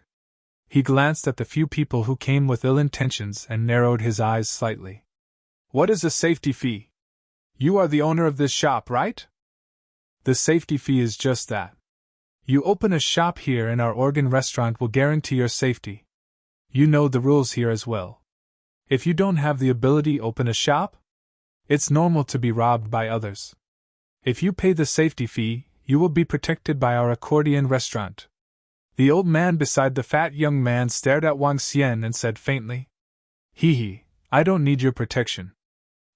He glanced at the few people who came with ill intentions and narrowed his eyes slightly. What is a safety fee? You are the owner of this shop, right? The safety fee is just that. You open a shop here and our organ restaurant will guarantee your safety. You know the rules here as well. If you don't have the ability to open a shop, it's normal to be robbed by others. If you pay the safety fee, you will be protected by our accordion restaurant. The old man beside the fat young man stared at Wang Xian and said faintly, Hee, I don't need your protection.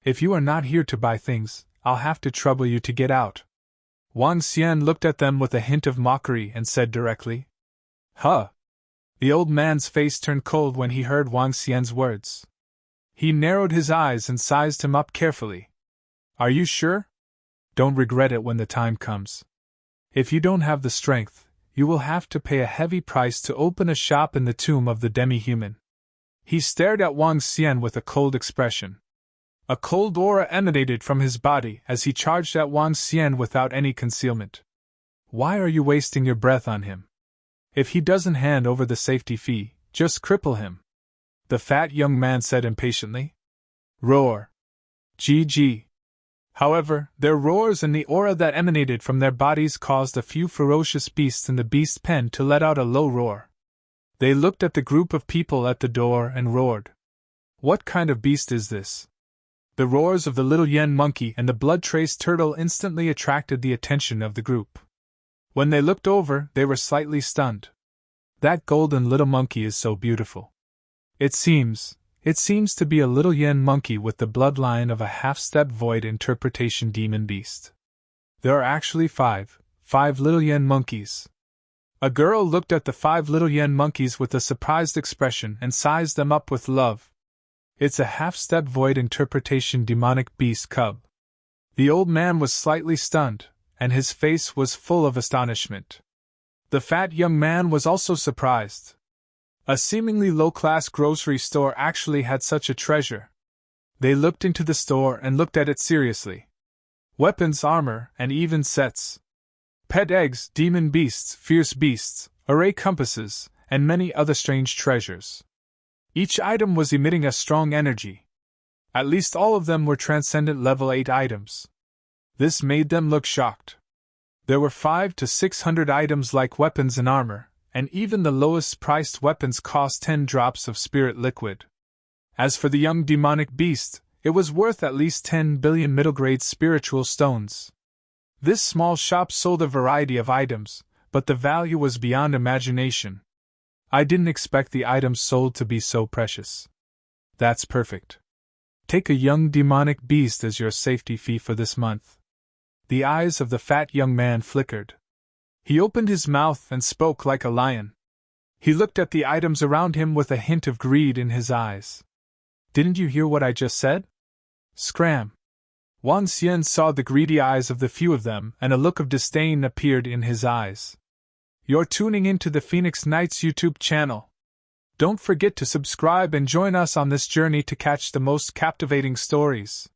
If you are not here to buy things, I'll have to trouble you to get out. Wang Xian looked at them with a hint of mockery and said directly, Huh! The old man's face turned cold when he heard Wang Xian's words. He narrowed his eyes and sized him up carefully. Are you sure? Don't regret it when the time comes. If you don't have the strength, you will have to pay a heavy price to open a shop in the tomb of the demi-human. He stared at Wang Xian with a cold expression. A cold aura emanated from his body as he charged at Wang Xian without any concealment. Why are you wasting your breath on him? If he doesn't hand over the safety fee, just cripple him. The fat young man said impatiently. Roar. GG. However, their roars and the aura that emanated from their bodies caused a few ferocious beasts in the beast pen to let out a low roar. They looked at the group of people at the door and roared. What kind of beast is this? The roars of the little yen monkey and the blood-traced turtle instantly attracted the attention of the group. When they looked over, they were slightly stunned. That golden little monkey is so beautiful. It seems to be a little yen monkey with the bloodline of a half-step void interpretation demon beast. There are actually five little yen monkeys. A girl looked at the 5 little yen monkeys with a surprised expression and sized them up with love. It's a half-step void interpretation demonic beast cub. The old man was slightly stunned, and his face was full of astonishment. The fat young man was also surprised. A seemingly low-class grocery store actually had such a treasure. They looked into the store and looked at it seriously. Weapons, armor, and even sets. Pet eggs, demon beasts, fierce beasts, array compasses, and many other strange treasures. Each item was emitting a strong energy. At least all of them were transcendent level 8 items. This made them look shocked. There were 500 to 600 items like weapons and armor, and even the lowest priced weapons cost 10 drops of spirit liquid. As for the young demonic beast, it was worth at least 10 billion middle-grade spiritual stones. This small shop sold a variety of items, but the value was beyond imagination. I didn't expect the items sold to be so precious. That's perfect. Take a young demonic beast as your safety fee for this month. The eyes of the fat young man flickered. He opened his mouth and spoke like a lion. He looked at the items around him with a hint of greed in his eyes. Didn't you hear what I just said? Scram. Wang Xian saw the greedy eyes of the few of them, and a look of disdain appeared in his eyes. You're tuning into the Phoenix Knights YouTube channel. Don't forget to subscribe and join us on this journey to catch the most captivating stories.